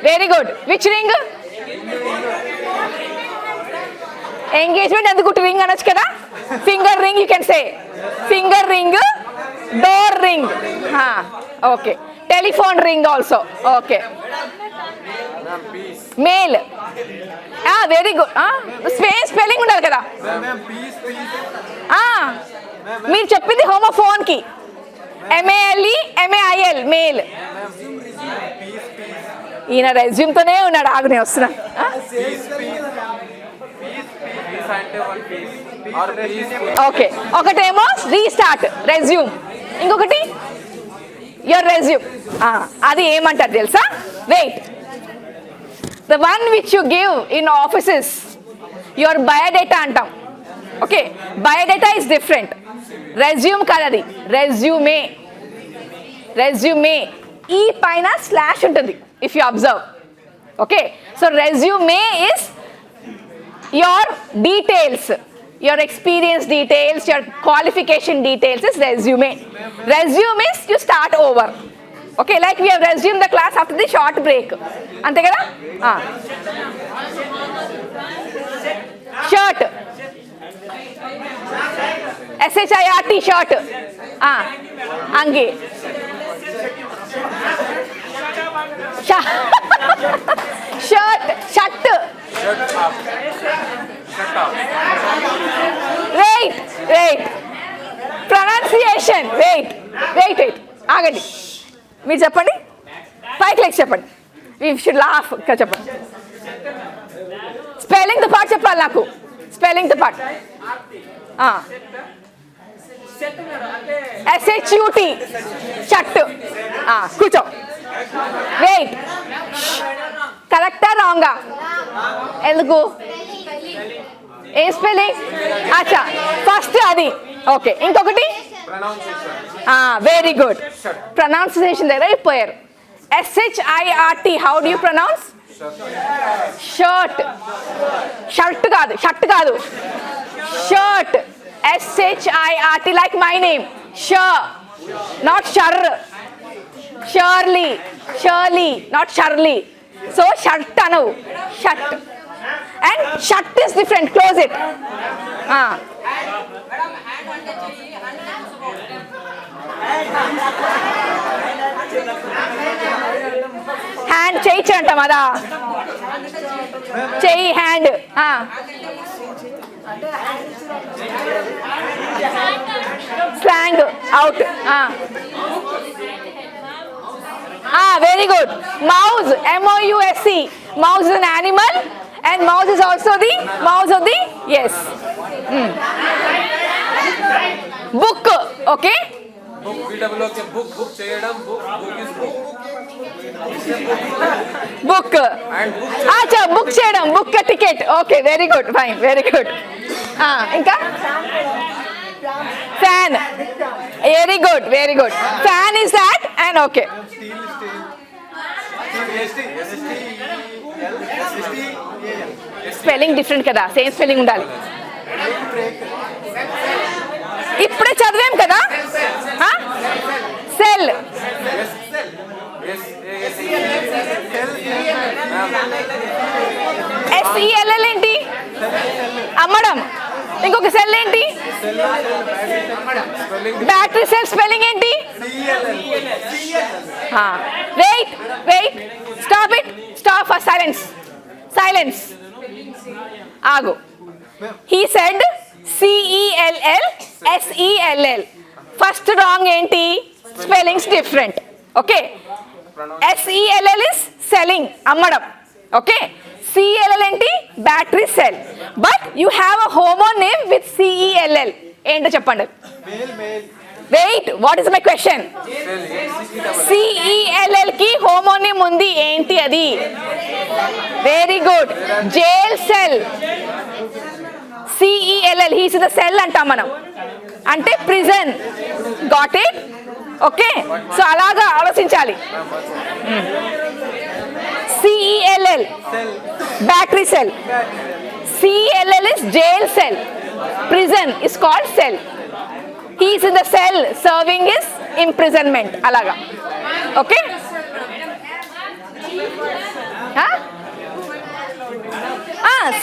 Very good. Which ring? Engagement ఎందుకు ring అనొచ్చు కదా. Finger ring you can say. Finger ring, door ring. Okay. Telephone ring also. Okay. Male. Very good. Spelling ఉండాలి కదా. మీరు చెప్పింది homophone కి. MALE, MAIL, male. ఈయన resume తోనే ఉన్నాడు. ఆగునే వస్తున్నా. ఓకే, ఒకటేమో రీస్టార్ట్ రెజ్యూమ్, ఇంకొకటి your resume. అది ఏమంటారు తెలుసా? Wait. The one which you give in offices, your biodata అంటాం. Okay, biodata is different. Resume కాదది, resume. Resume. ఈ పైన స్లాష్ ఉంటుంది if you observe. Okay, so resume is your details, your experience details, your qualification details is resume. Resume is you start over. Okay, like we have resumed the class after the short break. Ante kada? Shirt. SHIRT shirt. Angi. Shirt. Shut. Wait. Pronunciation. Wait. ఆగండి. మీరు చెప్పండి, పైకి లెక్కి చెప్పండి. We should laugh. చెప్పండి. Spelling తో పాటు చెప్పాలి నాకు. స్పెల్లింగ్ తో పాటు. SHUT. షట్. కూర్చో. వెయిట్. కరెక్టా రాంగా? ఎందుకు? ఏ స్పెల్లింగ్? అచ్చా, ఫస్ట్ అది. ఓకే, ఇంకొకటి వెరీ గుడ్. ప్రొనౌన్సియేషన్ దగ్గర అయిపోయారు. SHIRT, how do you pronounce? Shirt. Shirt కాదు, షర్ట్ కాదు, shirt. SHIRT, like my name. Not Shar. Shirley, not Shirley. So shirt anavu, shirt. And shirt is different. Close it. Hand, cheyi antam ada. Cheyi, hand. Slang out. Very good. Mouse, MOUSE. Mouse is an animal and mouse is also the mouse of the, yes. Book, okay? Book చేయడం, book is book. Book. Acha, book చేయడం, book ticket. Okay, very good, fine, very good. ఇంకా fan. Very good, very good. Fan is that and okay. Spelling different కదా, same spelling ఉండాలి. ఇప్పుడే చదివాం కదా cell. SELL ఏంటి? అమ్మడం. ఇంకొక సెల్ ఏంటి? బ్యాటరీ సెల్ స్పెల్లింగ్ ఏంటి? Wait wait, stop it, stop for silence, silence. ఆగు. He said CELL, first wrong ఏంటి? Spellings different. Okay, SELL is selling, అమ్మడం. ఓకే, CELL ఏంటి? Battery cell. But you have a homonym with CELL. ఏంటో చెప్పండి. Wait, what is my question? CELL కి homonym ఉంది, ఏంటి అది? Very good, jail cell. CELL, he's the cell అంటాం మనం, అంటే prison. Got it? Okay, so అలాగా ఆలోచించాలి. CELL, battery cell. CELL is jail cell. Prison is called cell. He is in the cell, serving is imprisonment. Alaga. Okay? Huh?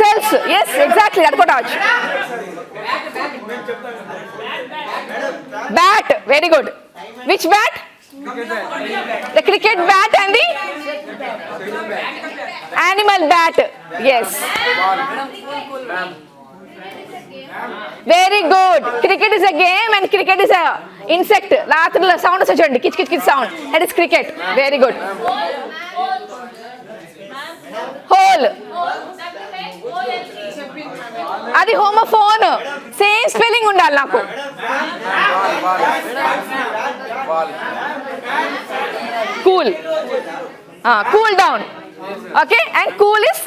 Cells. Yes, exactly. That's what I was. Bat. Very good. Which bat? The cricket bat and the animal bat. Yes. Very good. Cricket is a game and cricket is a insect. Ratrila sound వచ్చేయండి, కిచ్ కిచ్ కిచ్ sound. That is cricket. Very good. Hole. అది homophone, same spelling ఉండాలి నాకు. Cool, cool down. Okay, and cool is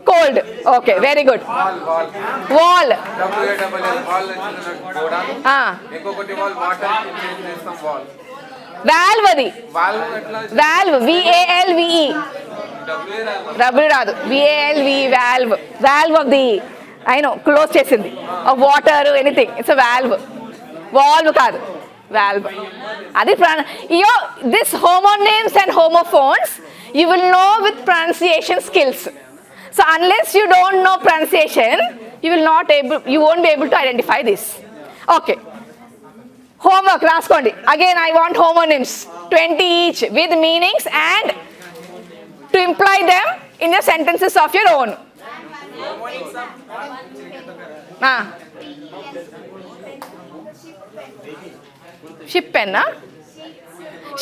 cold. Okay, very good. Wall. Valve అది. Valve, VALVE. W రాదు, VALVE, valve. Valve of the, I know, close చేసింది. Of water, anything. It's a valve. Valve కాదు, valve. అది this homonames and homophones you will know with pronunciation skills. So unless you don't know pronunciation, you won't be able to identify this. Okay. Homework, raskondi. Again, I want homonyms, 20 each, with meanings and to imply them in the sentences of your own. Ship pen,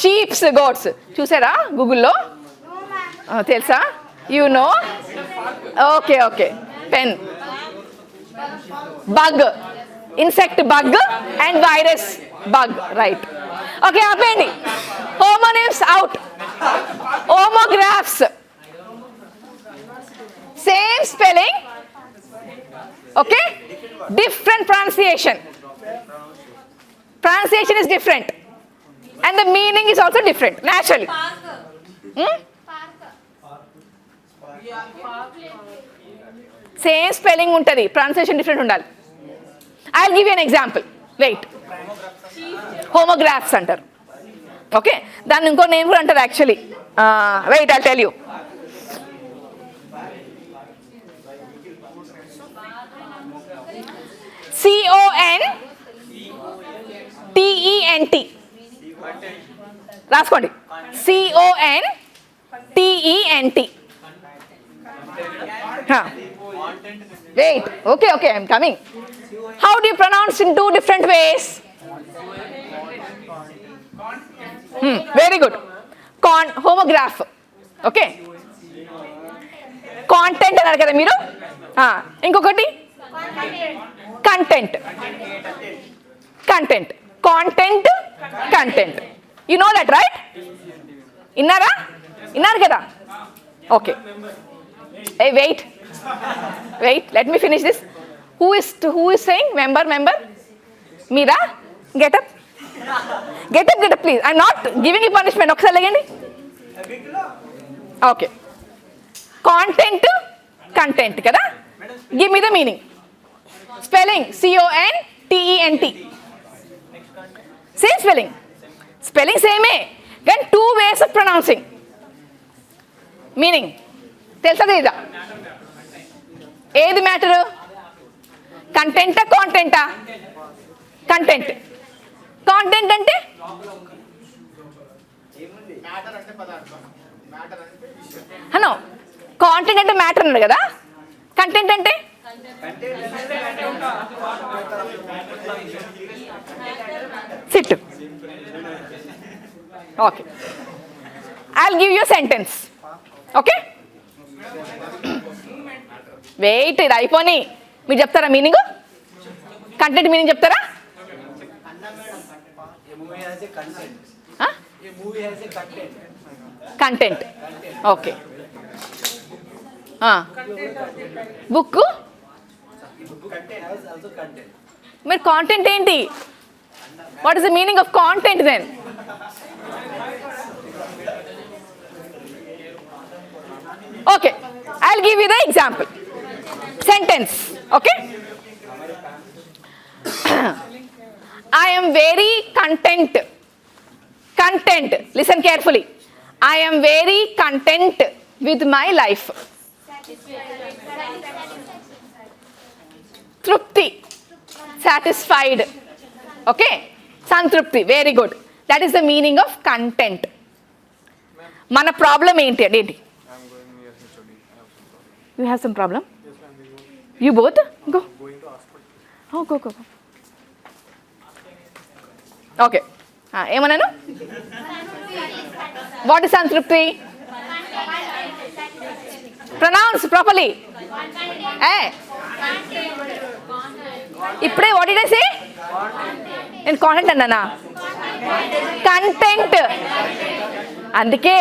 sheeps, goats. Chusara Google lo? Telsa? You know? Okay, okay. Pen. Bug. Insect bug and virus bug. Right. Okay, appendi. Homonyms out. Homographs. Same spelling. Okay? Different pronunciation. Pronunciation is different. And the meaning is also different, naturally. Same spelling untadi, pronunciation different undali. I'll give you an example. Wait. Homographs antaru. Okay, then inko name kuda antaru actually. Wait, I'll tell you. CONTENT. రాసుకోండి. CONTENT. Wait. Okay, okay, I'm coming. How do you pronounce in two different ways? Very good. Homograph. Okay. Content అన్నారు కదా మీరు. ఇంకొకటి content. Content. Content. Content. You know that, right? Innara? Innar kada? Okay. Hey, wait. Wait, let me finish this. Who is saying? Member? Meera? Get up. Get up, please. I'm not giving you punishment. Okay, legandi. Okay. Content, kada? Give me the meaning. Spelling, C-O-N-T-E-N-T. Same spelling. Spelling same. Then two ways of pronouncing. Meaning. Telsa teeda. Edi matter? Content. Content ante? No. Content ante matter annaru kada? Content ante? Sit. Okay. I'll give you a sentence. Okay? Wait, ఇది అయిపోని. మీరు చెప్తారా meaning? Content meaning చెప్తారా? Content. Okay. Book మరి content ఏంటి? What is the meaning of content then? Okay, I'll give you the example. Sentence, okay? I am very content. Listen carefully. I am very content with my life. Trupti, satisfied. Okay? Santrupti, very good. That is the meaning of content. Mana problem enti adi? You have some problem? Yes, ma'am. You both? Go. Going to hospital. Oh, go. Okay. Emananu? What is Santrupti? Pronounce properly. Ippude what did I say? In content annana? Content. Andike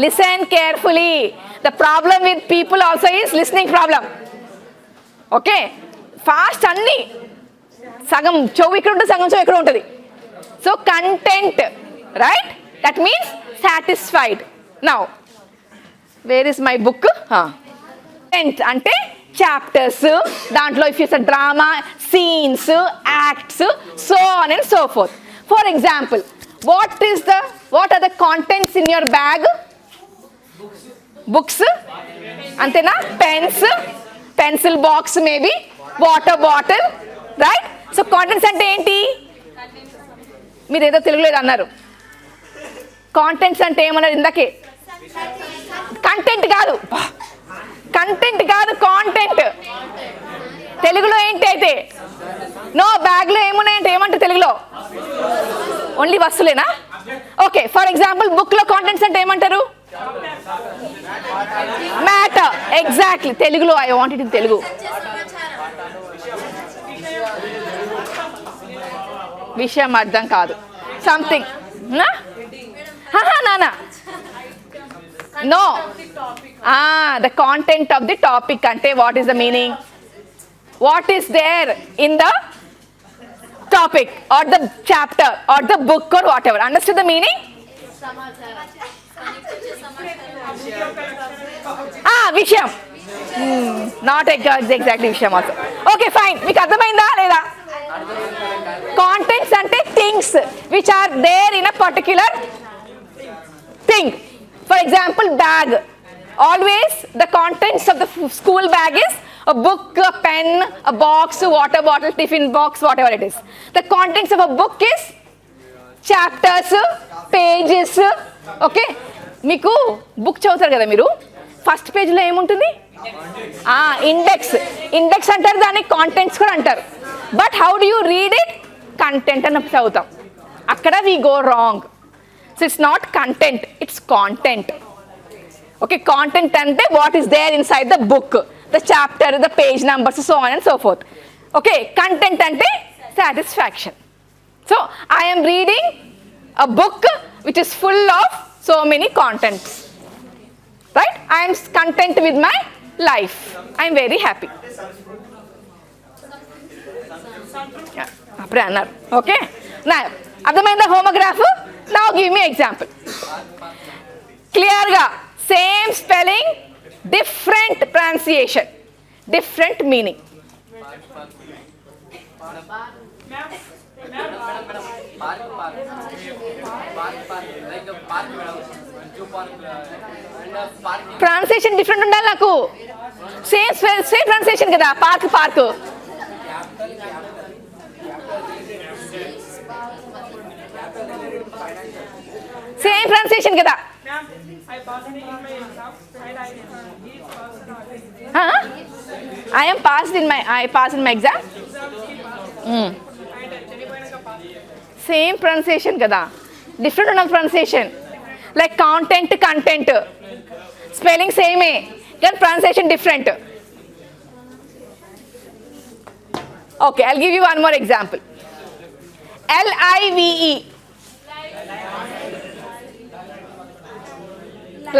listen carefully. The problem with people also is listening problem. Okay? Fast anni sagam chovu ikkada unte sagam chovu ikkada untadi. So content, right? That means satisfied. Now, where is my book? Content ante chapters, dantlo if it's a drama, scenes, acts, so on and so forth. For example, what are the contents in your bag? Books, antena? Pens, pencil box maybe, water bottle, right? So contents ante enti? Meer edo telugulo edo annaru. Contents ante emannaru indake? Content kaadu, content. Telugulo enti aithe? No, bag lo emunnayante emante telugulo? Only vassulena? Okay, for example, book lo contents ante emantaru? Matter, exactly. Telugulo, I want it in Telugu. Vishayam ardham kaadu. Something. Na? No. The content of the topic ante what is the meaning? What is there in the topic or the chapter or the book or whatever? Understood the meaning? Vishayam. Not exactly Vishayam also. Okay, fine. Meeku ardhamainda leda? Contents ante things which are there in a particular thing. For example, bag. Always the contents of the school bag is a book, a pen, a box, a water bottle, tiffin box, whatever it is. The contents of a book is chapters, pages. Okay? Meeku book చదువుతారు కదా మీరు, first పేజ్లో ఏముంటుంది? Index అంటారు, దానికి contents కూడా అంటారు. But how do you read it? Content అని చదువుతాం. అక్కడ we go wrong. So it's not content, it's content. Okay, content అంటే what is there inside the book, the chapter, the page numbers, so on and so forth. Okay, content అంటే satisfaction. So I am reading a book which is full of so many contents, right? I am content with my life. I am very happy. అప్పుడే అన్నారు. Okay, నా అర్థమైందా homograph? Now give me example. క్లియర్గా same spelling, different pronunciation, different meaning. Pronunciation different ఉండాలి నాకు. Same pronunciation కదా. Park park. Same pronunciation కదా. I passed in my exam. Same pronunciation kada. Different on pronunciation. Like content, spelling same then pronunciation different. Okay, I'll give you one more example. L-I-V-E.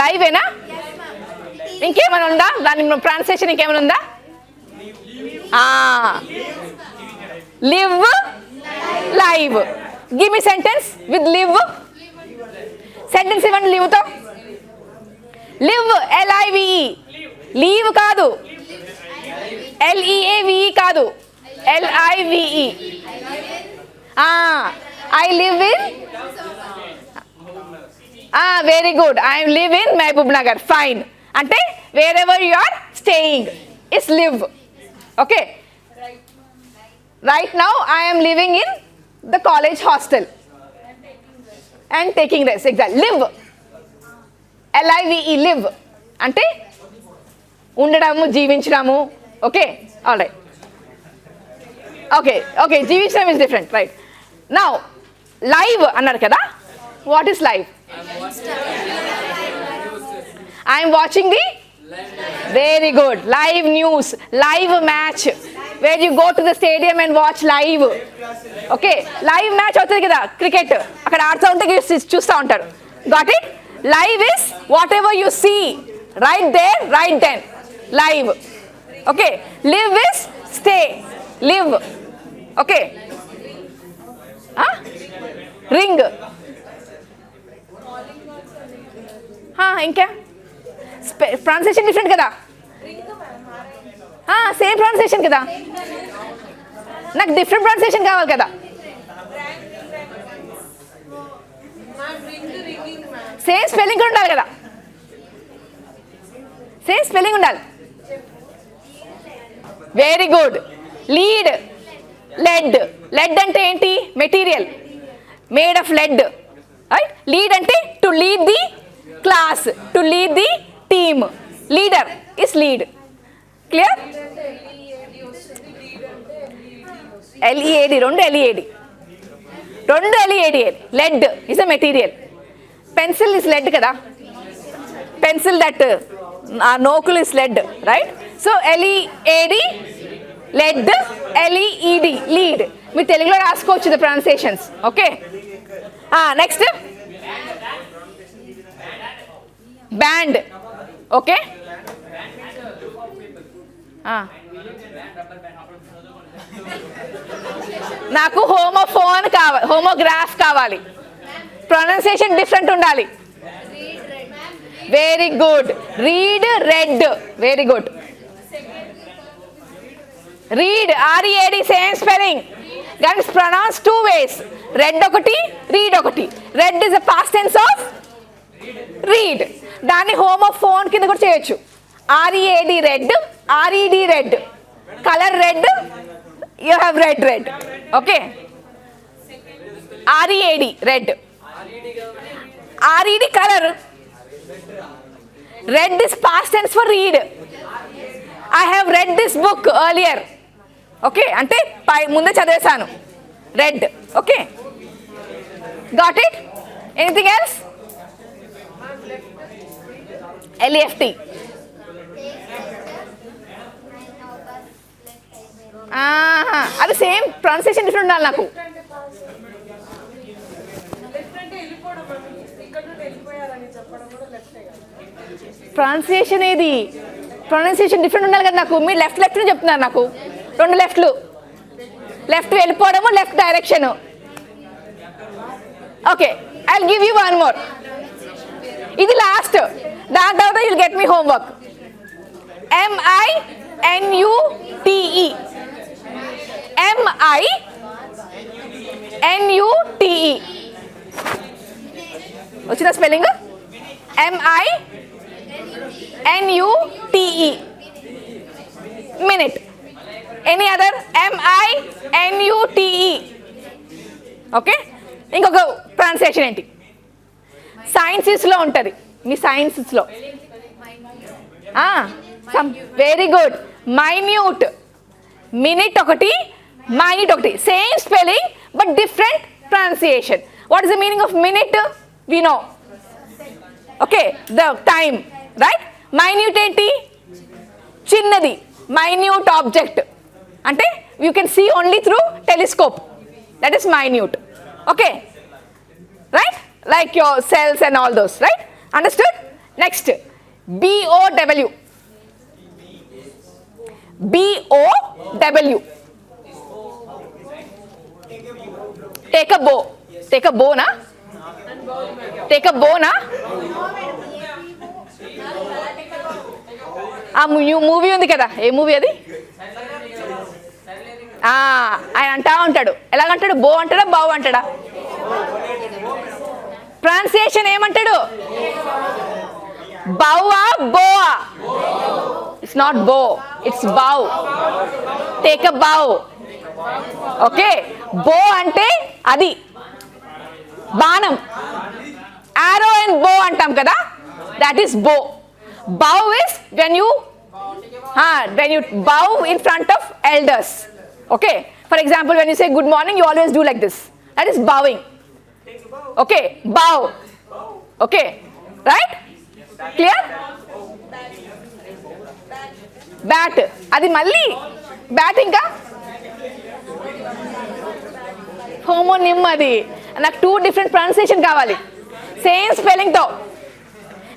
Live ఏనా? ఇంకేమైనా ఉందా దాని pronunciation? ఇంకేమైనా ఉందా? Live, live. Give me sentence with live. Sentence ఇవ్వండి live తో. Live, L-I-V-E. Leave కాదు, L-E-A-V-E కాదు, L-I-V-E. I live in. Very good. I live in Mehboob Nagar. Fine. Ante wherever you are staying is live. Okay. Right now I am living in the college hostel and taking rest. Exactly. Live. L-I-V-E. Live. Ante ఉండడము, జీవించడము. Okay. All right. Okay. జీవించడం is different. Right. Now live అన్నారు కదా. What is live? I am watching the. Very good. Live news, live match, where you go to the stadium and watch live. Okay, live match అవుతుంది కదా cricket. అక్కడ ఆడుతూ ఉంటే చూస్తూ ఉంటారు. Got it? Live is whatever you see right there, right then. Live. Okay. Live is stay. Live. Okay. Ring. ఇంకా pronunciation different కదా. Same pronunciation కదా. నాకు డిఫరెంట్ ప్రొనౌన్సియేషన్ కావాలి కదా. సేమ్ స్పెల్లింగ్ కూడా ఉండాలి కదా. సేమ్ స్పెల్లింగ్ ఉండాలి. Very good. Lead, led. Led అంటే ఏంటి? Material made of lead. Right. Lead అంటే to lead the class, to lead the team. Leader is lead. Clear? L-E-A-D. రెండు L-E-A-D. Lead is a material. Pencil is lead kada. Pencil that nokul is lead, right? So L-E-A-D, lead, L-E-E-D, lead. మీ తెలుగులో రాసుకోవచ్చు the pronunciations. Okay. Next. Band. Okay. నాకు homograph కావాలి. Pronunciation different ఉండాలి. Very good. Read, red. Very good. Read, R-E-A-D, same spelling. That is pronounce two ways. Red ఒకటి, read ఒకటి. Red is the past tense of read. దాన్ని homophone కింద కూడా చేయొచ్చు. R-E-A-D read, R-E-D red. Colour red, you have read. Okay. R-E-A-D read, R-E-D colour. Read is past tense for read. I have read this book earlier. Okay, అంటే ముందే చదివేశాను. Read. Okay. Got it? Anything else? L-E-F-T. అది same pronunciation different ఉండాలి నాకు. Pronunciation ఏది? Pronunciation different ఉండాలి కదా నాకు. మీరు లెఫ్ట్ అని చెప్తున్నారు నాకు. రెండు లెఫ్ట్లు. లెఫ్ట్ వెళ్ళిపోవడము, left direction. Okay, I will give you one more. ఇది లాస్ట్, దాని తర్వాత యూ విల్ గెట్ మీ హోంవర్క్. MINUTE. MINUTE. వచ్చిన spelling MINUTE. Minute. Any other? MINUTE. Okay, ఇంకొక ప్రొనౌన్సియేషన్ ఏంటి? సైన్సెస్లో ఉంటుంది, మీ సైన్సెస్లో. Very good. మైన్యూట్. మినిట్ ఒకటి, మైన్యూట్ ఒకటి, same spelling but different pronunciation. What is the meaning of minute? We know. Okay, the time, right? Minute ఏంటి? చిన్నది. మైన్యూట్ ఆబ్జెక్ట్ అంటే you can see only through telescope, that is minute. Okay, right? Like your cells and all those, right? Understood? Next, BOW. BOW. Take a bow. Take a bow, na? Take a bow, na? New movie ఉంది కదా, ఏ movie అది? ఆయన అంటా ఉంటాడు. ఎలాగంటాడు? బో అంటాడా, బావు అంటాడా? ప్రొనౌన్సియేషన్ ఏమంటాడు? బౌవా, బోవా? ఇట్స్ నాట్ బో, it's bow. Take a bow. Okay, బో అంటే అది బాణం. ఆరో అండ్ బో అంటాం కదా, దట్ ఈస్ బో. బౌ is when you bow in front of elders. Okay, for example, when you say good morning, you always do like this. That is bowing. Okay, bow. Okay, right? Clear? Bat. అది మళ్ళీ bat. ఇంకా homonym. అది నాకు 2 different pronunciation కావాలి, same స్పెల్లింగ్తో.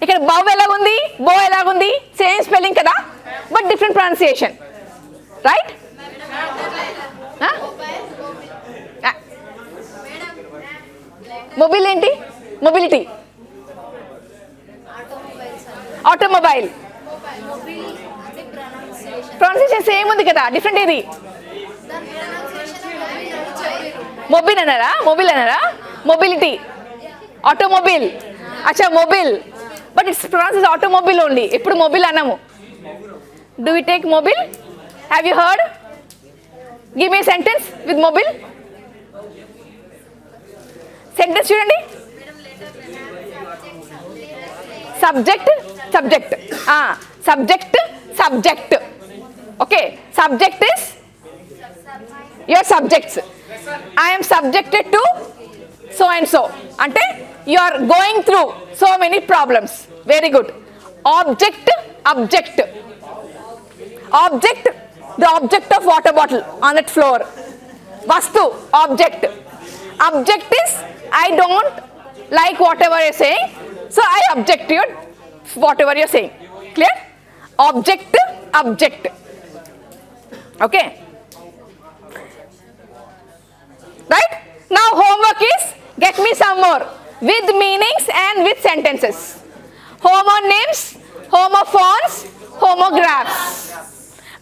ఇక్కడ bow ఎలాగుంది, bow ఎలాగుంది, సేమ్ స్పెల్లింగ్ కదా, but different pronunciation, right? Mobile ఏంటి? మొబిలిటీ. ఆటోమొబైల్. ప్రొనౌన్సియేషన్ సేమ్ ఉంది కదా, డిఫరెంట్ ఏది? మొబైల్ అన్నారా, మొబైల్ అన్నారా? మొబిలిటీ. ఆటోమొబైల్. అచ్చా, mobile, but it's pronounced automobile only. ఎప్పుడు మొబైల్ అన్నాము. Do we take mobile? Have you heard? Give me sentence with mobile. Sentence చూడండి. Subject, subject. Subject, subject. Okay, subject is your subjects. I am subjected to so and so అంటే you are going through so many problems. Very good. Object, object. Object, the object of water bottle on that floor. Vastu, object. Object is I don't like whatever you're saying, so I object to whatever you're saying. Clear? Object, object. Okay, right? Now homework is get me some more with meanings and with sentences. Homonyms, homophones, homographs.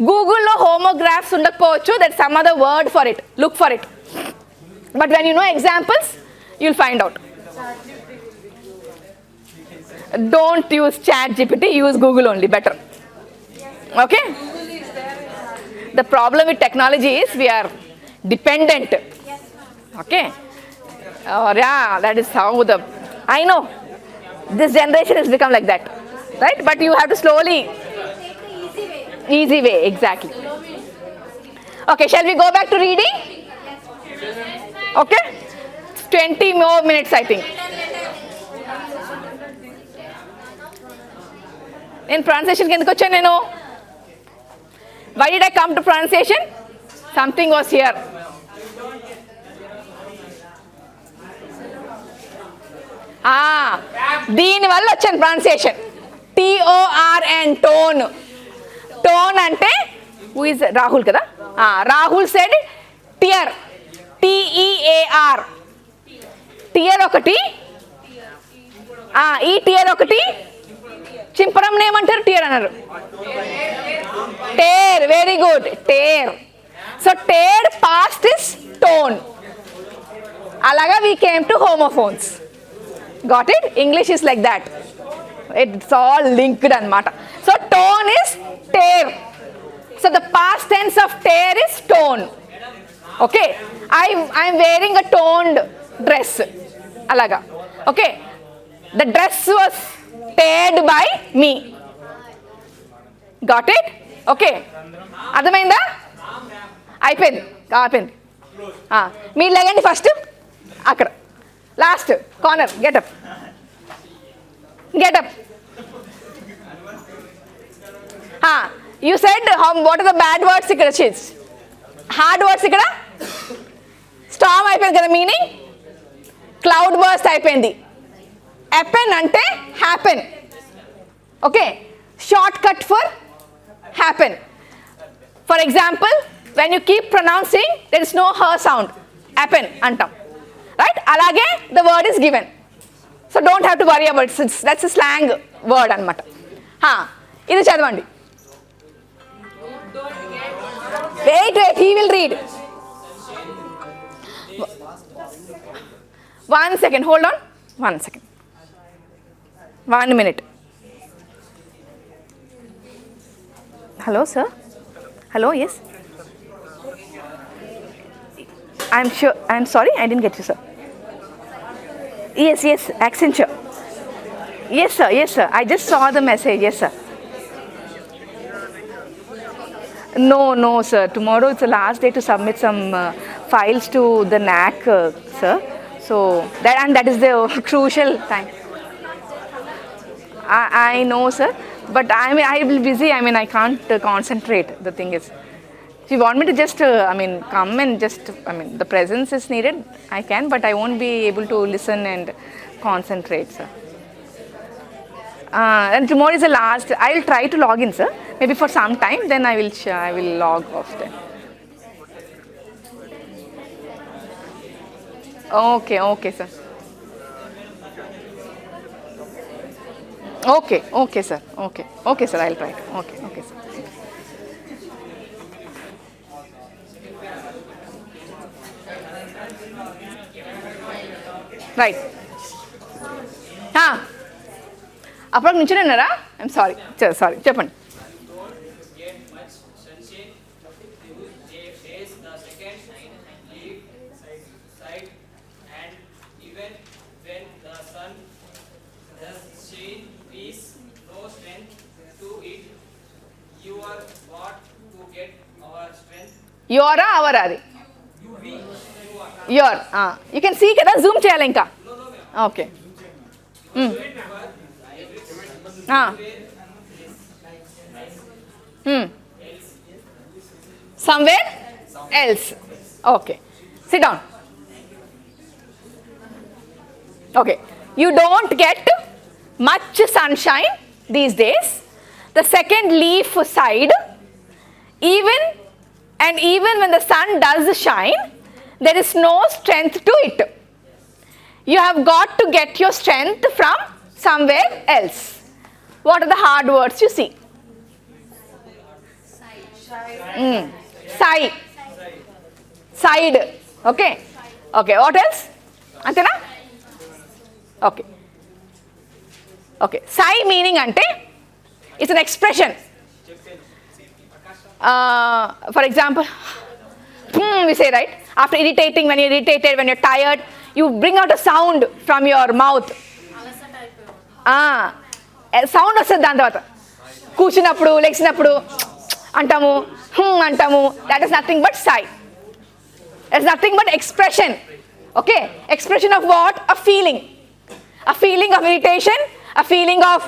Google lo homographs undakapochu, that's some other word for it. Look for it. But when you know examples, you'll find out. Don't use ChatGPT, use Google only, better. Okay? The problem with technology is we are dependent. Okay? Oh yeah, that is how I know this generation has become like that, right? But you have to slowly. Easy way, exactly. Okay, shall we go back to reading? Okay, 20 more minutes I think. In pronunciation ki enduku vachanu nenu? Why did I come to pronunciation? Something was here. దీని వల్ల వచ్చాను pronunciation. TORN, torn. Torn అంటే who is Rahul కదా, Rahul said T tear, T E A R. Tear ఒకటి, ఈ tear ఒకటి, చింపరం ఏమంటారు, టియర్ అన్నారు. Tear, very good, tear. So tear past is torn. అలాగా we came to homophones. Got it? English is like that. It's all linked anamata. So tone is tear. So the past tense of tear is tone. Okay, I'm wearing a toned dress. Alaga. Okay, the dress was teared by me. Got it? Okay, అర్థమైందా? అయిపోయింది. మీరు లేగండి first, అక్కడ last corner. Getup. You said what are the bad words ikkada? Hard words ikkada? Storm అయిపోయింది కదా, meaning cloud burst అయిపోయింది. Append అంటే happen. Okay, short cut for happen. For example, when you keep pronouncing there is know her sound, append అంటాం, right? అలాగే the word is given. So don't have to worry about it. That's a slang word అనమాట. ఇది చదవండి. Wait, he will read. 1 second, hold on. 1 second. 1 minute. Hello, sir. Hello, yes. I'm sure. I'm sorry, I didn't get you, sir. Yes, Accenture. Yes, sir. I just saw the message. Yes, sir. No, sir. Tomorrow it's the last day to submit some files to the NAC, sir. So that is the crucial time. I know, sir. But I will be busy. I can't concentrate. The thing is, if you want me to just, come and just, the presence is needed, I can, but I won't be able to listen and concentrate, sir. And tomorrow is the last. I will try to log in, sir. Maybe for some time, then I will log off then. Okay, sir. Okay, sir. Okay, sir. I'll try to. Okay, sir. Right. అప్పుడు నుంచునే ఉన్నారా? I'm sorry, చెప్పండి. యువరా అవరా? అది your. You can see కదా, Zoom చేయాలి ఇంకా. Okay. Somewhere else. Okay. Sit down. Okay. You don't get much sunshine these days. The second leaf side, even when the sun does shine, there is no strength to it. You have got to get your strength from somewhere else. What are the hard words you see? Side. Okay. What else? Antena? Okay. Sigh meaning ante, it's an expression. For example, we say, right? After irritating, when you're irritated, when you're tired, you bring out a sound from your mouth. Sound వస్తుంది. దాని తర్వాత కూర్చున్నప్పుడు, లెగ్సినప్పుడు అంటాము, అంటాము. That is nothing but sigh. It's nothing but expression. Okay, expression of what? A feeling of irritation, a feeling of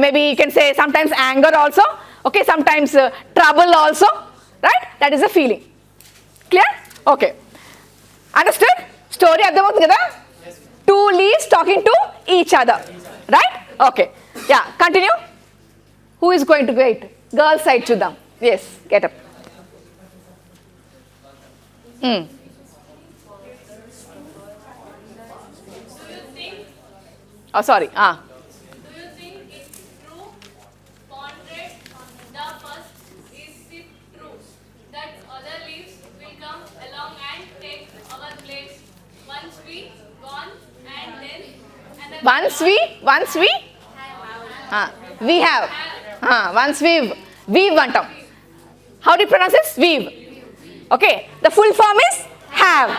maybe you can say sometimes anger also. Okay, sometimes trouble also, right? That is a feeling. Clear? Okay, understood? Story అర్థమవుతుంది కదా? Two leaves talking to each other, right? Okay, yeah, continue. Who is going to wait? Girls side చూద్దాం. Yes, get up. Oh, sorry. Do you think it's true, pondered the first, is it true that other leaves will come along and take our place once we gone and then another Once we have. Once weave antam. How do you pronounce this? Weave. Okay. The full form is have.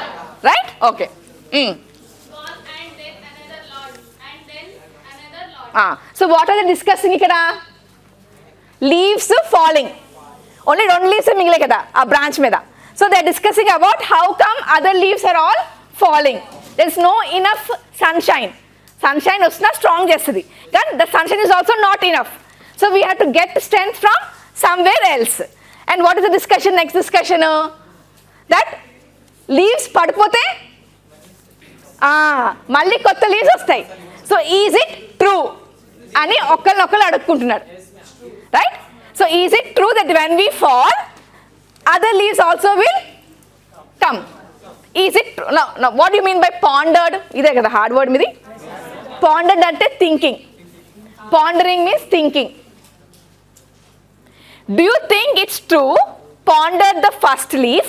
Right? Okay. gone and then another lot and then another lot. So what are they discussing ikkada? Leaves falling. Only one leaves migile kada a branch meda. So they are discussing about how come other leaves are all falling. There is no enough sunshine. Sunshine usna strong chestadi. Then the sunshine is also not enough. So we have to get strength from somewhere else. And what is the discussion? Next discussion that leaves పడిపోతే మళ్ళీ కొత్త leaves వస్తాయి. So is it true అని ఒకళ్ళనొకళ్ళు అడుక్కుంటున్నారు. Right? So is it true that when we fall other leaves also will come? Is it true? What you mean by pondered? ఇదే కదా hard word మీది. పాండర్డ్ అంటే thinking. Pondering means thinking. Do you think it's true, ponder the first leaf?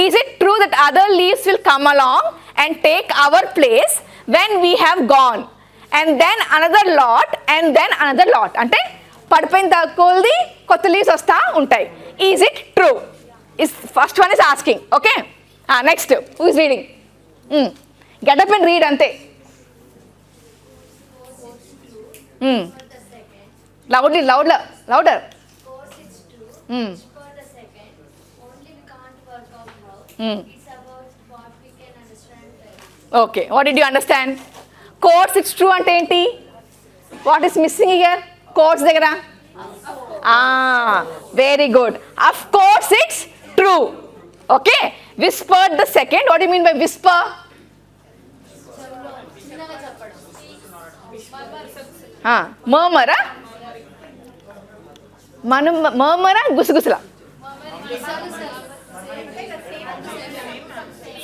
Is it true that other leaves will come along and take our place when we have gone? And then another lot and then another lot. Ante పడిపోయిన కొద్ది కొత్త leaves వస్తా ఉంటాయి. Is it true? First one is asking. Okay? Next. Who is reading? Get up and read ante. Louder. For the second, only we can't work out how. It's about what we can understand better. Okay, what did you understand? Course it's true ante enti? What is missing here? Course దగ్గర? Very good. Of course it's true. Okay, whispered the second. What do you mean by whisper? Murmur. Murmur గుసగుసల.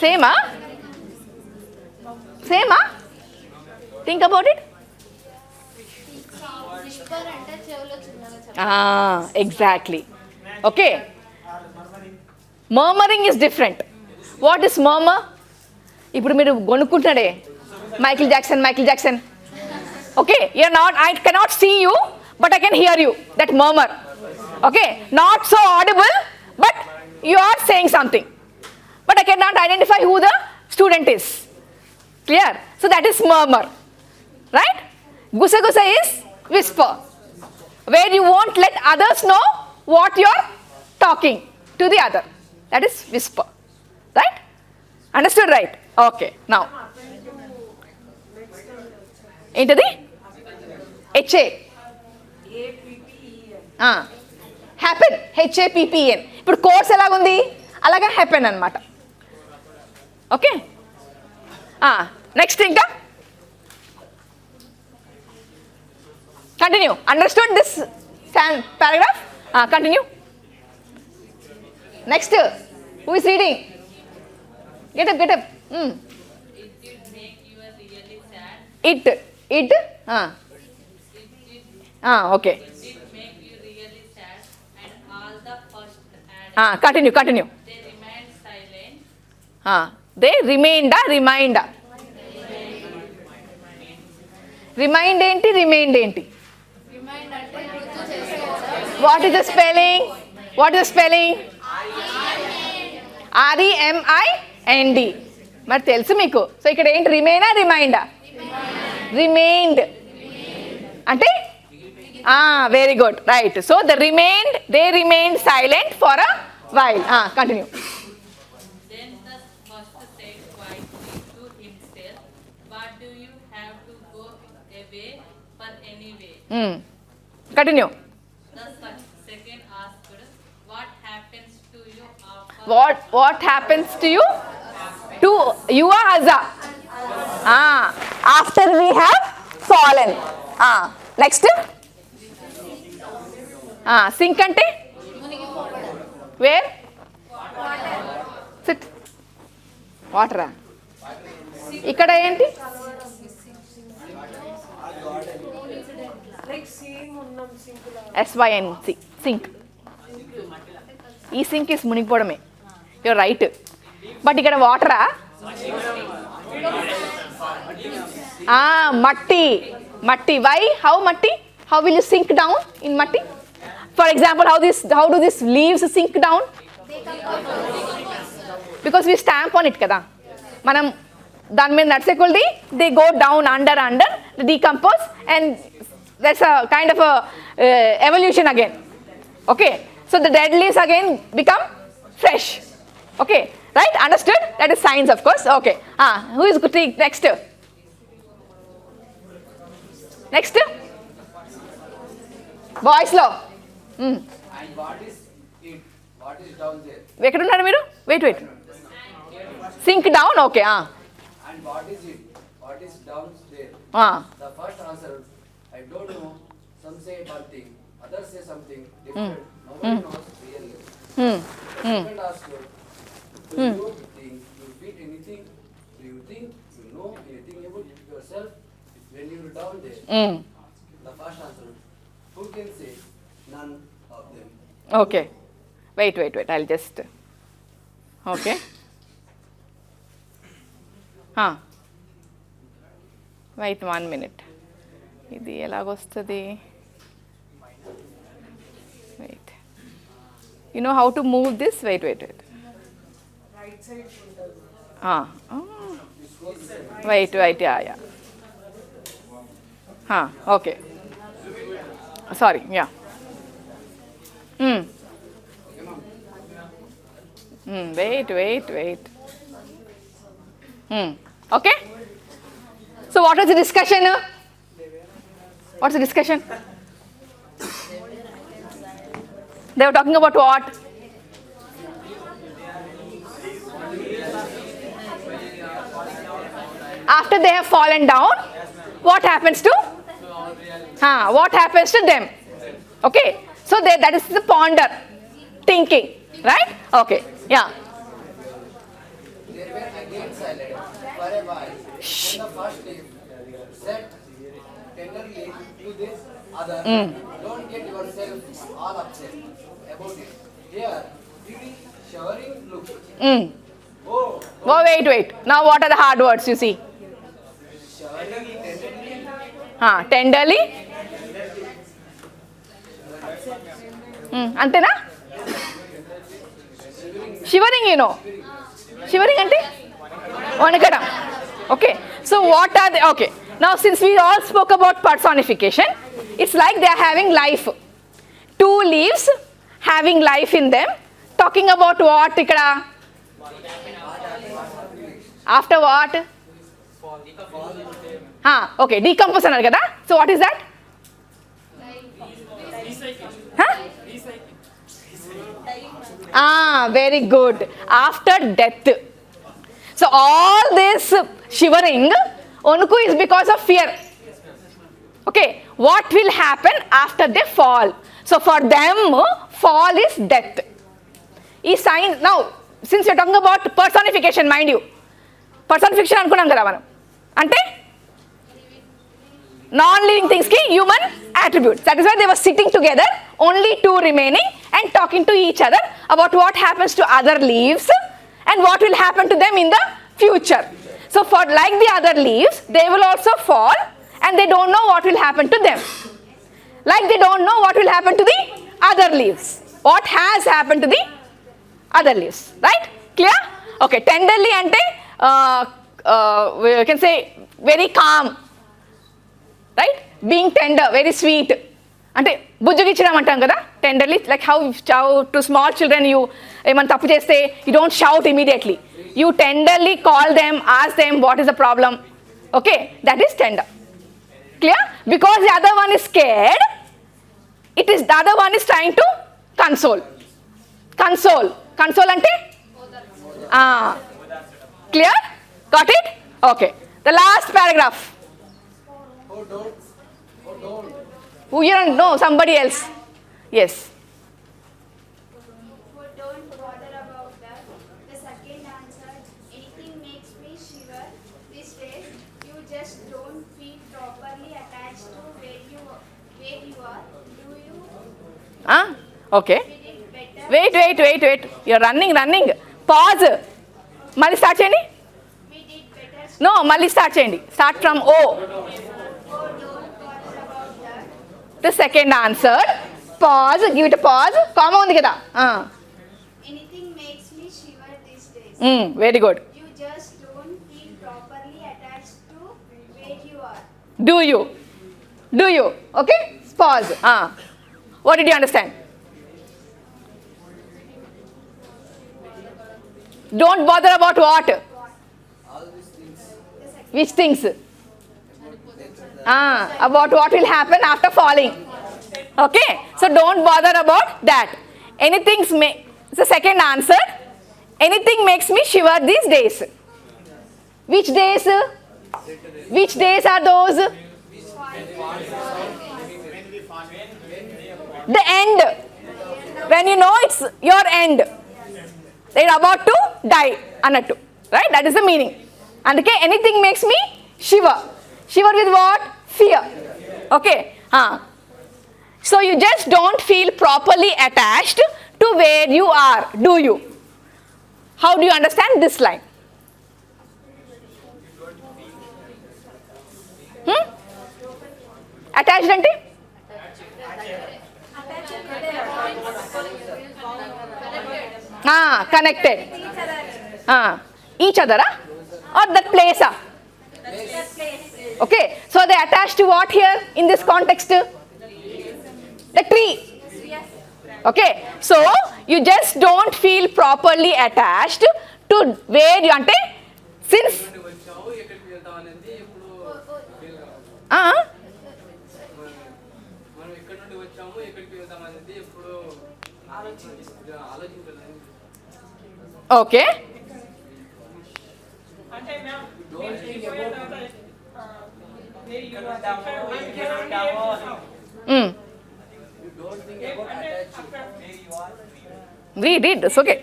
Same? Same? Think about it. Exactly. Okay. Murmuring is different. What is murmur? ఇప్పుడు మీరు కొనుక్కుంటున్నాడే Michael Jackson. Okay, you're not, I cannot see you, but I can hear you. That murmur. Okay, not so audible, but you are saying something. But I cannot identify who the student is. Clear? So that is murmur. Right? Gusa is whisper. Where you won't let others know what you're talking to the other. That is whisper. Right? Understood, right? Okay, now. ఏంటది? HA. Happen. HAPPEN. ఇప్పుడు course ఎలాగుంది అలాగా happen అనమాట. Okay, next ఇంకా continue. Understood this paragraph? Continue. Next who is reading? Get up. It. Okay. It make you really sad and all the first added. Continue. They remained silent. They remained. Remind ఏంటి? Remained ఏంటి? What is the spelling? REMIND. మరి తెలుసు మీకు. So ఇక్కడ ఏంటి? రిమైనా రిమైండా? Remained అంటే very good, right. So they remained silent for a while. Continue. Then the first said quietly to himself, "What do you have to go away for anyway?" Continue. The second asked, "What happens to you after?" What happens to you? To you or us? After we have fallen. Next. Sink ante? Where? Sit. వాటరా? ఇక్కడ ఏంటి? SYNC, sync. ఈ sink is మునిగిపోవడమే. You're right. But ఇక్కడ వాటరా? మట్టి. మట్టి. Why? How మట్టి? How will you sink down in matti? For example, how do these leaves sink down? Because we stamp on it kada. Manam dan మీద నడిచే కొలది they go down under, they decompose, and that's a kind of a evolution again. Okay, so the dead leaves again become fresh. Okay, right? Understood? That is science, of course. Okay. Who is good? Next. Next. Boys లో. And what is it? What is down there? ఎక్కడ ఉన్నారు మీరు? Wait. Sink down. Okay. And what is it? What is down there? The first answer, I don't know. Some say one thing, others say something different. Nobody knows really. Second answer, do you think you feel anything? Do you think you know anything about yourself when you're down there? The first answer, who can say? None of them. Okay. Wait. I'll just. Okay. Wait 1 minute. ఇది ఎలాగొస్తుంది? Wait. You know how to move this? Wait. Right side. Wait. Yeah. Okay. Sorry. Yeah. Wait. Okay. So what was the discussion? What's the discussion? They were talking about what? After they have fallen down, what happens to? What happens to them? Okay. So that is the ponder, thinking, right? Okay. Yeah. They were again silent for a while. Then the first leaf said tenderly to this other, don't get yourself all upset about it. Here, give me showering look. Wait. Now what are the hard words you see? Showering tenderly. Tenderly. Antena? Shivering, you know. Shivering ante? Vanakadam. Okay. So what are they? Okay. Now since we all spoke about personification, it's like they are having life. 2 leaves having life in them. Talking about what ikkada? After what? Okay. Decompose annaru kada. So what is that? Very good. After death. So all this shivering, Onuku, is because of fear. Okay. What will happen after they fall? So for them, fall is death. This sign. Now, since you're talking about personification, mind you. Personification anukunnam kada manam. Ante non-living things ki human attributes. That is why they were sitting together, only 2 remaining, and talking to each other about what happens to other leaves and what will happen to them in the future. So for like the other leaves, they will also fall, and they don't know what will happen to them. Like they don't know what will happen to the other leaves. What has happened to the other leaves, right? Clear? Okay. Tenderly ante we can say very calm, right? Being tender, very sweet. Ante bujjugichidam antam kada, tenderly, like how to small children you eman tappu cheste you don't shout immediately. You tenderly call them, ask them what is the problem. Okay, that is tender. Clear? Because the other one is scared, the other one is trying to console. Console ante clear? Got it? Okay. The last paragraph. Who you don't know? Somebody else. Yes. Don't bother about that. The second answer, anything don't feel properly attached to where you are, do you Okay. feel it better? Wait. You're running. Pause. Mali start చేయండి. We did better. No, మళ్ళీ start చేయండి. Start from O. Oh, don't bother about that. The second answer. Pause. Give it a pause. Comma ఉంది కదా. Anything makes me shiver these days. Very good. You just don't feel properly attached to where you are. Do you? Okay. Pause. What did you understand? Don't bother about what? Which things? About what will happen after falling. Okay. So don't bother about that. It's the second answer. Anything makes me shiver these days. Which days? Which days are those? The end. When you know it's your end. They're about to die. Anattu. Right? That is the meaning. And okay, anything makes me shiver. Shiver with what? Fear. Okay. So you just don't feel properly attached to where you are. Do you? How do you understand this line? Attached ante? Connected. Each other or that place? Okay, so they attached to what here in this context? The tree. Okay, so you just don't feel properly attached to where you ante since మనం ఎక్కడి నుండి వచ్చాము ఎక్కడికి వెళ్తాం అనేది ఎప్పుడు ఆలోచించలేదు. Okay. అంటే ma'am Read, it's okay.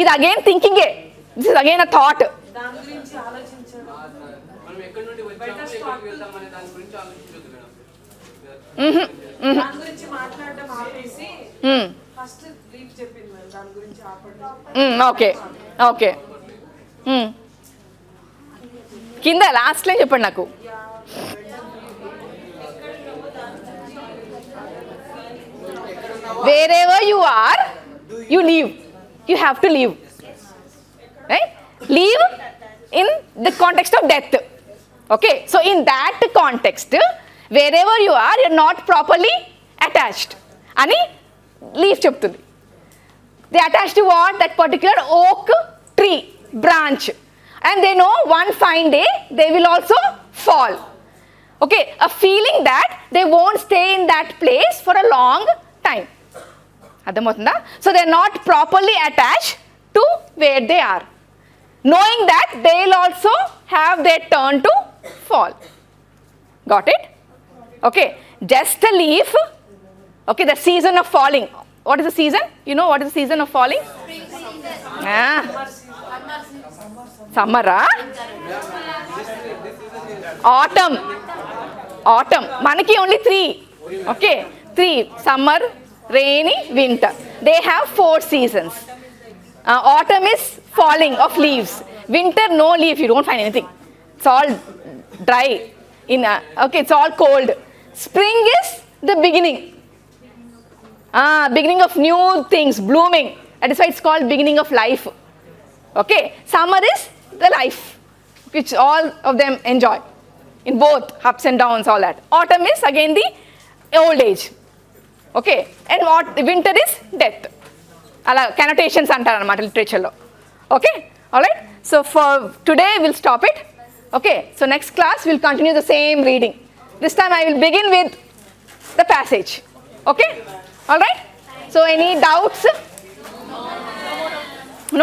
It again thinking. This is again a thought. దాని గురించి ఆలోచించడం. మనం ఎక్కడి నుండి వచ్చాము ఎక్కడికి వెళ్తాం అనే దాని గురించి ఆలోచించొద్దు మేడం. దాని గురించి మాట్లాడడం ఆపేసి ఫస్ట్ లీవ్ చెప్పింది మేడం దాని గురించి ఆపడం. ఓకే. కింద లాస్ట్ లైన్ చెప్పండి నాకు. Wherever you are, you leave. You have to leave. Right? Leave in the context of death. Okay, so in that context, wherever you are, you're not properly attached. Ani leaf cheptundi. They attach to what? That particular oak tree branch. And they know one fine day they will also fall. Okay, a feeling that they won't stay in that place for a long time. Adamotunda? So they're not properly attached to where they are. Knowing that they will also have their turn to fall. Got it? Okay, just a leaf. Okay, the season of falling. What is the season? You know what is the season of falling? Summer. Autumn. Manaki only 3. Okay, 3. Summer, rainy, winter. They have 4 seasons. Autumn is falling of leaves. Winter, no leaf. You don't find anything. It's all dry. Okay, it's all cold. Spring is the beginning. Beginning of new things, blooming. That is why it's called beginning of life. Okay, summer is the life, which all of them enjoy. In both ups and downs, all that. Autumn is again the old age. Okay, and what winter is death. Ala connotations antaru anamata literature lo. Okay, all right. So for today we'll stop it. Okay, so next class we'll continue the same reading. This time I will begin with the passage. Okay, all right. So any doubts?